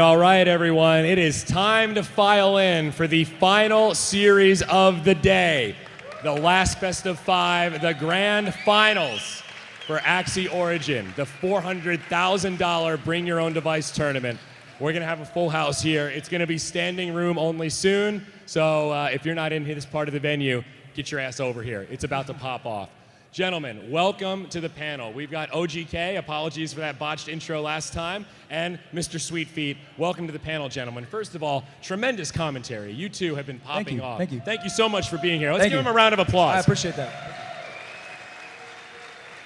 All right, everyone. It is time to file in for the final series of the day. The last best of 5, the grand finals for Axie Origin, the $400,000 Bring Your Own Device tournament. We're going to have a full house here. It's going to be standing room only soon, so if you're not in this part of the venue, get your ass over here. It's about to pop off. Gentlemen, welcome to the panel. We've got OGK, apologies for that botched intro last time, and Mr. Sweetfeet. Welcome to the panel, gentlemen. First of all, tremendous commentary. You two have been popping off. Thank you. Thank you so much for being here. Let's give them a round of applause. I appreciate that.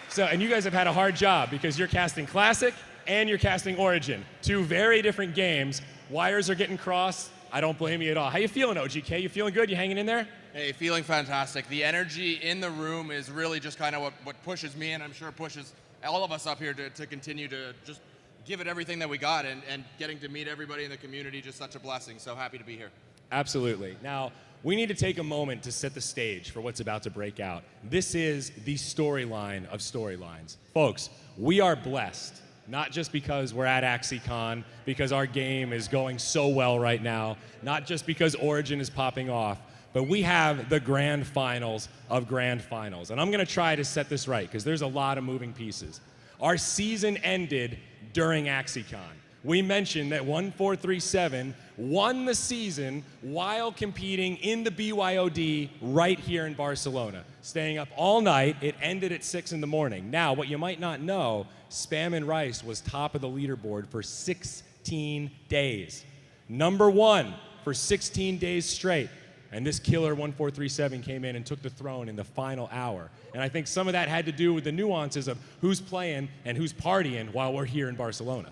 So, and you guys have had a hard job because you're casting Classic and you're casting Origin. 2 very different games. Wires are getting crossed. I don't blame you at all. How you feeling, OGK? You feeling good? You hanging in there? Hey, feeling fantastic. The energy in the room is really just kind of what pushes me, and I'm sure pushes all of us up here to continue to just give it everything that we got, and getting to meet everybody in the community, just such a blessing. So happy to be here. Absolutely. Now, we need to take a moment to set the stage for what's about to break out. This is the storyline of storylines. Folks, we are blessed, not just because we're at AxieCon, because our game is going so well right now, not just because Origin is popping off, but we have the grand finals of grand finals. And I'm going to try to set this right, because there's a lot of moving pieces. Our season ended during AxieCon. We mentioned that 1437 won the season while competing in the BYOD right here in Barcelona, staying up all night. It ended at 6 in the morning. Now, what you might not know, Spam and Rice was top of the leaderboard for 16 days. Number 1 for 16 days straight. And this killer 1437 came in and took the throne in the final hour. And I think some of that had to do with the nuances of who's playing and who's partying while we're here in Barcelona.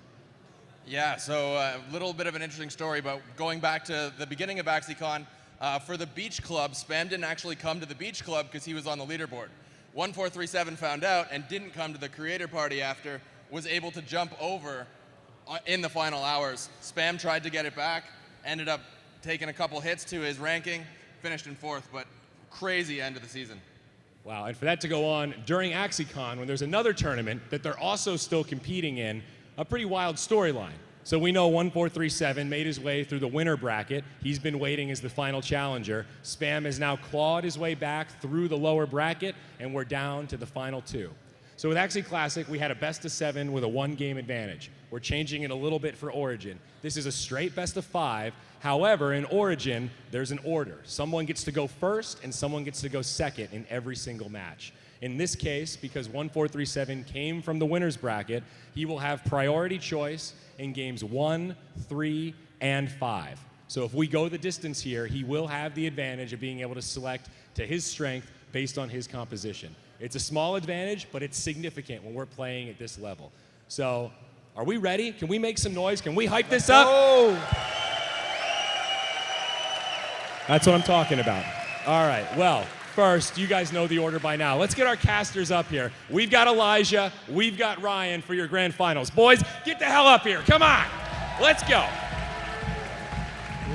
Yeah, so a little bit of an interesting story, but going back to the beginning of AxieCon, for the beach club, Spam didn't actually come to the beach club because he was on the leaderboard. 1437 found out and didn't come to the creator party after, was able to jump over in the final hours. Spam tried to get it back, ended up taken a couple hits to his ranking, finished in 4th, but crazy end of the season. Wow, and for that to go on during AxieCon, when there's another tournament that they're also still competing in, a pretty wild storyline. So we know 1437 made his way through the winner bracket. He's been waiting as the final challenger. Spam has now clawed his way back through the lower bracket, and we're down to the final 2. So with Axie Classic, we had a best of 7 with a 1-game advantage. We're changing it a little bit for Origin. This is a straight best of 5. However, in Origin, there's an order. Someone gets to go first, and someone gets to go second in every single match. In this case, because 1437 came from the winner's bracket, he will have priority choice in games 1, 3, and 5. So if we go the distance here, he will have the advantage of being able to select to his strength based on his composition. It's a small advantage, but it's significant when we're playing at this level. So, are we ready? Can we make some noise? Can we hype this up? Oh! That's what I'm talking about. All right, well, first, you guys know the order by now. Let's get our casters up here. We've got Elijah, we've got Ryan for your grand finals. Boys, get the hell up here, come on. Let's go.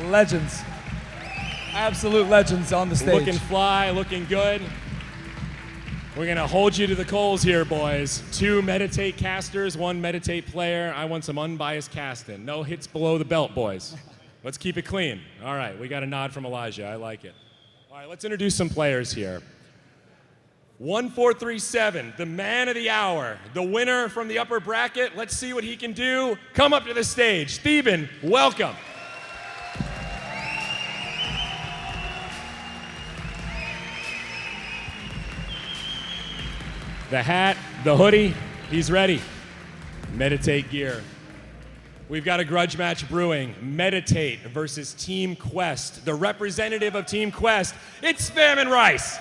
Legends. Absolute legends on the stage. Looking fly, looking good. We're gonna hold you to the coals here, boys. 2 meditate casters, 1 meditate player. I want some unbiased casting. No hits below the belt, boys. Let's keep it clean. All right, we got a nod from Elijah. I like it. All right, let's introduce some players here. 1437, the man of the hour, the winner from the upper bracket. Let's see what he can do. Come up to the stage. Theban, welcome. The hat, the hoodie, he's ready. Meditate gear. We've got a grudge match brewing. Meditate versus Team Quest. The representative of Team Quest, it's Spam and Rice.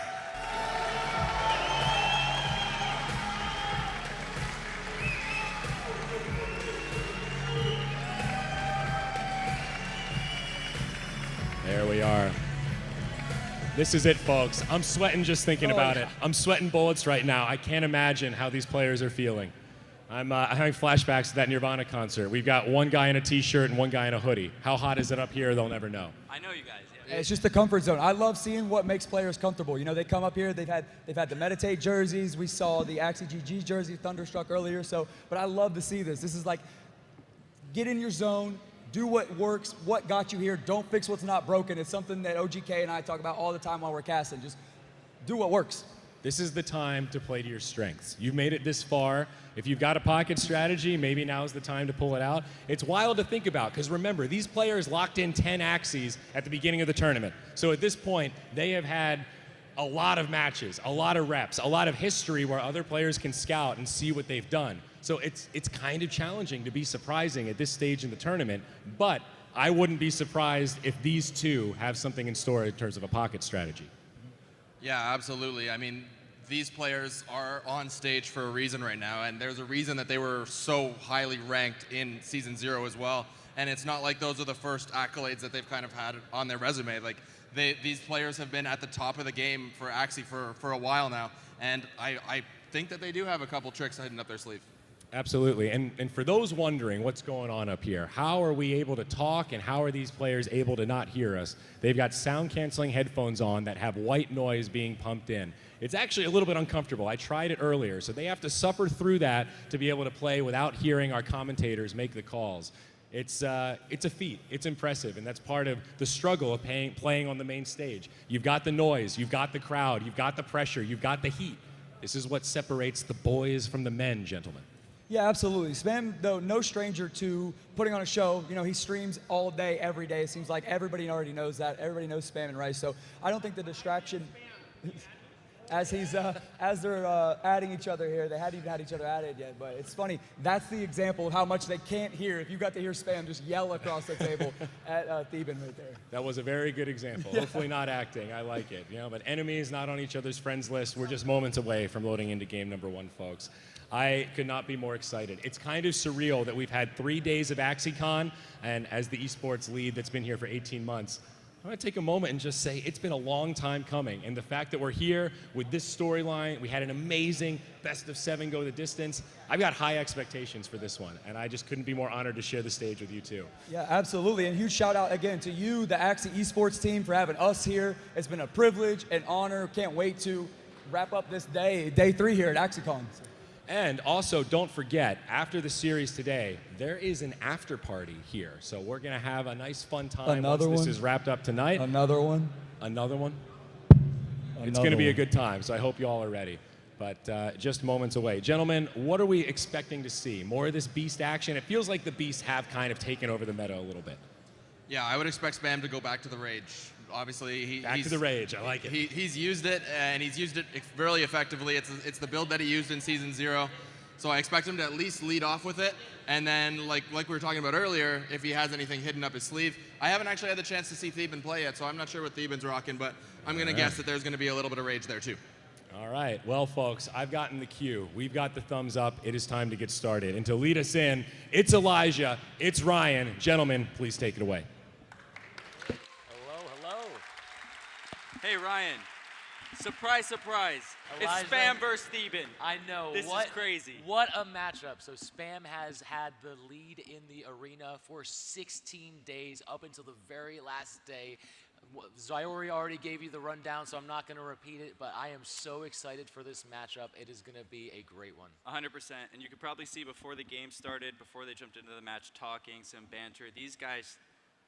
There we are. This is it, folks. I'm sweating just thinking about it. I'm sweating bullets right now. I can't imagine how these players are feeling. I'm having flashbacks to that Nirvana concert. We've got 1 guy in a t-shirt and 1 guy in a hoodie. How hot is it up here? They'll never know. I know you guys, yeah. It's just the comfort zone. I love seeing what makes players comfortable. You know, they come up here, they've had the Meditate jerseys. We saw the Axie GG jersey, Thunderstruck earlier. But I love to see this. This is like, get in your zone, do what works, what got you here. Don't fix what's not broken. It's something that OGK and I talk about all the time while we're casting. Just do what works. This is the time to play to your strengths. You've made it this far. If you've got a pocket strategy, maybe now's the time to pull it out. It's wild to think about, because remember, these players locked in 10 Axies at the beginning of the tournament. So at this point, they have had a lot of matches, a lot of reps, a lot of history where other players can scout and see what they've done. So it's kind of challenging to be surprising at this stage in the tournament, but I wouldn't be surprised if these 2 have something in store in terms of a pocket strategy. Yeah, absolutely. I mean, these players are on stage for a reason right now, and there's a reason that they were so highly ranked in Season 0 as well. And it's not like those are the first accolades that they've kind of had on their resume. Like, these players have been at the top of the game for Axie for a while now, and I think that they do have a couple tricks hidden up their sleeve. Absolutely, and for those wondering what's going on up here, how are we able to talk and how are these players able to not hear us? They've got sound-canceling headphones on that have white noise being pumped in. It's actually a little bit uncomfortable. I tried it earlier, so they have to suffer through that to be able to play without hearing our commentators make the calls. It's a feat. It's impressive, and that's part of the struggle of playing on the main stage. You've got the noise, you've got the crowd, you've got the pressure, you've got the heat. This is what separates the boys from the men, gentlemen. Yeah, absolutely. Spam, though, no stranger to putting on a show. You know, he streams all day, every day. It seems like everybody already knows that. Everybody knows Spam and Rice. So I don't think the distraction, as they're adding each other here, they hadn't even had each other added yet. But it's funny. That's the example of how much they can't hear. If you got to hear Spam just yell across the table at Theban right there. That was a very good example. Yeah. Hopefully not acting. I like it. You know, but enemies not on each other's friends list. We're just moments away from loading into game number 1, folks. I could not be more excited. It's kind of surreal that we've had 3 days of AxieCon, and as the esports lead that's been here for 18 months, I'm going to take a moment and just say it's been a long time coming. And the fact that we're here with this storyline, we had an amazing best of 7 go the distance. I've got high expectations for this one, and I just couldn't be more honored to share the stage with you two. Yeah, absolutely. And huge shout out again to you, the Axie Esports team, for having us here. It's been a privilege and honor. Can't wait to wrap up this day 3 here at AxieCon. And also, don't forget, after the series today, there is an after party here. So we're going to have a nice fun time once this is wrapped up tonight. Another one. Another one. It's going to be a good time, so I hope you all are ready. But just moments away. Gentlemen, what are we expecting to see? More of this Beast action? It feels like the Beasts have kind of taken over the meta a little bit. Yeah, I would expect Spam to go back to the Rage. Obviously, Back to the Rage, I like it. He's used it, and he's used it really effectively. It's the build that he used in Season 0. So I expect him to at least lead off with it. And then, like we were talking about earlier, if he has anything hidden up his sleeve. I haven't actually had the chance to see Theban play yet, so I'm not sure what Theban's rocking, but I'm going to guess that there's going to be a little bit of Rage there, too. All right. Well, folks, I've gotten the cue. We've got the thumbs up. It is time to get started. And to lead us in, it's Elijah, it's Ryan. Gentlemen, please take it away. Hey, Ryan. Surprise, surprise. Elijah, It's Spam versus Theban. I know. This is crazy. What a matchup. So Spam has had the lead in the arena for 16 days up until the very last day. Zyori already gave you the rundown, so I'm not going to repeat it, but I am so excited for this matchup. It is going to be a great one. 100%. And you could probably see before the game started, before they jumped into the match, talking, some banter. These guys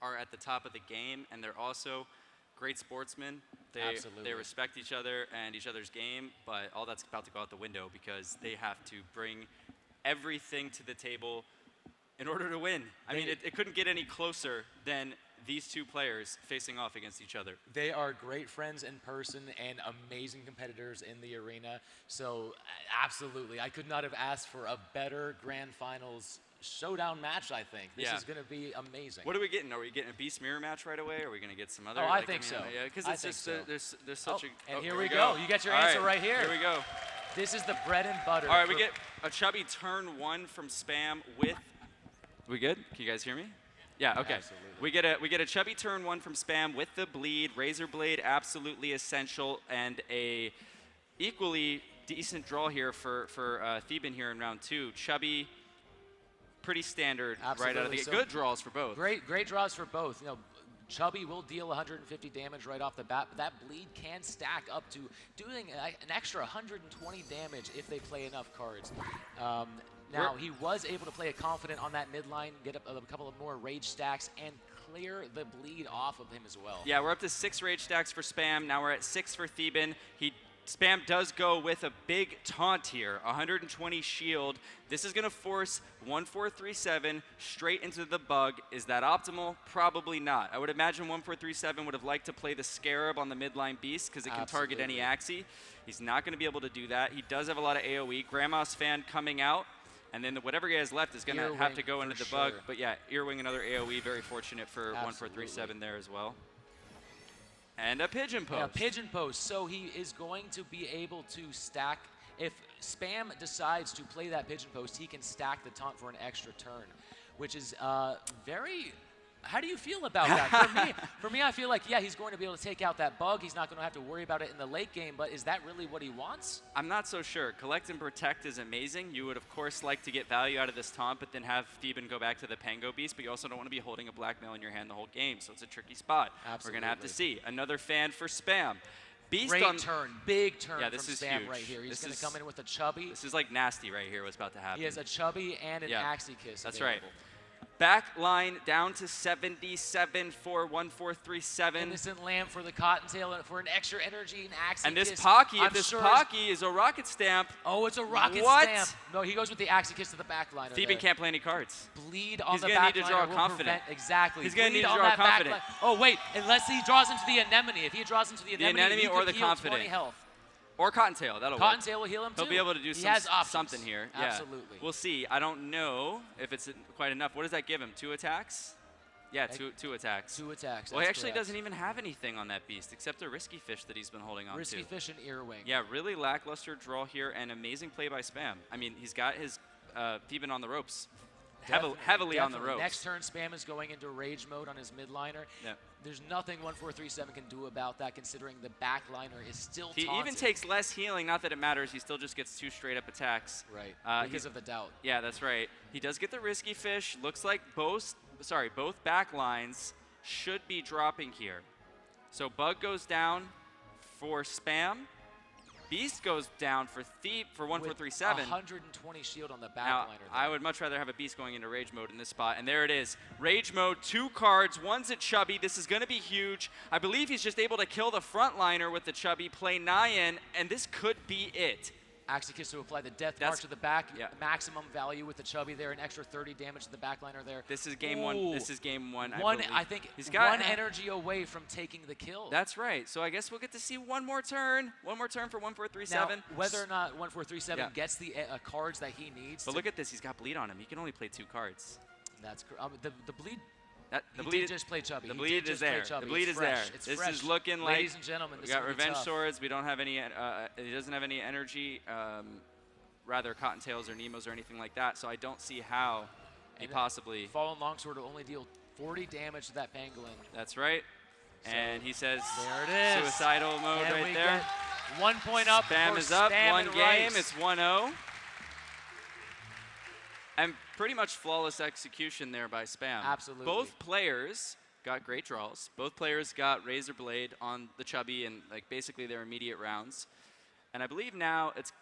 are at the top of the game, and they're also great sportsmen. They respect each other and each other's game, but all that's about to go out the window because they have to bring everything to the table in order to win. I mean, it couldn't get any closer than these two players facing off against each other. They are great friends in person and amazing competitors in the arena. So absolutely, I could not have asked for a better Grand Finals showdown match, I think. This is going to be amazing. What are we getting? Are we getting a Beast Mirror match right away? Or are we going to get some other? I think so. Yeah, because it's just there's such a. And here we go. You get your answer right here. Here we go. This is the bread and butter. All right, we get a chubby turn 1 from Spam with. We good? Can you guys hear me? Yeah. Okay. Absolutely. We get a chubby turn 1 from Spam with the bleed, Razor Blade, absolutely essential, and a equally decent draw here for Theban here in round 2. Chubby. Pretty standard right out of the gate. Good draws for both. Great draws for both. You know, Chubby will deal 150 damage right off the bat, but that bleed can stack up to doing an extra 120 damage if they play enough cards. Now, he was able to play a confident on that midline, get up a couple of more rage stacks, and clear the bleed off of him as well. Yeah, we're up to 6 rage stacks for Spam. Now we're at 6 for Theban. Spam does go with a big taunt here, 120 shield. This is going to force 1437 straight into the bug. Is that optimal? Probably not. I would imagine 1437 would have liked to play the Scarab on the midline beast because it can target any Axie. He's not going to be able to do that. He does have a lot of AoE. Grandma's Fan coming out, and then whatever he has left is going to have to go into the bug. But yeah, Earwing, another AoE, very fortunate for 1437 there as well. And a Pigeon Post. Yeah, Pigeon Post. So he is going to be able to stack. If Spam decides to play that Pigeon Post, he can stack the taunt for an extra turn, which is very. How do you feel about that? For me, I feel like, yeah, he's going to be able to take out that bug. He's not going to have to worry about it in the late game, but is that really what he wants? I'm not so sure. Collect and Protect is amazing. You would, of course, like to get value out of this taunt, but then have Theban go back to the Pango Beast, but you also don't want to be holding a blackmail in your hand the whole game, so it's a tricky spot. Absolutely. We're going to have to see. Another fan for Spam. Beast Great on turn, big turn yeah, this from is Spam huge. right here. He's going to come in with a Chubby. This is like nasty right here, what's about to happen. He has a Chubby and an Axie Kiss. That's available. right. Back line down to 77 for 1437. Innocent Lamb for the Cottontail for an extra energy and Axie And this Kiss. Pocky, Pocky is a Rocket Stamp. Oh, it's a Rocket What? Stamp. No, he goes with the Axie Kiss to the back line. Theban can't play any cards. Bleed on He's the gonna back need to line draw will confident. prevent- Exactly. He's going to need to Bleed on draw that back confident. line. Oh, wait, unless he draws into the Anemone. If he draws into the Anemone, he or could the heal confident. 20 health. Or Cottontail, that'll Cottontail work. will heal him too. He'll be able to do He has options. something here. Yeah. Absolutely. We'll see. I don't know if it's quite enough. What does that give him? 2 attacks? Yeah, two attacks. 2 attacks. Well, he that's actually correct. doesn't even have anything on that beast except a Risky Fish that he's been holding on to. Risky Fish and Earwing. Yeah, really lackluster draw here and amazing play by Spam. I mean, he's got his Theban on the ropes. Heavily on the ropes. Next turn, Spam is going into Rage mode on his midliner. Yeah. there's nothing 1437 can do about that, considering the backliner is still He taunted. even takes less healing, not that it matters. He still just gets 2 straight-up attacks. Right, because he's- of the doubt. Yeah, that's right. He does get the risky fish. Looks like both backlines should be dropping here. So Bug goes down for Spam. Beast goes down for Thief for 1437. 120 shield on the Now, backliner. I would much rather have a Beast going into Rage Mode in this spot, and there it is. Rage Mode, 2 cards, one's a Chubby. This is going to be huge. I believe he's just able to kill the frontliner with the Chubby, play Nyan, and this could be it. Axie gets to apply the death mark to the back, maximum value with the Chubby there, an extra 30 damage to the backliner there. This is game one. This is game one. I think he's got one energy away from taking the kill. That's right. So I guess we'll get to see one more turn. One more turn for 1437. Now, whether or not 1437 gets the cards that he needs. But look at this. He's got bleed on him. He can only play 2 cards. That's the bleed. The he bleed did just play Chubby. The bleed is there. The bleed is there. This is looking like. Ladies and gentlemen, we got Revenge Swords. We don't have any. He doesn't have any energy. Rather Cottontails or Nemos or anything like that. So I don't see how he possibly. Fallen Longsword will only deal 40 damage to that Pangolin. That's right. So and he says there it is. Suicidal mode and right there. 1 point up. Spam is up. One game. It's 1-0. And pretty much flawless execution there by Spam. Absolutely. Both players got great draws. Both players got Razor Blade on the Chubby and like basically their immediate rounds. And I believe now it's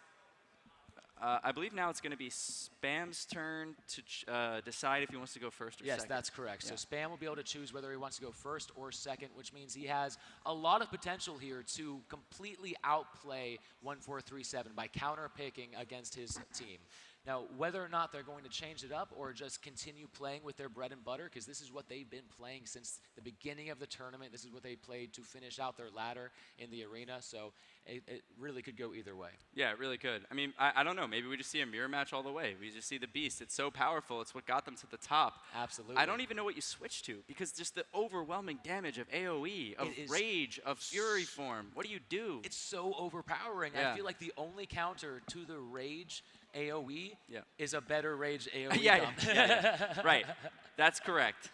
going to be Spam's turn to decide if he wants to go first or second. Yes, that's correct. So Spam will be able to choose whether he wants to go first or second, which means he has a lot of potential here to completely outplay 1437 by counter-picking against his team. Now, whether or not they're going to change it up or just continue playing with their bread and butter, because this is what they've been playing since the beginning of the tournament. This is what they played to finish out their ladder in the arena. So it really could go either way. Yeah, it really could. I mean, I don't know. Maybe we just see a mirror match all the way. We just see the Beast. It's so powerful. It's what got them to the top. Absolutely. I don't even know what you switch to because just the overwhelming damage of AoE, of Rage, of Fury form. What do you do? It's so overpowering. Yeah. I feel like the only counter to the Rage AoE is a better Rage AoE comp. Right. That's correct.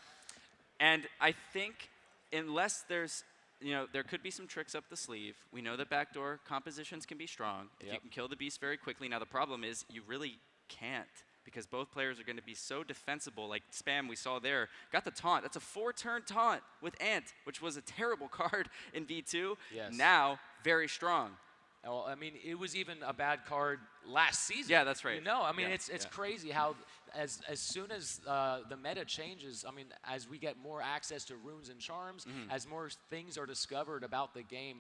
And I think unless there's, there could be some tricks up the sleeve. We know that backdoor compositions can be strong. If you can kill the Beast very quickly. Now the problem is you really can't because both players are going to be so defensible. Like Spam we saw there, got the taunt. That's a 4-turn taunt with Ant, which was a terrible card in V2. Yes. Now, very strong. Well, I mean, it was even a bad card last season. Yeah, that's right. I mean, it's crazy how as soon as the meta changes, I mean, as we get more access to runes and charms, as more things are discovered about the game,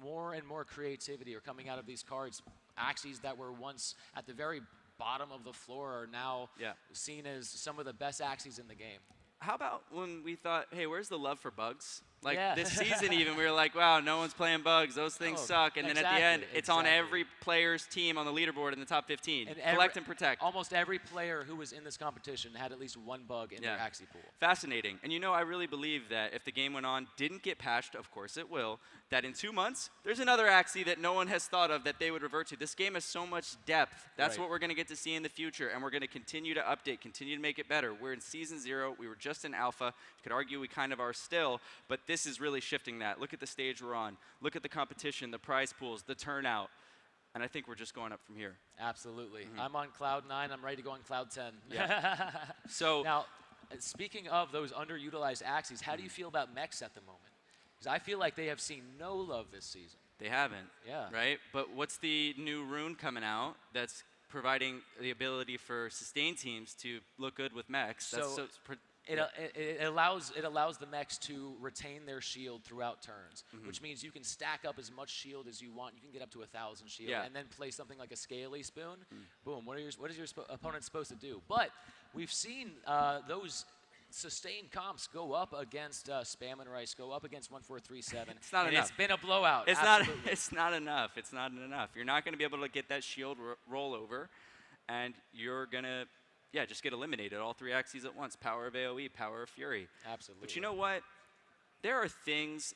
more and more creativity are coming out of these cards. Axies that were once at the very bottom of the floor are now seen as some of the best Axies in the game. How about when we thought, hey, where's the love for bugs? Like this season even, we were like, wow, no one's playing bugs. Those things suck. And then at the end, it's on every player's team on the leaderboard in the top 15. And collect and protect. Almost every player who was in this competition had at least one bug in their Axie pool. Fascinating. And I really believe that if the game went on, didn't get patched, of course it will, that in 2 months, there's another Axie that no one has thought of that they would revert to. This game has so much depth. That's what we're going to get to see in the future. And we're going to continue to update, continue to make it better. We're in Season 0. We were just in Alpha. You could argue we kind of are still, but this is really shifting that. Look at the stage we're on. Look at the competition, the prize pools, the turnout. And I think we're just going up from here. Absolutely. I'm on cloud 9. I'm ready to go on cloud 10. Yeah. So now, speaking of those underutilized Axies, how do you feel about mechs at the moment? Because I feel like they have seen no love this season. They haven't. Yeah. Right? But what's the new rune coming out that's providing the ability for sustained teams to look good with mechs? It allows the mechs to retain their shield throughout turns, which means you can stack up as much shield as you want. You can get up to 1,000 shield, and then play something like a Scaly Spoon. Boom. What is your opponent supposed to do? But we've seen those sustained comps go up against Spam and Rice, go up against 1437. It's not enough. It's been a blowout. It's not enough. It's not enough. You're not going to be able to get that shield rollover, and you're going to just get eliminated. All 3 Axies at once. Power of AoE, power of Fury. Absolutely. But you know what? There are things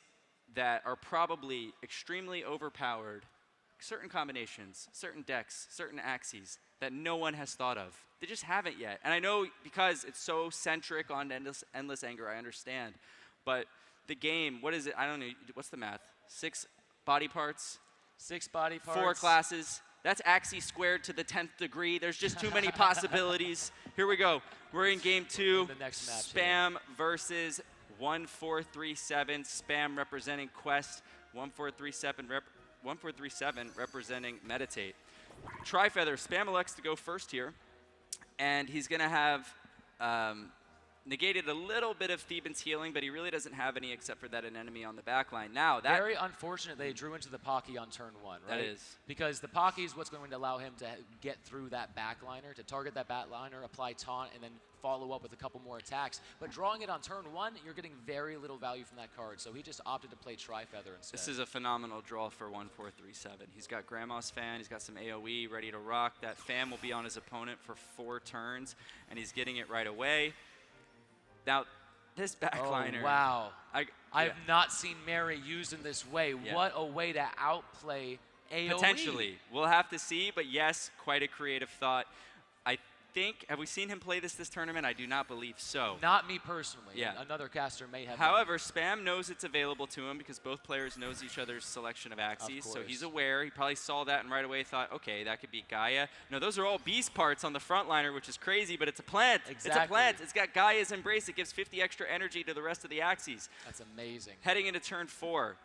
that are probably extremely overpowered, certain combinations, certain decks, certain Axies that no one has thought of. They just haven't yet. And I know because it's so centric on Endless Anger, I understand. But the game, what is it? I don't know. What's the math? 6 body parts? 6 body parts. 4 classes. That's Axie squared to the 10th degree. There's just too many possibilities. Here we go. We're in game 2. The next match Spam versus 1437. Spam representing Quest. 1437 representing Meditate. Tri-Feather. Spam elects to go first here. And he's going to have negated a little bit of Theban's healing, but he really doesn't have any except for that an enemy on the back line. Now, that very unfortunate they drew into the Pocky on turn 1, right? That is. Because the Pocky is what's going to allow him to get through that backliner, to target that backliner, apply taunt, and then follow up with a couple more attacks. But drawing it on turn 1, you're getting very little value from that card, so he just opted to play Tri-Feather instead. This is a phenomenal draw for 1437. He's got Grandma's Fan, he's got some AoE ready to rock. That fan will be on his opponent for 4 turns, and he's getting it right away. Now, this backliner. Oh, wow. I've yeah. not seen Mary used in this way. Yeah. What a way to outplay AoE. Potentially. We'll have to see, but yes, quite a creative thought. I think, have we seen him play this tournament? I do not believe so. Not me personally. Yeah. Another caster may have. However, Spam knows it's available to him because both players knows each other's selection of Axies, so he's aware. He probably saw that and right away thought, okay, that could be Gaia. No, those are all beast parts on the frontliner, which is crazy, but it's a plant. Exactly. It's a plant. It's got Gaia's Embrace. It gives 50 extra energy to the rest of the Axies. That's amazing. Heading into turn 4.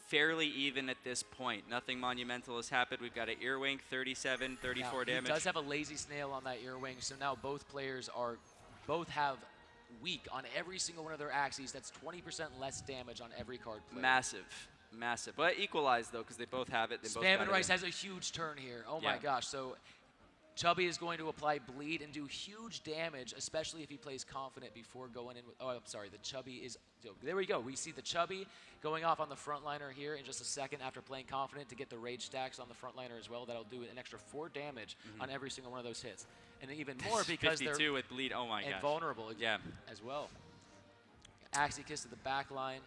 Fairly even at this point. Nothing monumental has happened. We've got an Earwing, 37, 34 damage. He does have a Lazy Snail on that Earwing, so now both players both have weak on every single one of their Axies. That's 20% less damage on every card played. Massive. Massive. But equalized, though, because they both have it. They both Spam got and it Rice in. has a huge turn here. Oh Yeah. my gosh. So Chubby is going to apply Bleed and do huge damage, especially if he plays Confident before going in with, oh, I'm sorry, the Chubby is, there we go. We see the Chubby going off on the frontliner here in just a second after playing Confident to get the Rage stacks on the frontliner as well. That'll do an extra 4 damage on every single one of those hits. And even more because 52 they're with Bleed, oh my gosh. vulnerable as well. Axie Kiss to the back line.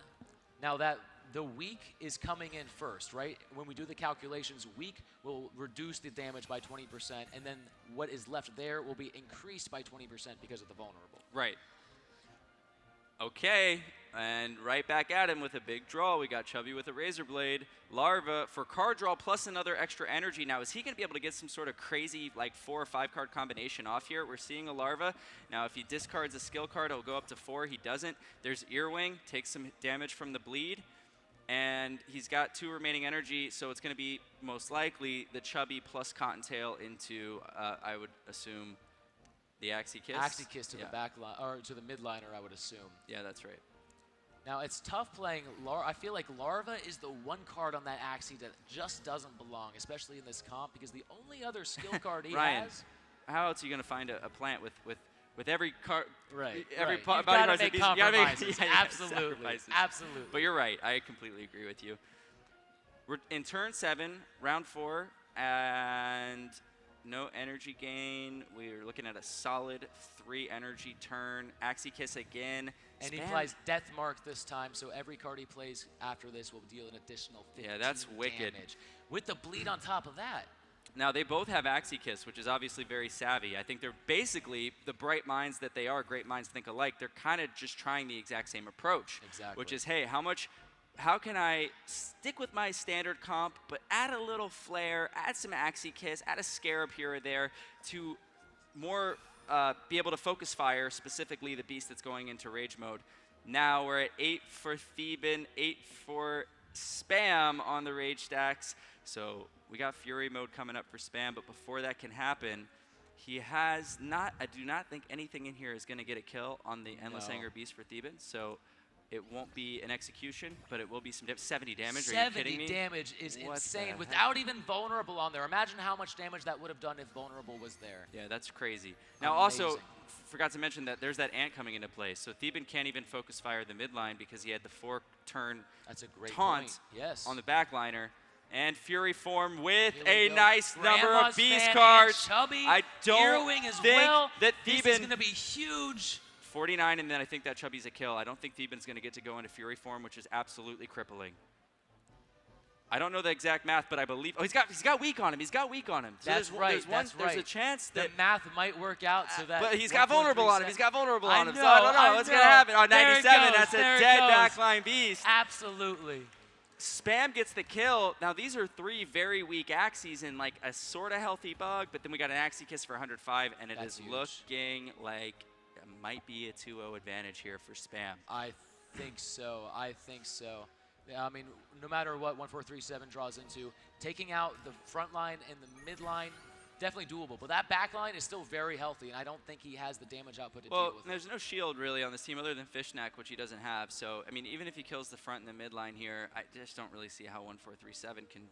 Now that the weak is coming in first, right? When we do the calculations, weak will reduce the damage by 20%, and then what is left there will be increased by 20% because of the vulnerable. Right. Okay, and right back at him with a big draw. We got Chubby with a Razor Blade. Larva for card draw plus another extra energy. Now, is he going to be able to get some sort of crazy, like, 4 or 5 card combination off here? We're seeing a Larva. Now, if he discards a skill card, it'll go up to 4. He doesn't. There's Earwing, takes some damage from the Bleed. And he's got 2 remaining energy, so it's going to be most likely the Chubby plus Cottontail into, I would assume, the Axie Kiss. Axie Kiss to the back line, or to the midliner, I would assume. Yeah, that's right. Now, it's tough playing Larva. I feel like Larva is the one card on that Axie that just doesn't belong, especially in this comp, because the only other skill card he Ryan, has. How else are you going to find a plant with every card? Right. Every right. body You've gotta part make you gotta compromises. yeah, Absolutely. sacrifices. Absolutely. But you're right. I completely agree with you. We're in turn 7, round 4, and no energy gain. We're looking at a solid 3 energy turn. Axie Kiss again. And he plays Death Mark this time, so every card he plays after this will deal an additional 15 that's wicked. damage. With the Bleed on top of that. Now, they both have Axie Kiss, which is obviously very savvy. I think they're basically, the bright minds that they are, great minds think alike, they're kind of just trying the exact same approach. Exactly. Which is, hey, how can I stick with my standard comp, but add a little flair, add some Axie Kiss, add a Scarab here or there to more be able to focus fire, specifically the beast that's going into Rage mode. Now we're at 8 for Theban, 8 for Spam on the Rage stacks. So we got Fury mode coming up for Spam, but before that can happen, he has not, I do not think anything in here is going to get a kill on the Endless Anger Beast for Theban. So it won't be an execution, but it will be some 70 damage. Are you kidding me? 70 damage is What insane the without even Vulnerable on there. Imagine how much damage that would have done if Vulnerable was there. Yeah, that's crazy. Now, also, forgot to mention that there's that ant coming into play. So Theban can't even focus fire the midline because he had the 4-turn taunt on the backliner. And Fury form with a nice number of beast cards. I don't think that Theban This is going to be huge. 49, and then I think that Chubby's a kill. I don't think Theban's going to get to go into Fury form, which is absolutely crippling. I don't know the exact math, but I believe. Oh, he's got weak on him. He's got weak on him. So That's right. There's a chance that the math might work out so that. But he's got vulnerable on him. He's got vulnerable on him. Know, So I don't know what's gonna happen. Oh, there 97. That's a there dead goes. backline beast. Absolutely. Spam gets the kill. Now these are 3 very weak Axies and like a sort of healthy bug, but then we got an Axie kiss for 105, and That's is huge. looking like it might be a 2-0 advantage here for Spam. I think so. I think so. Yeah, I mean, no matter what 1437 draws into, taking out the front line and the mid line, definitely doable. But that back line is still very healthy, and I don't think he has the damage output to deal with there's no shield really on this team other than Fishneck, which he doesn't have. So, I mean, even if he kills the front and the mid line here, I just don't really see how 1437 can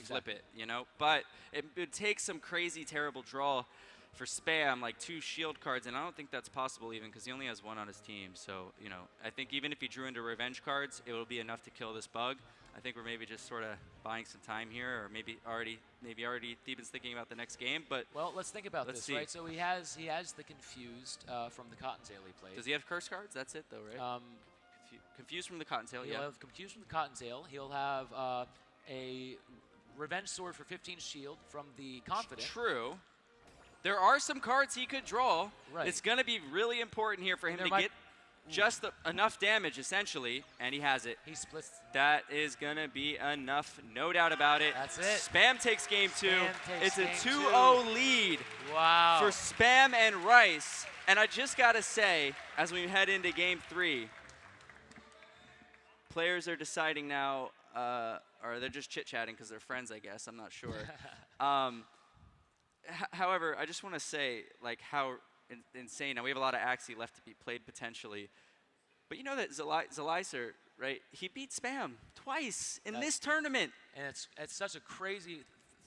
flip it, you know? But it would take some crazy, terrible draw for Spam, like 2 shield cards, and I don't think that's possible even because he only has 1 on his team. So, you know, I think even if he drew into revenge cards, it will be enough to kill this bug. I think we're maybe just sort of buying some time here, or maybe already Theban's thinking about the next game. But well, let's think about this, see. right? So he has the Confused from the Cottontail he played. Does he have curse cards? That's it though, right? Confused from the Cottontail, He'll have Confused from the Cottontail. He'll have a Revenge Sword for 15 shield from the Confident. True. There are some cards he could draw. Right. It's going to be really important here for him to get just enough damage, essentially, and he has it. He splits. That is going to be enough, no doubt about it. That's it. Spam takes game 2. It's a 2-0 lead wow. for Spam and Rice. And I just got to say, as we head into game 3, players are deciding now, or they're just chit-chatting because they're friends, I guess. I'm not sure. However, I just want to say, like, how insane. Now, we have a lot of Axie left to be played potentially. But you know that Zelicer, right, he beat Spam twice in this tournament. And it's such a crazy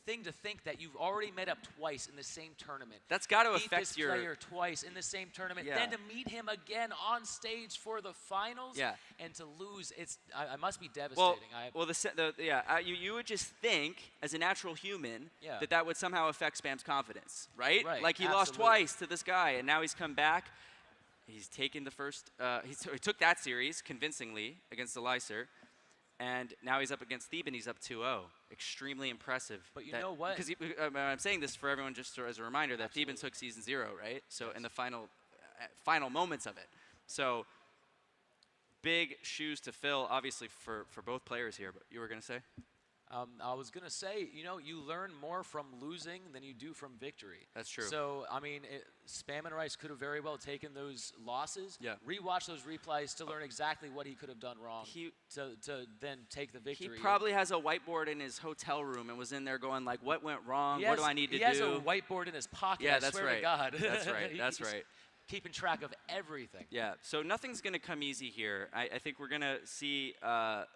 thing to think that you've already met up twice in the same tournament. That's got to Beat affect this your player twice in the same tournament. Yeah. Then to meet him again on stage for the finals. Yeah. And to lose, I must be devastating. You would just think, as a natural human, Yeah. that would somehow affect Spam's confidence, right? Right, Like he lost absolutely. twice to this guy, and now he's come back. He's taken the first. He took that series convincingly against Zelicer. And now he's up against Theban. He's up 2-0. Extremely impressive. But you know what? Because I'm saying this for everyone just as a reminder that Theban took season 0, right? So in the final moments of it. So big shoes to fill, obviously, for both players here. But you were going to say? I was going to say, you know, you learn more from losing than you do from victory. That's true. So, I mean, Spam and Rice could have very well taken those losses, Yeah. rewatch those replays to learn exactly what he could have done wrong to then take the He victory. probably has a whiteboard in his hotel room and was in there going, like, what went wrong? What do I need to do? He has a whiteboard in his pocket, Yeah, I that's swear right. to God. That's right. That's He's right. Keeping track of everything. Yeah, so nothing's going to come easy here. I think we're going to see, well,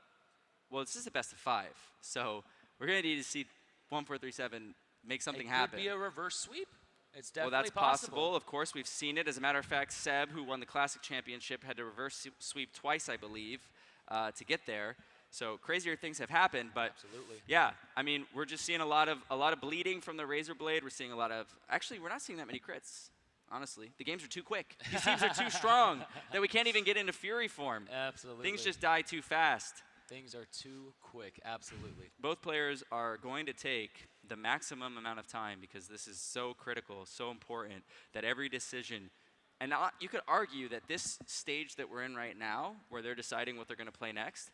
this is a best of 5. So we're going to need to see 1437 make something happen. It could be a reverse sweep. It's Well, definitely that's possible. Of course, we've seen it. As a matter of fact, Seb, who won the Classic Championship, had to reverse sweep twice, I believe, to get there. So crazier things have happened, but Absolutely. yeah, I mean, we're just seeing a lot of bleeding from the Razor Blade. We're seeing a lot of actually, we're not seeing that many crits. Honestly, the games are too quick. These teams are too strong that we can't even get into Fury form. Absolutely. Things just die too fast. Things are too quick. Absolutely. Both players are going to take the maximum amount of time because this is so critical, so important that every decision, and you could argue that this stage that we're in right now, where they're deciding what they're going to play next,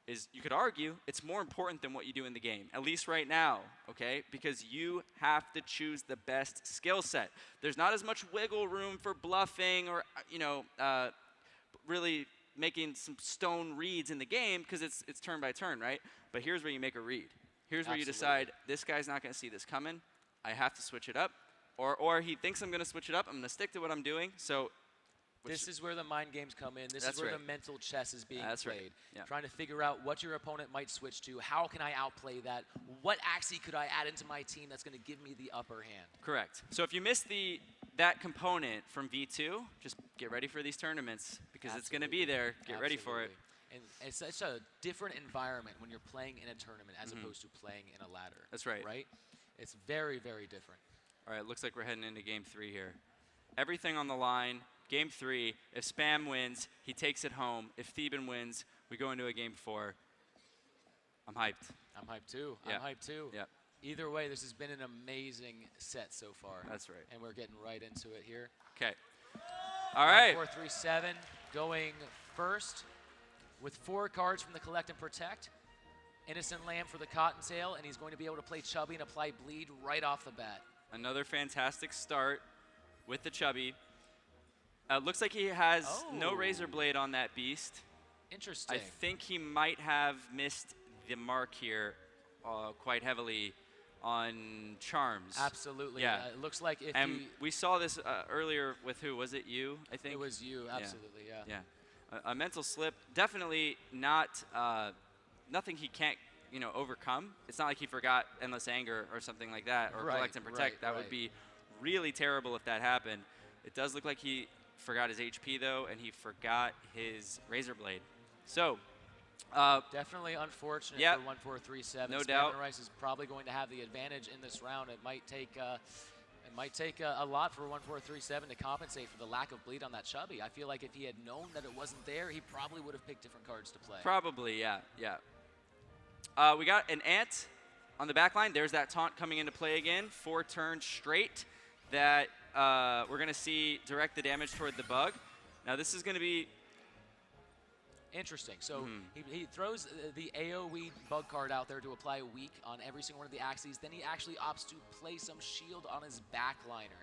is you could argue it's more important than what you do in the game, at least right now, okay? Because you have to choose the best skill set. There's not as much wiggle room for bluffing or, really making some stone reads in the game because it's turn by turn, right? But here's where you make a read. Here's where you decide, this guy's not going to see this coming. I have to switch it up. Or he thinks I'm going to switch it up. I'm going to stick to what I'm doing. So this is where the mind games come in. This is where the mental chess is being played. Right. Yeah. Trying to figure out what your opponent might switch to. How can I outplay that? What Axie could I add into my team that's going to give me the upper hand? Correct. So if you missed that component from V2, just get ready for these tournaments because it's going to be there. Get ready for it. And it's such a different environment when you're playing in a tournament as opposed to playing in a ladder. That's right. Right? It's very, very different. All right, looks like we're heading into game 3 here. Everything on the line. Game 3, if Spam wins, he takes it home. If Theban wins, we go into a game 4. I'm hyped. I'm hyped too. Yeah. I'm hyped too. Yeah. Either way, this has been an amazing set so far. That's right. And we're getting right into it here. Okay. All right. 4-3-7 going first with 4 cards from the Collect and Protect. Innocent Lamb for the Cottontail, and he's going to be able to play Chubby and apply Bleed right off the bat. Another fantastic start with the Chubby. Looks like he has no Razor Blade on that Beast. Interesting. I think he might have missed the mark here quite heavily on Charms. Absolutely. Yeah. It looks like if and he... we saw this earlier with who? Was it you, I think? It was you, absolutely, yeah. Yeah. A mental slip. Definitely not nothing he can't, overcome. It's not like he forgot Endless Anger or something like that, or Collect and Protect. That would be really terrible if that happened. It does look like he forgot his HP, though, and he forgot his Razor Blade. So... definitely unfortunate for 1-4-3-7. No doubt. Rice is probably going to have the advantage in this round. It might take a lot for 1-4-3-7 to compensate for the lack of bleed on that Chubby. I feel like if he had known that it wasn't there, he probably would have picked different cards to play. Probably, yeah. We got an Ant on the back line. There's that taunt coming into play again. 4 turns straight that we're going to see direct the damage toward the bug. Now this is going to be... Interesting. So he throws the AoE bug card out there to apply a weak on every single one of the Axies. Then he actually opts to play some shield on his backliner.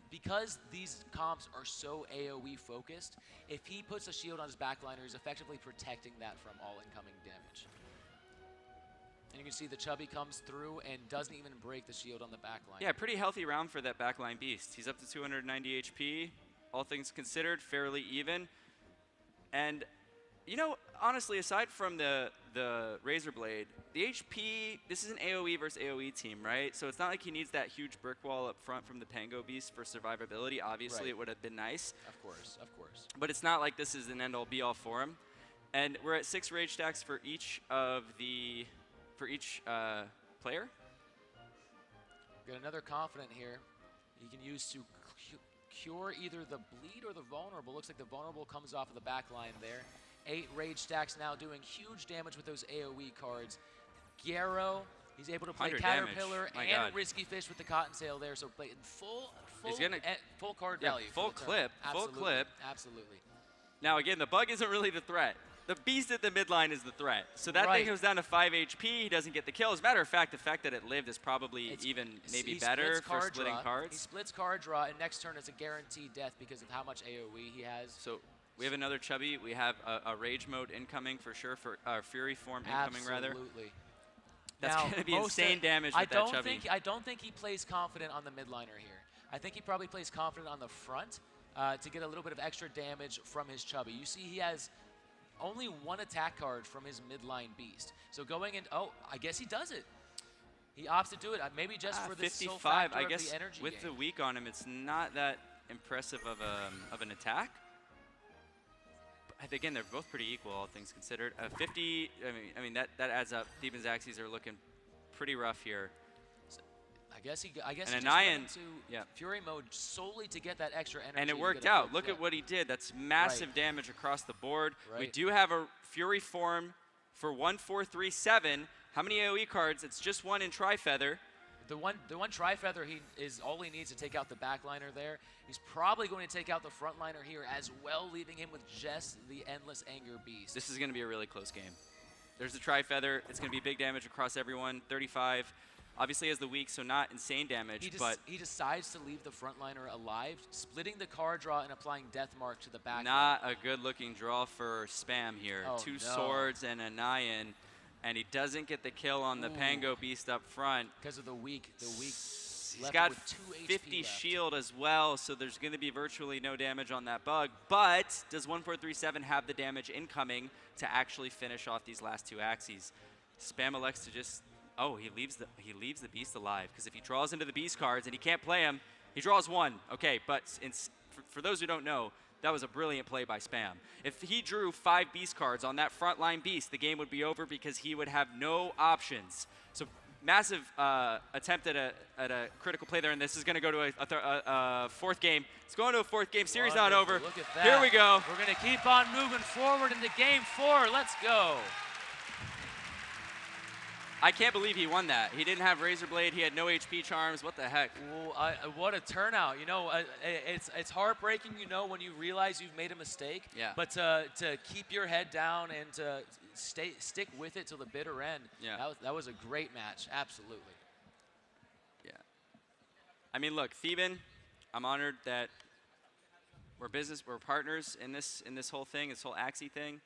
Because these comps are so AoE focused, if he puts a shield on his backliner, he's effectively protecting that from all incoming damage. And you can see the Chubby comes through and doesn't even break the shield on the backline. Yeah, pretty healthy round for that backline Beast. He's up to 290 HP. All things considered, fairly even. And... honestly, aside from the Razor Blade, the HP, this is an AoE versus AoE team, right? So it's not like he needs that huge brick wall up front from the Pango Beast for survivability. Obviously, it would have been nice. Of course. But it's not like this is an end-all be-all for him. And we're at 6 rage stacks for each player. Got another Confident here. You can use to cure either the bleed or the vulnerable. Looks like the vulnerable comes off of the back line there. 8 rage stacks now doing huge damage with those AoE cards. Gyaro, he's able to play Caterpillar and Risky Fish with the Cottontail there, so play full card value. Full clip. Absolutely. Now again, the bug isn't really the threat. The Beast at the midline is the threat. So that thing goes down to 5 HP. He doesn't get the kill. As a matter of fact, the fact that it lived is probably maybe better for splitting cards. He splits card draw, and next turn it's a guaranteed death because of how much AoE he has. So we have another Chubby. We have a Rage mode incoming for sure, for Fury form incoming rather. Absolutely. That's going to be insane damage with that Chubby. I don't think he plays Confident on the midliner here. I think he probably plays Confident on the front to get a little bit of extra damage from his Chubby. You see he has only 1 attack card from his midline Beast. So going in, I guess he does it. He opts to do it, maybe just for the 55, I guess of the energy with gain. the weak on him, it's not that impressive of an attack. Again, they're both pretty equal, all things considered. 50, I mean that adds up. Thebans Axies are looking pretty rough here. So I guess he and just Anayan, went into Fury mode solely to get that extra energy. And it worked out. Look at what he did. That's massive damage across the board. We do have a Fury form for 1-4-3-7. How many AoE cards? It's just 1 in Tri-Feather. The one Tri-Feather is all he needs to take out the backliner there. He's probably going to take out the frontliner here as well, leaving him with just the Endless Anger Beast. This is going to be a really close game. There's the Tri-Feather. It's going to be big damage across everyone. 35. Obviously has the weak, so not insane damage, but... He decides to leave the frontliner alive, splitting the card draw and applying Death Mark to the back. Not a good-looking draw for Spam here. 2 swords and a Nyan. And he doesn't get the kill on the Pango Beast up front. Because of the weak. He's got 50 shield as well, so there's going to be virtually no damage on that bug. But does 1-4-3-7 have the damage incoming to actually finish off these last 2 Axies? Spam elects to just... he leaves the Beast alive. Because if he draws into the Beast cards and he can't play him, he draws 1. Okay, but for those who don't know, that was a brilliant play by Spam. If he drew 5 Beast cards on that frontline Beast, the game would be over because he would have no options. So massive attempt at a critical play there, and this is going to go to a 4th game. It's going to a 4th game. Series not over. Look at that. Here we go. We're going to keep on moving forward into game 4. Let's go. I can't believe he won that. He didn't have Razor Blade. He had no HP charms. What the heck? Well, what a turnout. You know, it's heartbreaking, you know, when you realize you've made a mistake. Yeah. But to keep your head down and to stick with it till the bitter end. Yeah. That was a great match. Absolutely. Yeah. I mean, look, Theban, I'm honored that we're partners in this whole thing, this whole Axie thing.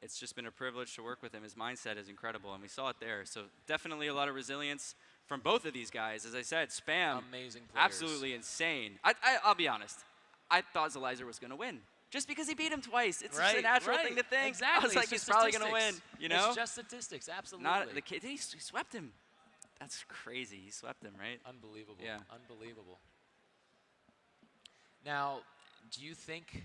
It's just been a privilege to work with him. His mindset is incredible, and we saw it there. So definitely a lot of resilience from both of these guys. As I said, Spam, amazing players. Absolutely insane. I'll be honest. I thought Zelizer was going to win. Just because he beat him twice. It's just a natural thing to think. Exactly. I was like, he's probably going to win. You know? It's just statistics, absolutely. Not the kid. He swept him. That's crazy. He swept him, right? Unbelievable. Yeah. Unbelievable. Now, do you think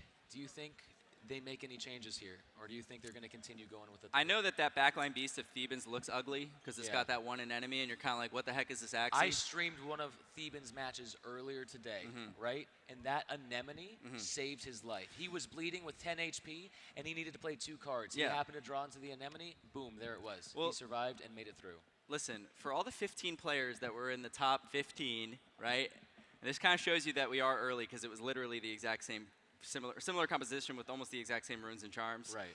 they make any changes here, or do you think they're going to continue going with it? I know that backline beast of Theban's looks ugly because it's got that one in enemy, and you're kind of like, what the heck is this Axie? I streamed one of Theban's matches earlier today, right? And that anemone saved his life. He was bleeding with 10 HP, and he needed to play 2 cards. He happened to draw into the anemone. Boom, there it was. Well, he survived and made it through. Listen, for all the 15 players that were in the top 15, right? And this kind of shows you that we are early because it was literally the exact same, similar composition with almost the exact same runes and charms. Right.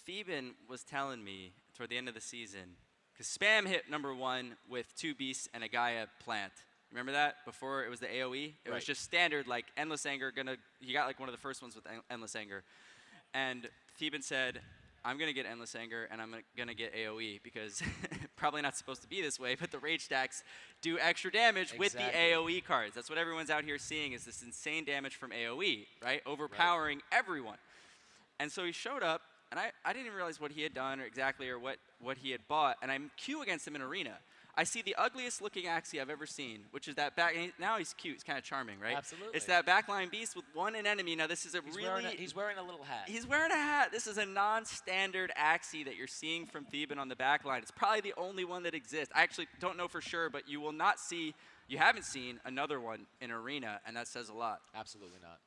Theban was telling me toward the end of the season, because Spam hit #1 with 2 beasts and a Gaia plant. Remember that? Before it was the AoE? It was just standard, like Endless Anger. He got like one of the first ones with Endless Anger. And Theban said, I'm going to get Endless Anger, and I'm going to get AoE, because probably not supposed to be this way, but the rage stacks do extra damage with the AoE cards. That's what everyone's out here seeing, is this insane damage from AoE, right? Overpowering everyone. And so he showed up, and I didn't even realize what he had done or what he had bought, and I'm Q against him in Arena. I see the ugliest looking Axie I've ever seen, which is that back. Now he's cute. He's kind of charming, right? Absolutely. It's that backline beast with 1 in enemy. Now this is He's wearing a little hat. He's wearing a hat. This is a non-standard Axie that you're seeing from Theban on the backline. It's probably the only one that exists. I actually don't know for sure, but you haven't seen another one in Arena, and that says a lot. Absolutely not.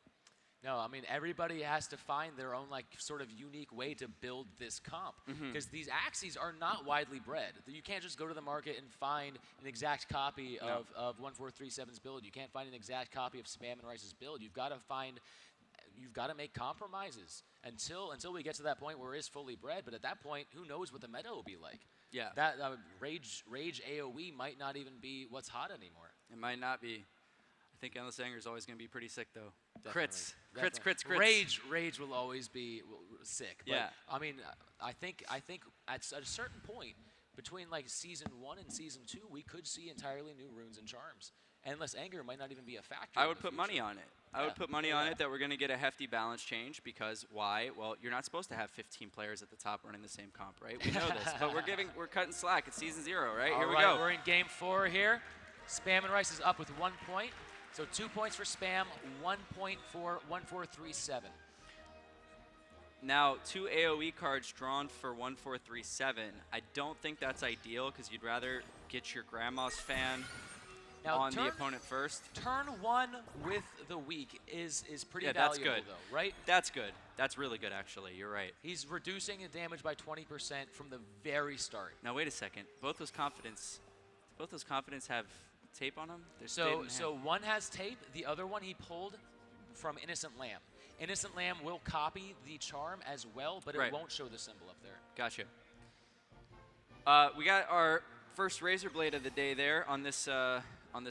No, I mean, everybody has to find their own, like, sort of unique way to build this comp. Because these Axies are not widely bred. You can't just go to the market and find an exact copy of 1437's build. You can't find an exact copy of Spam and Rice's build. You've got to make compromises until we get to that point where it is fully bred. But at that point, who knows what the meta will be like? Yeah. That rage AoE might not even be what's hot anymore. It might not be. I think Endless Anger is always going to be pretty sick, though. Definitely. Crits. Rage will always be sick. But, yeah. I mean, I think at a certain point between like season 1 and season 2, we could see entirely new runes and charms. Endless Anger might not even be a factor. I would put money on it. I would put money on it that we're going to get a hefty balance change, because why? Well, you're not supposed to have 15 players at the top running the same comp, right? We know this, but we're cutting slack. It's season 0, right? Here we go. We're in game 4 here. Spam and Rice is up with 1 point. So 2 points for Spam, 1 point for 1437. Now, 2 AoE cards drawn for 1437. I don't think that's ideal, because you'd rather get your grandma's fan on the opponent first. Turn 1 with the weak is pretty valuable, that's good. though, right? That's good. That's really good, actually. You're right. He's reducing the damage by 20% from the very start. Now, wait a second. Both those confidence have tape on them? So one has tape, the other one he pulled from Innocent Lamb. Innocent Lamb will copy the charm as well, but it won't show the symbol up there. Gotcha. We got our first Razor Blade of the day there on this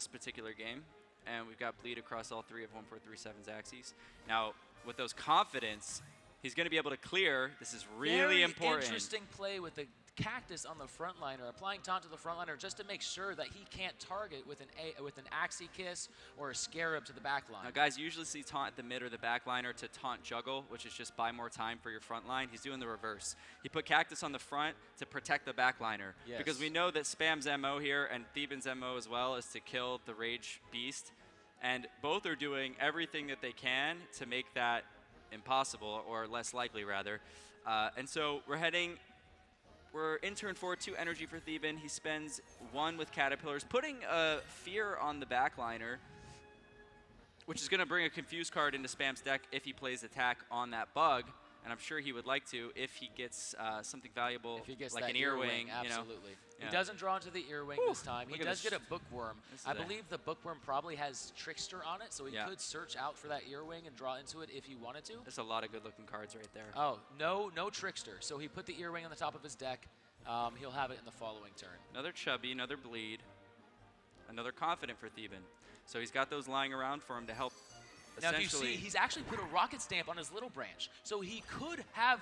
particular game, and we've got bleed across all 3 of 1437's Axies. Now, with those confidence, he's going to be able to clear. This is really important. Very interesting play with the Cactus on the frontliner, applying taunt to the frontliner just to make sure that he can't target with an Axie Kiss or a Scarab to the backline. Now, guys usually see taunt at the mid or the backliner to taunt juggle, which is just buy more time for your front line. He's doing the reverse. He put Cactus on the front to protect the backliner, because we know that Spam's MO here and Theban's MO as well is to kill the Rage Beast, and both are doing everything that they can to make that impossible, or less likely rather. And so we're in turn 4, 2 energy for Theban. He spends 1 with Caterpillars, putting a fear on the backliner, which is going to bring a Confuse card into Spam's deck if he plays attack on that bug. and I'm sure he would like to if he gets something valuable, If he gets like that an earwing. absolutely. Yeah. He doesn't draw into the earwing this time. He look at does this. get a bookworm. I believe the bookworm probably has Trickster on it, so he could search out for that earwing and draw into it if he wanted to. There's a lot of good-looking cards right there. Oh, no Trickster. So he put the earwing on the top of his deck. He'll have it in the following turn. Another Chubby, another Bleed, another Confident for Theban. So he's got those lying around for him to help. Now, if you see, he's actually put a rocket stamp on his little branch. So he could have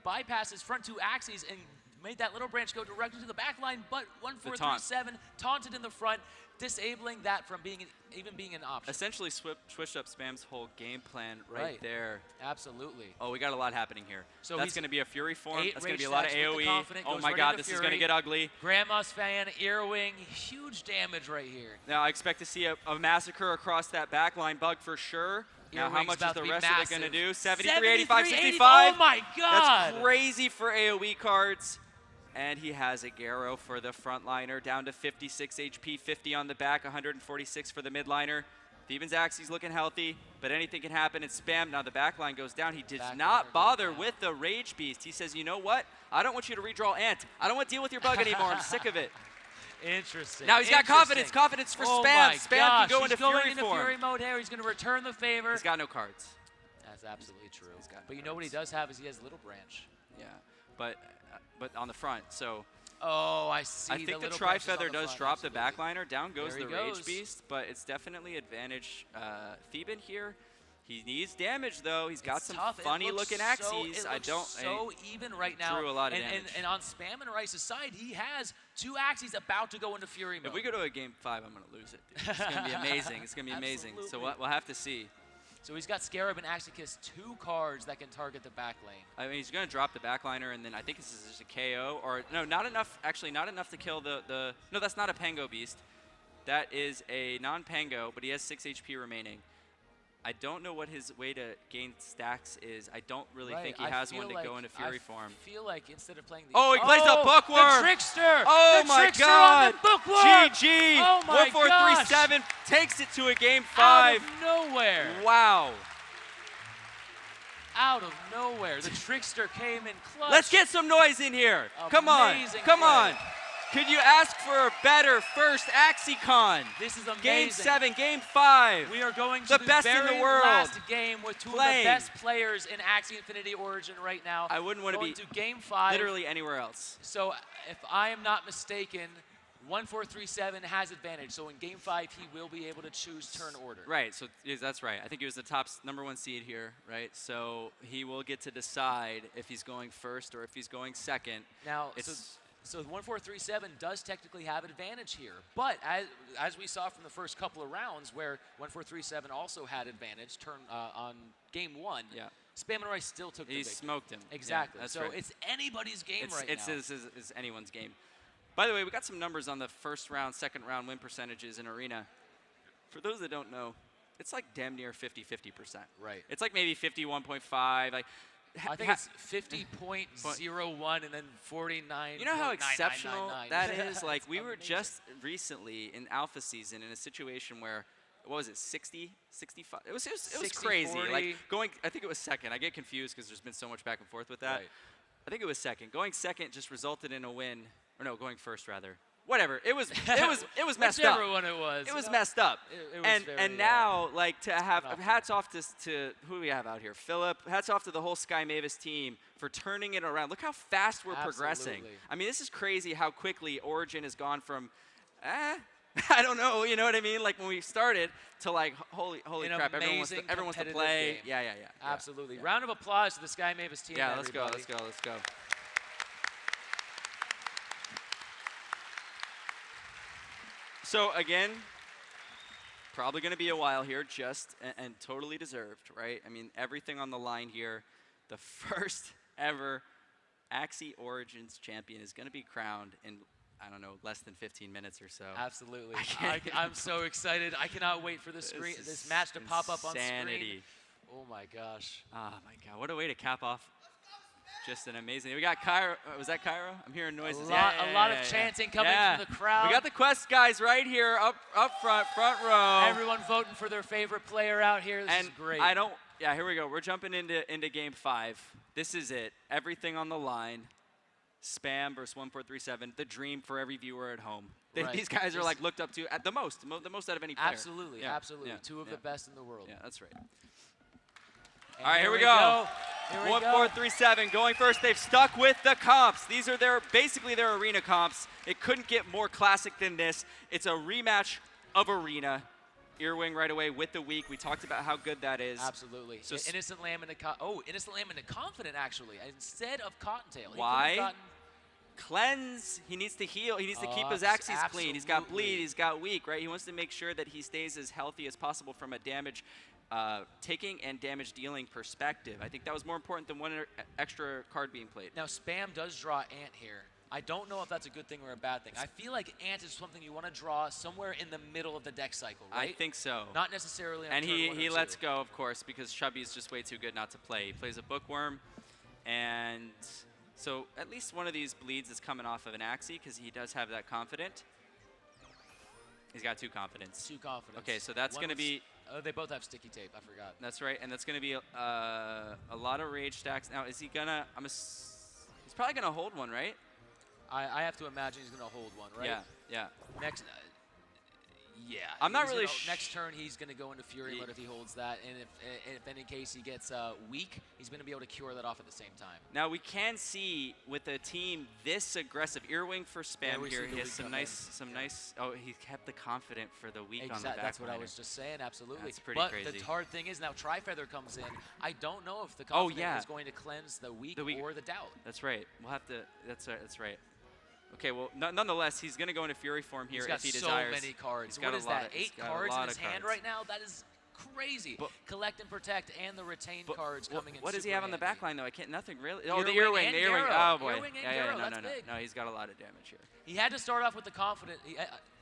bypassed his front two Axies and made that little branch go directly to the back line, but 1437 taunted in the front, disabling that from even being an option. Essentially switched up Spam's whole game plan right there. Absolutely. Oh, we got a lot happening here. So that's going to be a Fury form. That's going to be a rage lot of stacks with the AoE. Confident, Oh goes my right god, into this is Fury. going to get ugly. Grandma's fan, earwing, huge damage right here. Now I expect to see a massacre across that back line. Bug for sure. Now how Earwing's much is about the to be rest of it massive. going to do? 73, 73, 85, 85. 65. Oh my god. That's crazy for AoE cards. And he has a Garo for the frontliner, down to 56 HP, 50 on the back, 146 for the midliner. Theban's Axie's looking healthy, but anything can happen. It's Spam. Now the back line goes down. He does not bother with the Rage Beast. He says, you know what? I don't want you to redraw Ant. I don't want to deal with your bug anymore. I'm sick of it. Interesting. Now he's got confidence. Confidence for Spam. Spam can go into Fury form. Fury mode here. He's going to return the favor. He's got no cards. That's absolutely true. But you know what he does have is he has Little Branch. Yeah, but on the front. So. Oh, I see. I think the Tri-Feather does drop the backliner. Down goes the goes. Rage Beast, but it's definitely advantage Theban here. He needs damage though. He's got some funny-looking Axies. So even right now. Drew a lot of damage. And on Spam and Rice's side, he has two Axies about to go into Fury mode. If we go to a game 5, I'm gonna lose it. Dude. It's gonna be amazing. It's gonna be amazing. So we'll have to see. So he's got Scarab and Axie, two cards that can target the back lane. I mean, he's going to drop the backliner, and then I think this is just a KO. Or, no, not enough. Actually, not enough to kill the no, that's not a Pango Beast. That is a non-Pango, but he has 6 HP remaining. I don't know what his way to gain stacks is. I don't really think he has one to go into Fury form. I feel like instead of playing the... Oh, he plays a Bookworm! The Trickster! Oh, my Trickster God! on the Bookworm! GG! Oh, my 1437 takes it to a game 5. Out of nowhere! Wow. Out of nowhere. The Trickster came in clutch. Let's get some noise in here. Come on. Come on. Could you ask for a better first AxieCon? This is amazing. Game 7, Game 5. We are going to the best very in the world. last game with two of the best players in Axie Infinity Origin right now. I wouldn't want to be to Game 5. Literally anywhere else. So if I am not mistaken, 1437 has advantage. So in Game 5, he will be able to choose turn order. Right. So that's right. I think he was the top #1 seed here, right? So he will get to decide if he's going first or if he's going second. Now, so 1437 does technically have advantage here, but as we saw from the first couple of rounds, where 1437 also had advantage on Game 1, Spam and Rice still took the victory. He smoked him. Exactly. Yeah, that's so right. it's anybody's game right now. It's anyone's game. By the way, we got some numbers on the first round, second round win percentages in Arena. For those that don't know, it's like damn near 50-50%. Right. It's like maybe 51.5. Like. I think it's 50.01 and then 49. You know how exceptional that is? Like, we were just recently in Alpha season in a situation where, what was it, 60, 65? It was 60, crazy. 40. Like, I think it was second. I get confused because there's been so much back and forth with that. Right. I think it was second. Going second just resulted in a win. Or no, going first, rather. Whatever. It was messed up. Whichever one it was. It was messed up. It was and now, like, to have hats off to who do we have out here? Philip. Hats off to the whole Sky Mavis team for turning it around. Look how fast we're progressing. I mean, this is crazy how quickly Origin has gone from, I don't know, you know what I mean? Like when we started to like, holy crap, everyone wants to play. Game. Yeah. Absolutely. Yeah. Round of applause to the Sky Mavis team. Yeah, let's go. So again, probably going to be a while here, and totally deserved, right? I mean, everything on the line here. The first ever Axie Origins champion is going to be crowned in, I don't know, less than 15 minutes or so. Absolutely. I'm so excited. I cannot wait for this match to pop up on screen. Oh my gosh. Oh my God, what a way to cap off. Just an amazing. We got Cairo. Was that Cairo? I'm hearing noises. A lot of chanting coming from the crowd. We got the Quest guys right here, up front row. Everyone voting for their favorite player out here. This is great. Yeah, here we go. We're jumping into game 5. This is it. Everything on the line. Spam versus 1437. The dream for every viewer at home. Right. These guys are like looked up to at the most out of any player. Absolutely, Yeah, absolutely. yeah, 2 of the best in the world. Yeah, that's right. And All right, here we go. Here we 1437 going first. They've stuck with the comps. These are basically their arena comps. It couldn't get more classic than this. It's a rematch of arena. Earwing right away with the weak. We talked about how good that is. Absolutely. So Innocent Lamb and Innocent Lamb and the Confident actually instead of Cottontail. Why? Cleanse. He needs to heal. He needs to keep his Axies clean. He's got bleed. He's got weak, right? He wants to make sure that he stays as healthy as possible from a damage taking and damage dealing perspective. I think that was more important than one extra card being played. Now Spam does draw Ant here. I don't know if that's a good thing or a bad thing. I feel like Ant is something you want to draw somewhere in the middle of the deck cycle, right? I think so. Not necessarily on And turn 1 he or lets 2. go, of course, because Chubby's just way too good not to play. He plays a Bookworm, and so at least one of these bleeds is coming off of an Axie because he does have that Confident. He's got 2 Confidence. 2 Confidence. Okay, so that's going to be... Oh, they both have sticky tape. I forgot. That's right, and that's going to be a lot of rage stacks. Now, is he going to... he's probably going to hold one, right? I have to imagine he's going to hold one, right? Yeah, yeah. Next, yeah. I'm not really next turn, he's going to go into Fury Mode if he holds that, and if in case he gets weak, he's going to be able to cure that off at the same time. Now we can see with a team this aggressive, Earwing for Spam here. He has some nice. Oh, he kept the Confident for the weak on the back. That's what I was just saying. Absolutely. That's pretty crazy. But the hard thing is now Tri-Feather comes in. I don't know if the Confident is going to cleanse the weak or the doubt. That's right. We'll have to. That's right. That's right. Okay, well, nonetheless, he's going to go into Fury form here if he desires. He's got so many cards. What is that, 8 cards in his hand right now? That is crazy. But, Collect and Protect and the retained cards coming in. What does he have on the back line, though? I can't, nothing really. Oh, the Earwing, and the Earwing. Garrow. Oh, boy. Earwing and Garrow, No, he's got a lot of damage here. He had to start off with the Confident.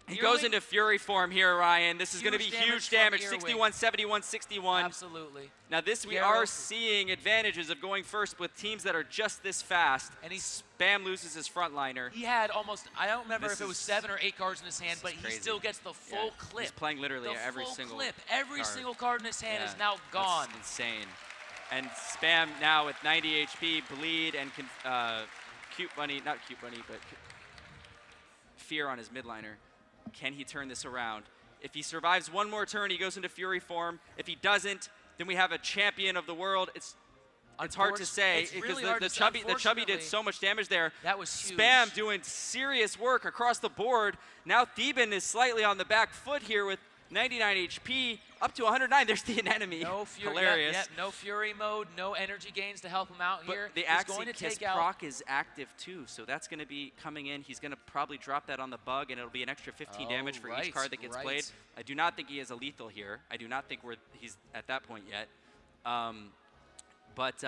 He goes into Fury form here, Ryan. This is going to be huge damage. 61, 71, 61. Absolutely. Now this, we are seeing advantages of going first with teams that are just this fast. And Spam loses his frontliner. He had almost, I don't remember if it was 7 or 8 cards in his hand, but he still gets the full clip. He's playing literally every single clip. Every single card in his hand is now gone. That's insane. And Spam now with 90 HP, bleed, and Cute Bunny, not Cute Bunny, but Fear on his midliner. Can he turn this around? If he survives one more turn, he goes into Fury form. If he doesn't, then we have a champion of the world. It's hard to say because the Chubby did so much damage there. That was huge. Spam doing serious work across the board. Now Theben is slightly on the back foot here with 99 HP, up to 109. There's the enemy. No Fury, hilarious. No Fury mode, no energy gains to help him out here. The Axie Kiss proc is active too, so that's going to be coming in. He's going to probably drop that on the bug, and it'll be an extra 15 damage for each card that gets played. I do not think he is a lethal here. I do not think he's at that point yet. But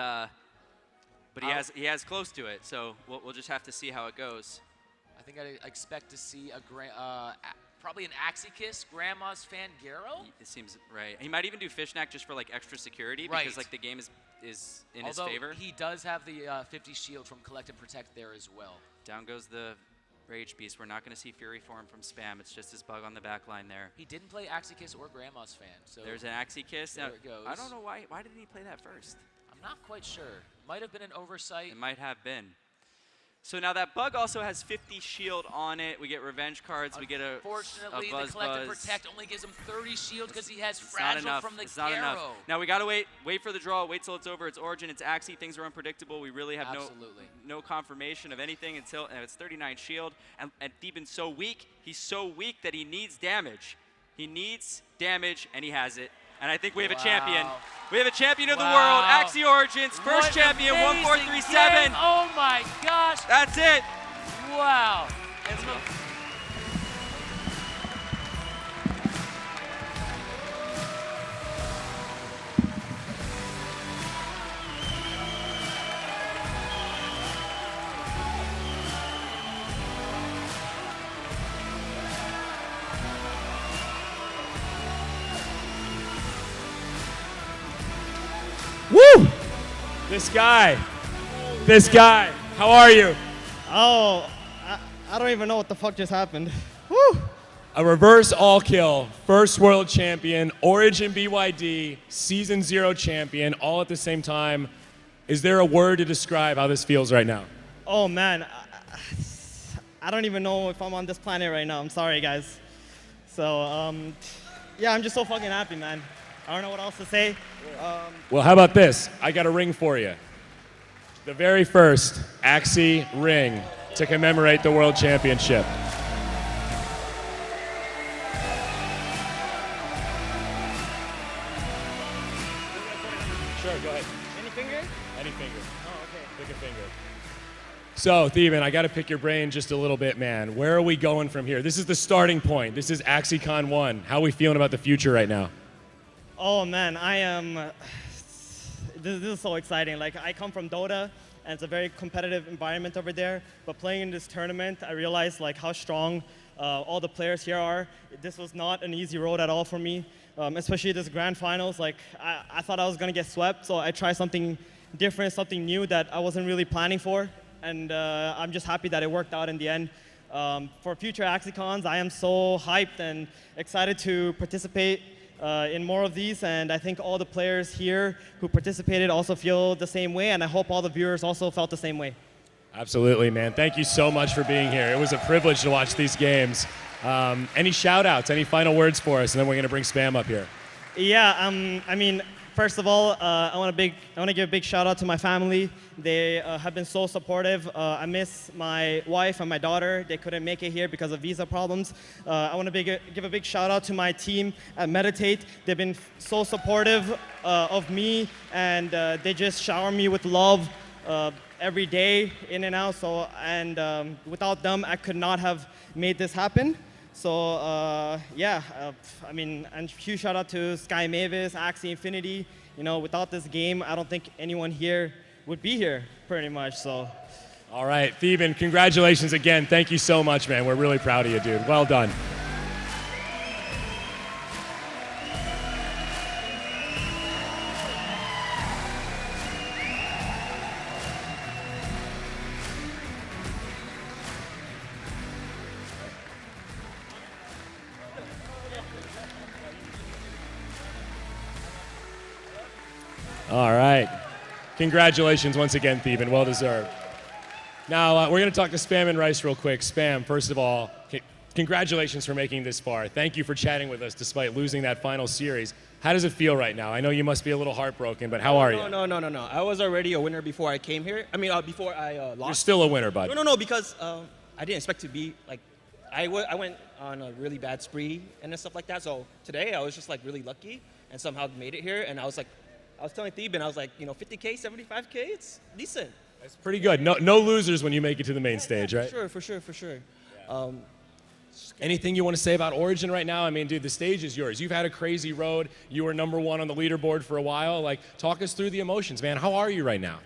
he has close to it, so we'll just have to see how it goes. I think I expect to see probably an Axie Kiss, Grandma's Fangaro? It seems right. He might even do Fishknack just for like extra security because like the game is in his favor. Although he does have the 50 shield from Collect and Protect there as well. Down goes the Rage Beast. We're not going to see Fury form from Spam. It's just his bug on the back line there. He didn't play Axie Kiss or Grandma's Fan. So there's an Axie Kiss. There now, it goes. I don't know why didn't he play that first? I'm not quite sure. Might have been an oversight. It might have been. So now that bug also has 50 shield on it. We get revenge cards. We get a Unfortunately, the Collect and Protect only gives him 30 shield because he has Fragile from the not enough. Garrow. Now we gotta wait for the draw. Wait till it's over. It's Origin. It's Axie. Things are unpredictable. We really have no confirmation of anything until it's 39 shield. And Theben's so weak. He's so weak that he needs damage. He needs damage, and he has it. And I think we have a champion. We have a champion of the world, Axie Origins, first champion, 1437. Game. Oh my gosh. That's it. Wow. Woo! This guy. How are you? Oh, I don't even know what the fuck just happened. Woo! A reverse all kill, first world champion, Origin BYD, Season 0 champion, all at the same time. Is there a word to describe how this feels right now? Oh man, I don't even know if I'm on this planet right now. I'm sorry, guys. So, yeah, I'm just so fucking happy, man. I don't know what else to say. Well, how about this? I got a ring for you. The very first Axie ring to commemorate the World Championship. Sure, go ahead. Any finger? Any finger. Oh, okay. Pick a finger. So, Theban, I got to pick your brain just a little bit, man. Where are we going from here? This is the starting point. This is AxieCon 1. How are we feeling about the future right now? Oh man, I am. This is so exciting. Like, I come from Dota, and it's a very competitive environment over there. But playing in this tournament, I realized like how strong all the players here are. This was not an easy road at all for me, especially this grand finals. Like, I thought I was gonna get swept, so I tried something different, something new that I wasn't really planning for, and I'm just happy that it worked out in the end. For future AxieCons, I am so hyped and excited to participate in more of these, and I think all the players here who participated also feel the same way, and I hope all the viewers also felt the same way. Absolutely, man. Thank you so much for being here. It was a privilege to watch these games. Any shout outs, any final words for us, and then we're going to bring Spam up here. Yeah, I mean, first of all, I want to give a big shout out to my family. They have been so supportive. I miss my wife and my daughter. They couldn't make it here because of visa problems. I want to give a big shout out to my team at Meditate. They've been so supportive of me, and they just shower me with love every day, in and out. So, and without them, I could not have made this happen. So yeah, I mean, and huge shout out to Sky Mavis, Axie Infinity. You know, without this game, I don't think anyone here would be here, pretty much. So. All right, Theban, congratulations again. Thank you so much, man. We're really proud of you, dude. Well done. All right. Congratulations once again, Theban. Well deserved. Now, we're going to talk to Spam and Rice real quick. Spam, first of all, congratulations for making this far. Thank you for chatting with us despite losing that final series. How does it feel right now? I know you must be a little heartbroken, but how are you? No. I was already a winner before I came here. I mean, before I lost. You're still a winner, bud. No, because I didn't expect to be, like, I went on a really bad spree and stuff like that. So today I was just, like, really lucky and somehow made it here. And I was like, I was telling Theban, I was like, you know, 50K, 75K, it's decent. That's pretty good. No losers when you make it to the main stage, right? For sure. Yeah. Anything you want to say about Origin right now? I mean, dude, the stage is yours. You've had a crazy road. You were #1 on the leaderboard for a while. Like, talk us through the emotions, man. How are you right now?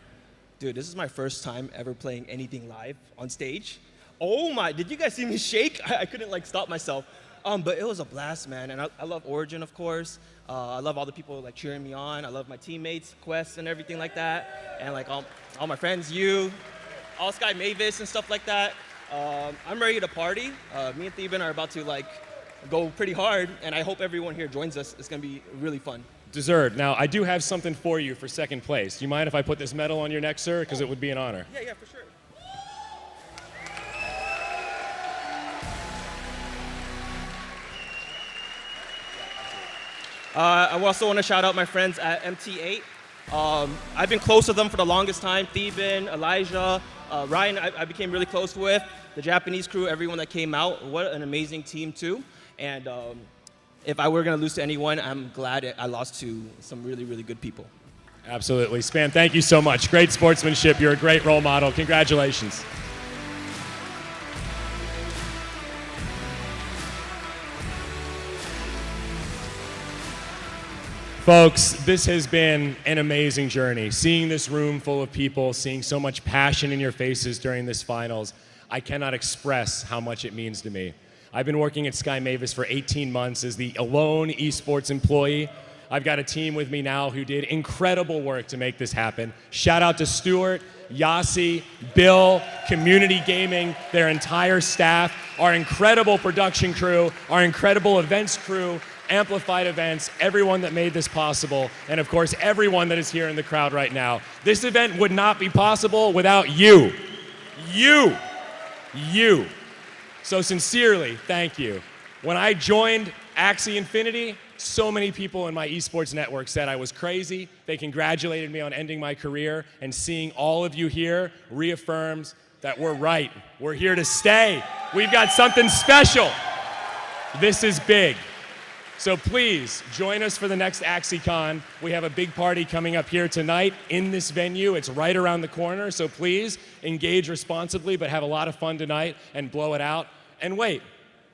Dude, this is my first time ever playing anything live on stage. Oh my, did you guys see me shake? I couldn't, like, stop myself. But it was a blast, man, and I love Origin, of course. I love all the people like cheering me on. I love my teammates, Quest, and everything like that, and like all my friends, you, all Sky Mavis and stuff like that. I'm ready to party. Me and Theban are about to like go pretty hard, and I hope everyone here joins us. It's gonna be really fun. Deserved. Now, I do have something for you for second place. Do you mind if I put this medal on your neck, sir? Because it would be an honor. Yeah, for sure. I also want to shout out my friends at MT8. I've been close to them for the longest time. Theban, Elijah, Ryan, I became really close with. The Japanese crew, everyone that came out. What an amazing team, too. And if I were going to lose to anyone, I'm glad I lost to some really, really good people. Absolutely. Spam, thank you so much. Great sportsmanship. You're a great role model. Congratulations. Folks, this has been an amazing journey. Seeing this room full of people, seeing so much passion in your faces during this finals, I cannot express how much it means to me. I've been working at Sky Mavis for 18 months as the alone esports employee, I've got a team with me now who did incredible work to make this happen. Shout out to Stuart, Yasi, Bill, Community Gaming, their entire staff, our incredible production crew, our incredible events crew, Amplified Events, everyone that made this possible, and of course everyone that is here in the crowd right now. This event would not be possible without you. You. So sincerely, thank you. When I joined Axie Infinity, so many people in my esports network said I was crazy. They congratulated me on ending my career, and seeing all of you here reaffirms that we're right. We're here to stay. We've got something special. This is big. So please join us for the next AxieCon. We have a big party coming up here tonight in this venue. It's right around the corner, so please engage responsibly, but have a lot of fun tonight and blow it out. And wait,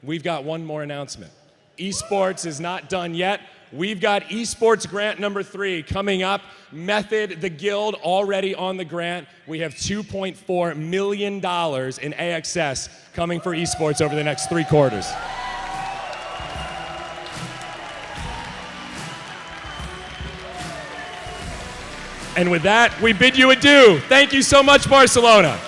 we've got one more announcement. Esports is not done yet. We've got Esports Grant number 3 coming up. Method, the guild, already on the grant. We have $2.4 million in AXS coming for esports over the next 3 quarters. And with that, we bid you adieu. Thank you so much, Barcelona.